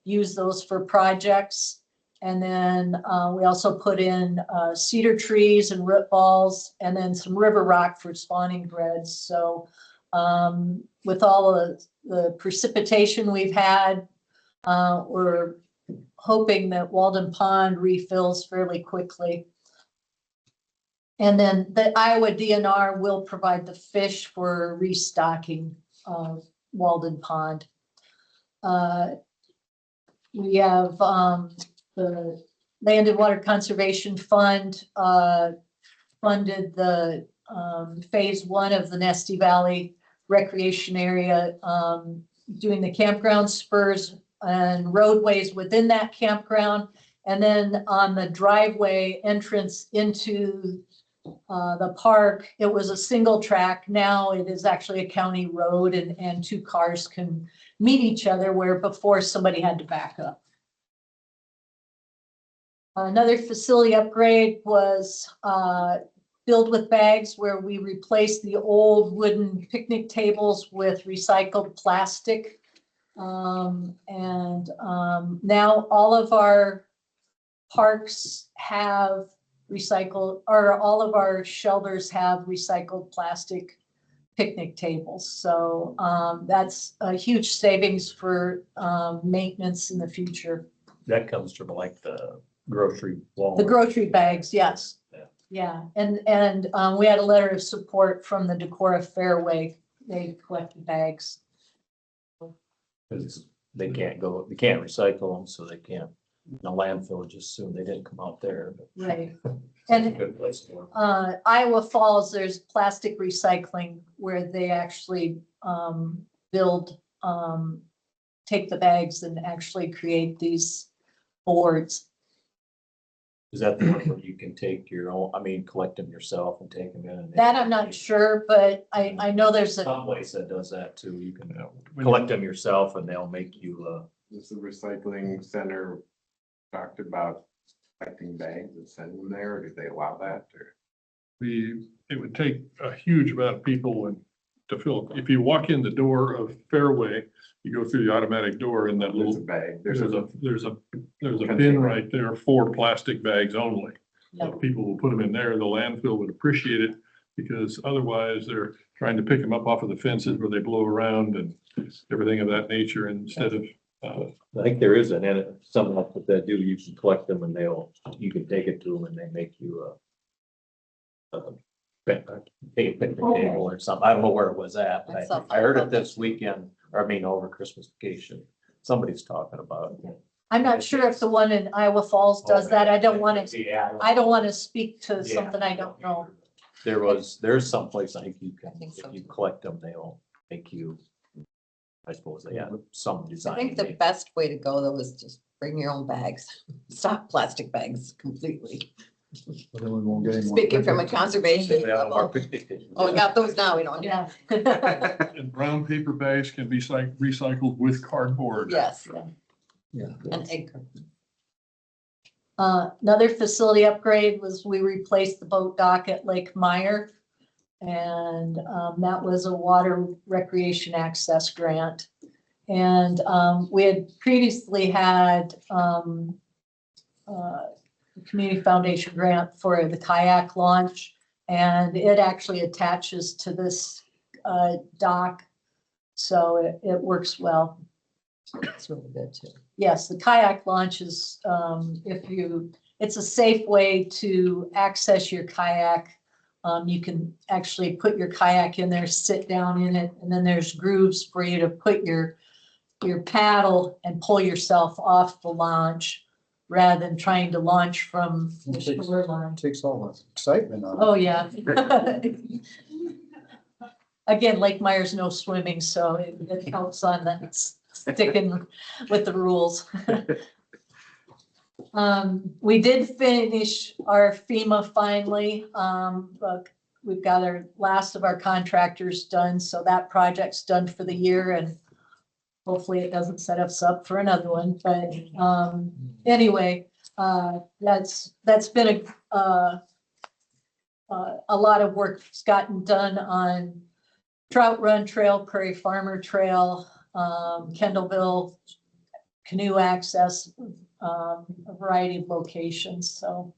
use those for projects. And then we also put in cedar trees and root balls, and then some river rock for spawning beds. So with all of the precipitation we've had, we're hoping that Walden Pond refills fairly quickly. And then the Iowa DNR will provide the fish for restocking of Walden Pond. We have the Land and Water Conservation Fund funded the phase 1 of the Nesty Valley Recreation Area, doing the campground spurs and roadways within that campground. And then on the driveway entrance into the park, it was a single track. Now it is actually a county road, and 2 cars can meet each other, where before somebody had to back up. Another facility upgrade was Build with Bags, where we replaced the old wooden picnic tables with recycled plastic. Now all of our parks have recycled, or all of our shelters have recycled plastic picnic tables. So that's a huge savings for maintenance in the future. That comes from like the grocery. Walmart. The grocery bags, yes. Yeah, and we had a letter of support from the Decorah Fairway. They collected bags. Because they can't recycle them, so they can't, the landfill just assume they didn't come out there. But Right. it's a And good place for them. Iowa Falls, there's plastic recycling where they actually build, take the bags and actually create these boards. Is that the one where you can take your own, collect them yourself and take them in? And That I'm not sure, but I know there's a, some place that does that too. You can collect them yourself and they'll make you, Does the recycling center talked about collecting bags and sending them there, or do they allow that, or? It would take a huge amount of people to fill. If you walk in the door of Fairway, you go through the automatic door, and that There's little a bag. there's a bin right there for plastic bags only. So if people will put them in there, the landfill would appreciate it, because otherwise they're trying to pick them up off of the fences where they blow around and everything of that nature, instead of I think there is something like what they do. You can collect them and you can take it to them and they make you take a picnic table or something. I don't know where it was at, but I heard it this weekend, over Christmas vacation. Somebody's talking about it. I'm not sure if the one in Iowa Falls does that. I don't want to speak to something I don't know. There's some place I think you can, I think so if you too. collect them, they'll make you, I suppose they have some design. I think the best way to go though is just bring your own bags. Stop plastic bags completely. But then we won't get any more Speaking from a picnic. conservation They have our level. picnic tables. Oh, we got those now, we don't. Yeah. and brown paper bags can be recycled with cardboard. Yes, Yeah. an egg. Another facility upgrade was we replaced the boat dock at Lake Meyer. And that was a water recreation access grant. And we had previously had Community Foundation grant for the kayak launch, and it actually attaches to this dock, so it works well. So it's really good too. Yes, the kayak launch is, it's a safe way to access your kayak. You can actually put your kayak in there, sit down in it, and then there's grooves for you to put your paddle and pull yourself off the launch rather than trying to launch from the shoreline. Takes all the excitement out of it. Oh, yeah. Again, Lake Meyer's no swimming, so it helps on that sticking with the rules. We did finish our FEMA finally. But we've got our last of our contractors done, so that project's done for the year, and hopefully it doesn't set us up for another one. But anyway, that's been a lot of work that's gotten done on Trout Run Trail, Prairie Farmer Trail, Kendallville, canoe access, a variety of locations. So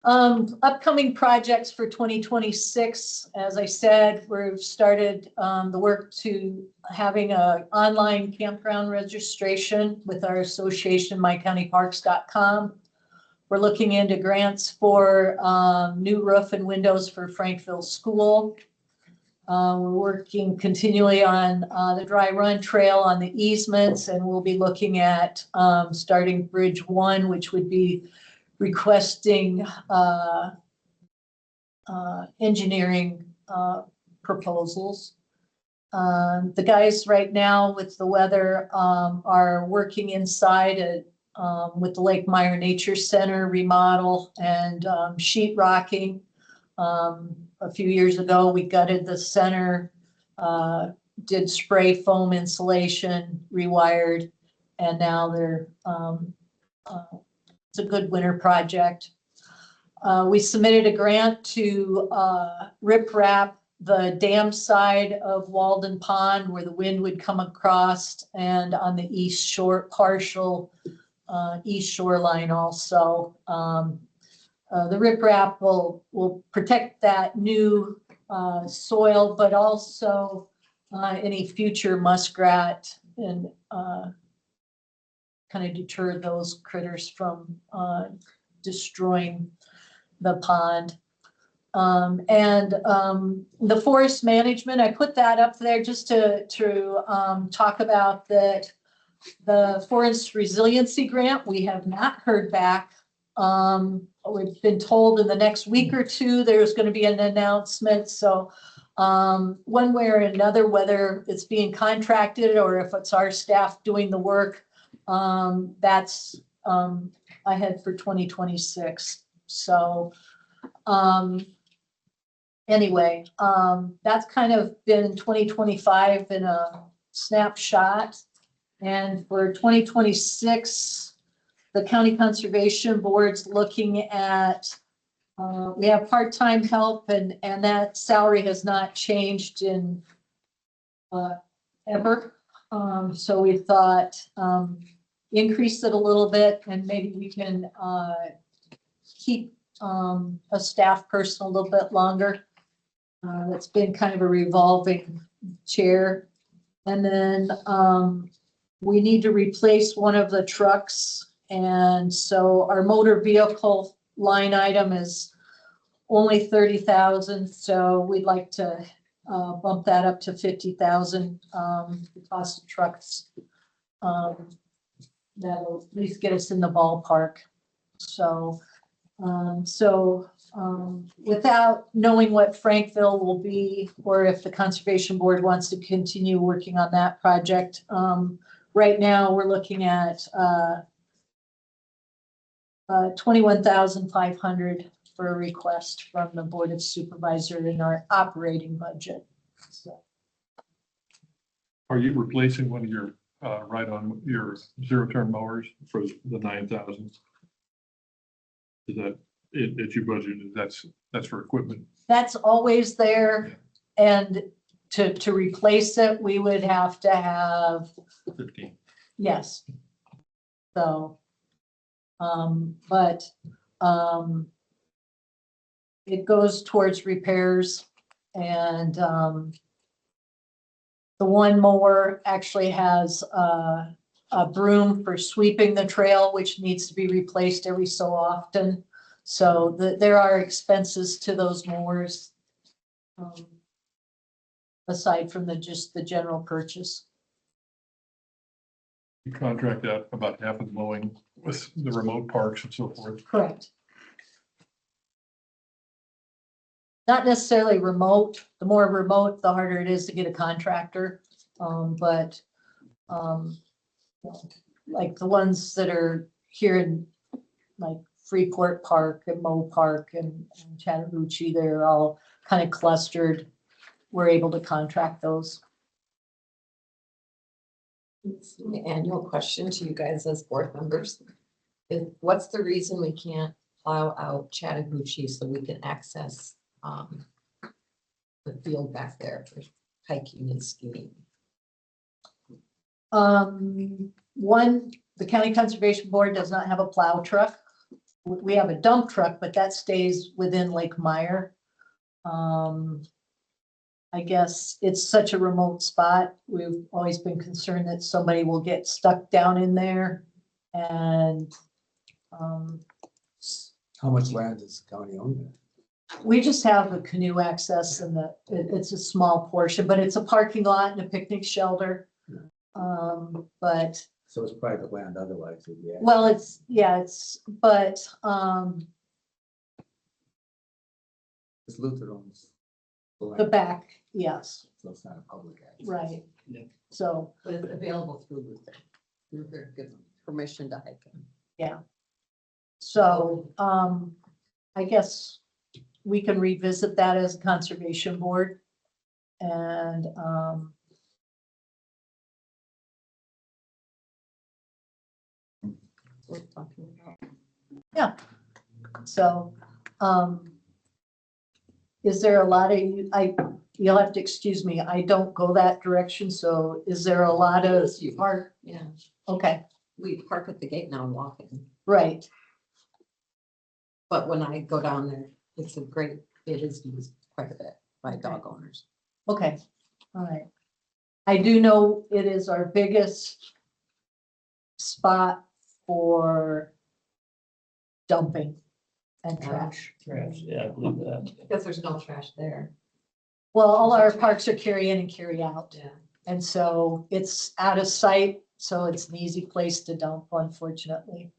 upcoming projects for 2026, as I said, we've started the work to having a online campground registration with our association, mycountyparks.com. We're looking into grants for new roof and windows for Frankville School. We're working continually on the Dry Run Trail on the easements, and we'll be looking at starting Bridge 1, which would be requesting engineering proposals. The guys right now with the weather are working inside at, with the Lake Meyer Nature Center remodel and sheet rocking. A few years ago, we gutted the center, did spray foam insulation, rewired, and now they're, it's a good winter project. We submitted a grant to rip wrap the dam side of Walden Pond where the wind would come across, and on the east shore, partial east shoreline also. The riprap will protect that new soil, but also any future muskrat and kind of deter those critters from destroying the pond. The forest management, I put that up there just to talk about that. The Forest Resiliency Grant, we have not heard back. We've been told in the next week or two, there's going to be an announcement. So one way or another, whether it's being contracted or if it's our staff doing the work, that's ahead for 2026. So anyway, that's kind of been 2025 in a snapshot. And for 2026, the County Conservation Board's looking at, we have part-time help, and that salary has not changed in ever. So we thought increase it a little bit, and maybe we can keep a staff person a little bit longer. That's been kind of a revolving chair. And then we need to replace one of the trucks. And so our motor vehicle line item is only 30,000. So we'd like to bump that up to 50,000. The cost of trucks, that'll at least get us in the ballpark. So, without knowing what Frankville will be, or if the Conservation Board wants to continue working on that project, right now we're looking at 21,500 for a request from the Board of Supervisors in our operating budget. So. Are you replacing one of your right on your zero-turn mowers for the 9,000? Is that it you budgeted? That's for equipment? That's always there, and to replace it, we would have to have 15. Yes. So, it goes towards repairs, and The one mower actually has a broom for sweeping the trail, which needs to be replaced every so often. So there are expenses to those mowers. Aside from just the general purchase. You contract out about half of the mowing with the remote parks and so forth. Correct. Not necessarily remote. The more remote, the harder it is to get a contractor. But like the ones that are here in like Freeport Park and Moe Park and Chattahoochee, they're all kind of clustered. We're able to contract those. The annual question to you guys as board members is, what's the reason we can't plow out Chattahoochee so we can access the field back there for hiking and skiing? One, the County Conservation Board does not have a plow truck. We have a dump truck, but that stays within Lake Meyer. I guess it's such a remote spot. We've always been concerned that somebody will get stuck down in there and How much land does the county own there? we just have the canoe access and it's a small portion, but it's a parking lot and a picnic shelter. But So it's private land otherwise, yeah. well, but It's Luther owns the the land, back, yes, so it's not a public access. right. So, But it's available through Luther. Luther gives permission to hike in. yeah. So, I guess we can revisit that as a conservation board. And, We're talking about. yeah. So, is there a lot of, you'll have to excuse me, I don't go that direction, so is there a lot of, You park, yeah. okay, We park at the gate now and walk in. right, But when I go down there, it is used quite a bit by dog owners. okay, all right. I do know it is our biggest spot for dumping and trash. Trash, yeah, I believe that. Because there's no trash there. Well, all our parks are carry in and carry out. Yeah. And so it's out of sight, so it's an easy place to dump, unfortunately.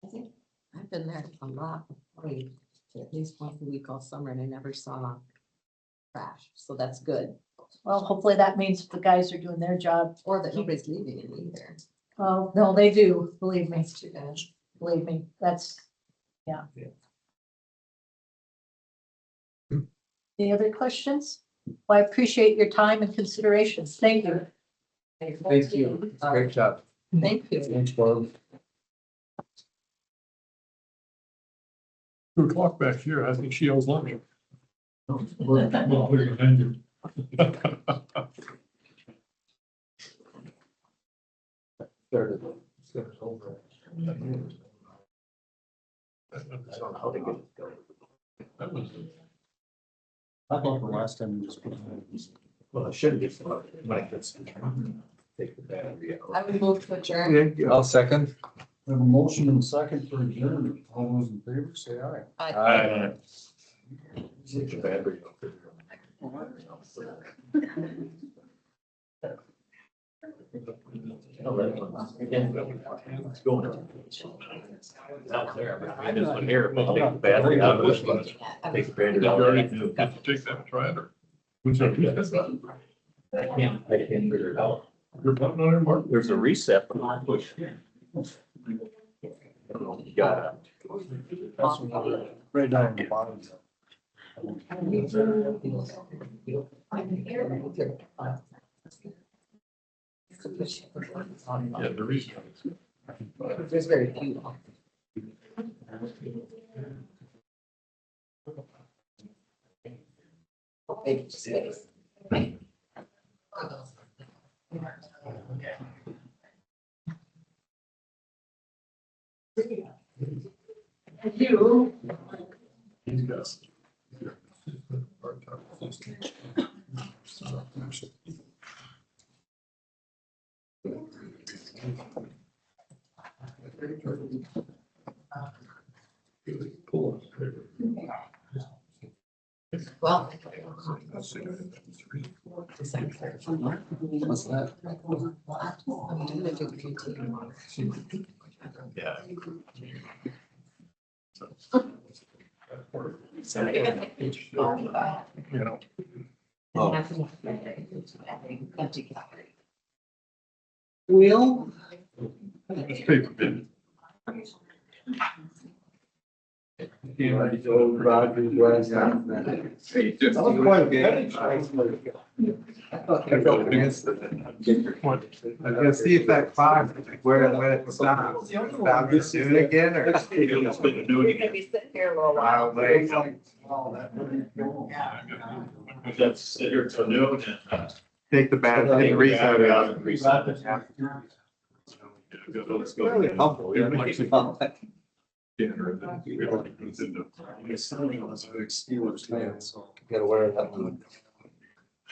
I think I've been there a lot, probably at least once a week all summer, and I never saw trash, so that's good. Well, hopefully that means the guys are doing their job. Or that nobody's leaving it either. Oh, no, they do, believe me, That's too bad. believe me, that's, yeah. Any other questions? Well, I appreciate your time and considerations. Thank you. Thank you. Great job. Thank you. Thanks, Barb. 2 o'clock back here, I think she owes lunch. That was I thought the last time we was. Well, it should be. When it gets. Take the battery out. I would move to adjourn. I'll second. We have a motion and a second for adjournment. All those in favor, say aye. Aye. Take the battery out. It's going. Out there, but this one here, we'll take the battery out of this one. Take the battery out. Take that and try it, or? I can't figure it out. You're putting on there, Mark? There's a reset, but I push. I don't know, you gotta. Right down the bottom. Yeah, the reason. There's very few. Big space. He's got. Well. What's that? Yeah. You know, Will? it's paper bin. That was quite a bit. What? I was gonna see if that clock, where it stops. Stop this soon again, or? You're gonna be sitting here a little while. Wildly. That's here till noon and. Take the bad, take the reset. Yeah. Let's go. Really humble, yeah, much about that. Steelers fans, so. Gotta wear that one.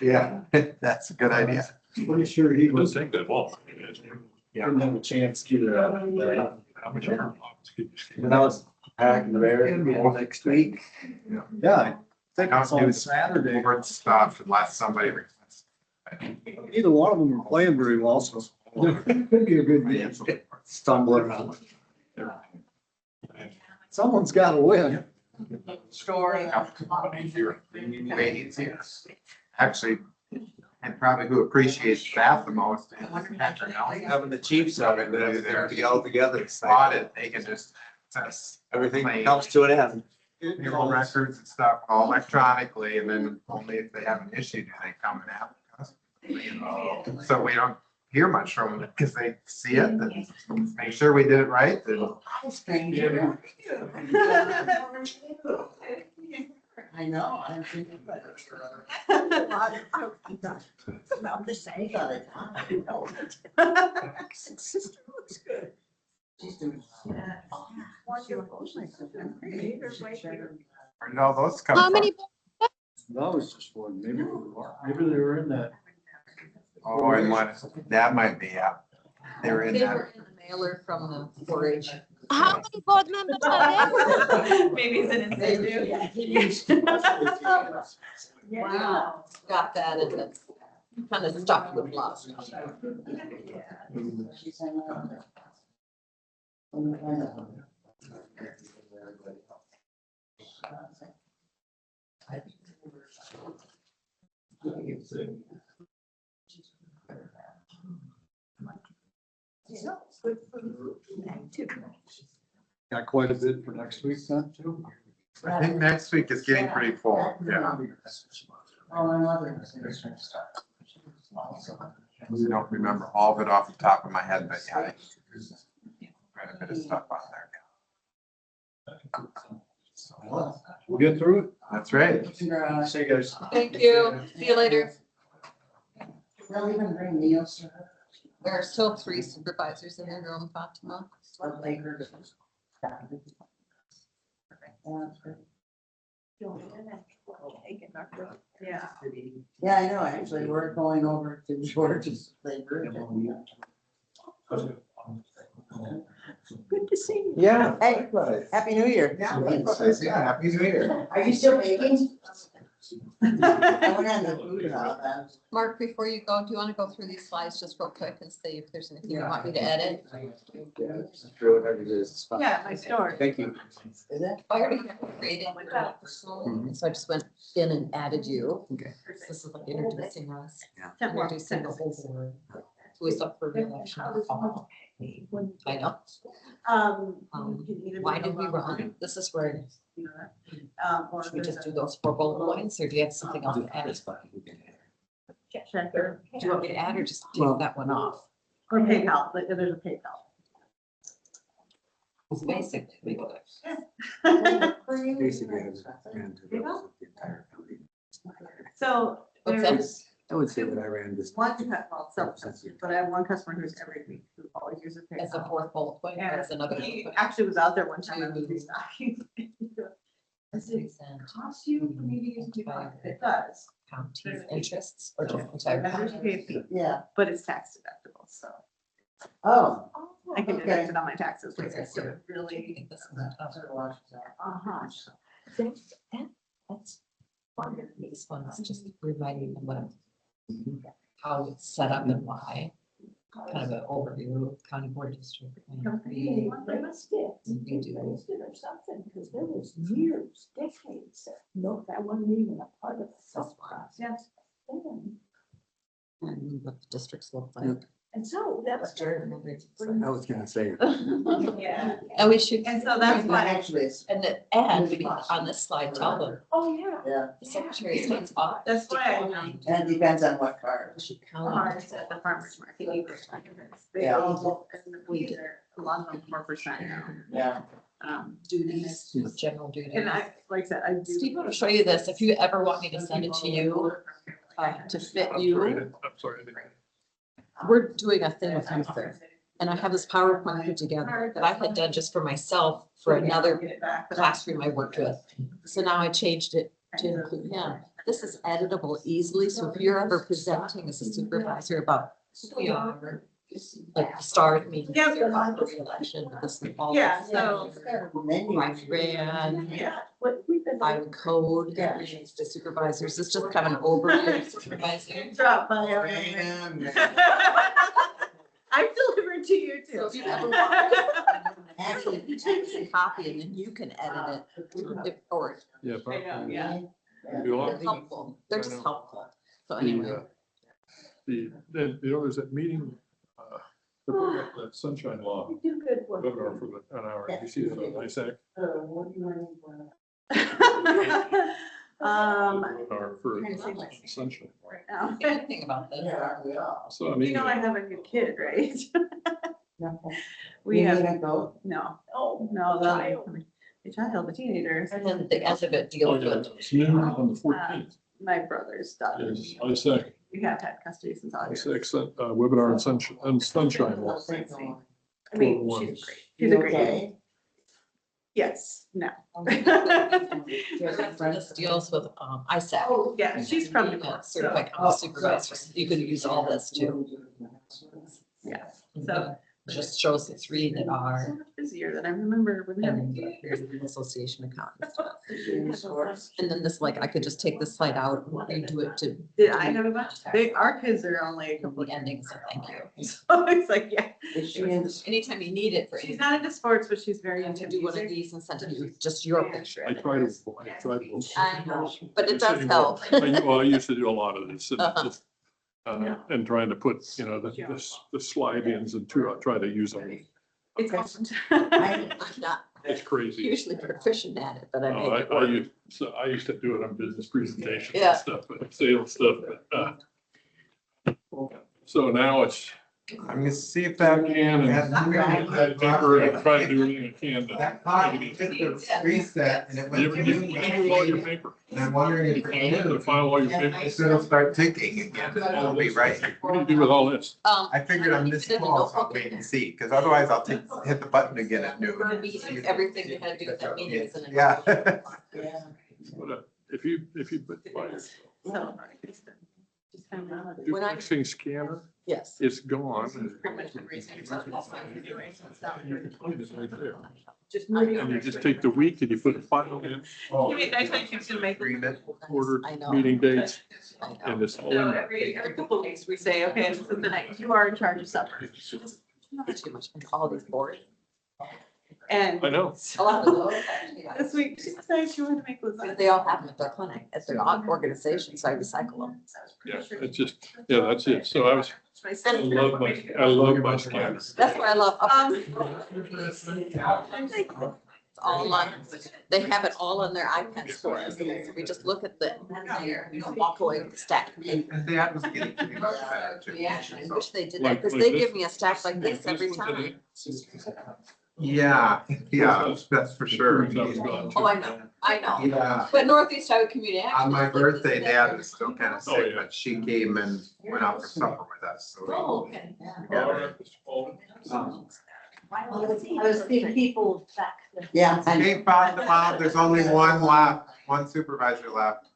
Yeah, that's a good idea. Pretty sure he Let's was, take that ball. didn't have a chance to get How much? are- when I was packing there next week. Yeah, I think it's on Saturday. Board stuff unless somebody requests. Either one of them were playing very well, so. Could be a good game. Stumbling around. Someone's gotta win. Story. Actually, and probably who appreciates that the most. Having the Chiefs out of it, they're all together. Audit, they can just access Everything Play. comes to an end. payroll records and stuff all electronically, and then only if they have an issue do they come and ask us. So we don't hear much from them because they see it and make sure we did it right. And I know. I'm the same. Sister looks good. She's doing. where did all those come from? That was just one, maybe they were in that. Oh, and what, that might be, yeah. They were in They that. were in the mailer from the 4-H. How many board members are there? Maybe it's an incentive. Wow. Got that and it's kind of stuck with lost. Got quite a bit for next week, then, too. I think next week is getting pretty full, yeah. I don't remember all of it off the top of my head, but yeah. Quite a bit of stuff on there. We'll get through it. That's right. See you guys. Thank you. See you later. They'll even bring meals. There are still 3 supervisors in the room, Fatima. Yeah. Yeah, I know, actually, we're going over to George's labor. Good to see you. Yeah. Hey, Happy New Year. Yeah, happy New Year. Are you still baking? I went on the food about that. Mark, before you go, do you want to go through these slides just real quick and see if there's anything you want me to edit? Yeah, my story. Thank you. Is it? I already have it created. So I just went in and added you. Okay. This is like introducing us, Step one. introducing the whole board. Who is up for reelection? I know. Why did we run? This is where, should we just do those 4 bullet points or do you have something else to add? Do you want me to add or just take that one off? Or PayPal, like there's a PayPal. It's basic. We go Basically, I was ran to the entire county. So What's there's I would say that I ran this. one, well, several customers, but I have one customer who's every week who always uses PayPal. As a 4th bullet point, And that's another. he actually was out there one time. I was restocking. Cost you for me to use the card? It does. County's interests or just entire county? Yeah. But it's tax deductible, so Oh. I can Okay. deduct it on my taxes later, so it I really. think this is a tough one. Uh-huh. That's one of these ones, just reminding them what, how it's set up and why. Kind of an overview of county board district. and we- They must get. we do. Or something, because there was years, decades, no, that wasn't even a part of the sub process. And what the districts look like. And so that's. I was gonna say. Yeah. And we should. And so that's why. Actually, it's. And on this slide, tell them, Oh, yeah. Yeah. the Secretary of State's office. That's why And it depends on what card. Should count. Ours at the farmer's market. They Yeah. all, and we are, a lot of them 4% now. Yeah. Duties, general duties. And I, like I said, I do. Steve, I want to show you this. If you ever want me to send it to you, to fit you, I'm sorry. I didn't- we're doing a thing with Luther. And I have this PowerPoint put together that I had done just for myself for another classroom I worked with. So now I changed it to include him. This is editable easily, so if you're ever presenting as a supervisor about who we are, like the start meeting, Yeah. election, this is all. Yeah, so. I ran, Yeah. I would code, the supervisors, it's just kind of an overview of supervising. Drop by everything. I've delivered to you too. So if you ever want, actually, you take a copy and then you can edit it, or Yeah. I know, yeah. You they're know, helpful, they're just helpful. So The, anyway, there's that meeting, that sunshine law, You do good work. webinar for an hour. You see that on ISAC? What do you want? Webinar for sunshine. Right now. anything about this. So I mean. You know, I have a new kid, right? Nothing. We You have, need a goat? no, no, the child, the teenager, And then the end of it deals with, It's noon on the 14th. my brother's daughter. Is ISAC, We have had custody since August. ISAC, webinar and sunshine law. I mean, she's great. She's a great. Yes, no. this deals with, ISAC. Oh, yeah, she's from Being the a certified county supervisor, so you can use all this too. Yeah, so. Just shows the three that are, So much busier than I remember when and having. here's the association account. And then this, like, I could just take this slide out and redo it to Did I have a bunch? Our kids are only a couple. the ending, so thank you. So it's like, yeah. Is she in? Anytime you need it for She's anything, not into sports, but she's very to into do one of music. these and send it to you, just your picture. I of it. try to. I know, but it does help. Well, I used to do a lot of this and Uh-huh. just, and trying to put, the slide ins and try to use them. It's awesome. I'm not It's crazy. usually proficient at it, but I Oh, make it work. I used to do it on business presentations Yeah. and stuff, but sales stuff, but, so now it's. I'm gonna see if that. I try to do everything I can to. That pot, you hit the reset and it went. You do all your paper? And I'm wondering if You gotta file all your paper? it'll start ticking again, it'll be right. What do you do with all this? I figured I'm this close, I'll wait and see, because otherwise I'll hit the button again at noon. Everything you had to do with that meeting is in it. Yeah. But, if you buy So. Just kind of. When I- your scanner, Yes. it's gone. Pretty much everything. So that's what I'm doing, so it's not- It's right there. Just moving. And you just take the week and you put a file in, Next time she's gonna make. order, I know. meeting dates, I know. and it's all So in there. every couple of weeks, we say, okay, this is the night, you are in charge of supper. Not too much, and all these boards. And I know. A lot of those. this week, she decided she wanted to make lasagna. They all have them at their clinic, at their organization, so I recycle them. Yeah, it's just, yeah, that's it. So I was, My I son- love my scanners. That's what I love. Thank you. It's all on, they have it all on their iPads for us. So we just look at the, walk away with the stack. And that was getting to be much better too. I wish they did that, because they give me a stack like this every time. Yeah, that's for sure. Oh, I know. Yeah. But Northeast Iowa Community Action. On my birthday, Dad was still kind of Oh, sick, yeah. but she came and went out for supper with us, so. Oh, okay. we got her. I was seeing people back Yeah. I know. Kate found them out. There's only one left, one supervisor left.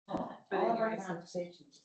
All of our conversations.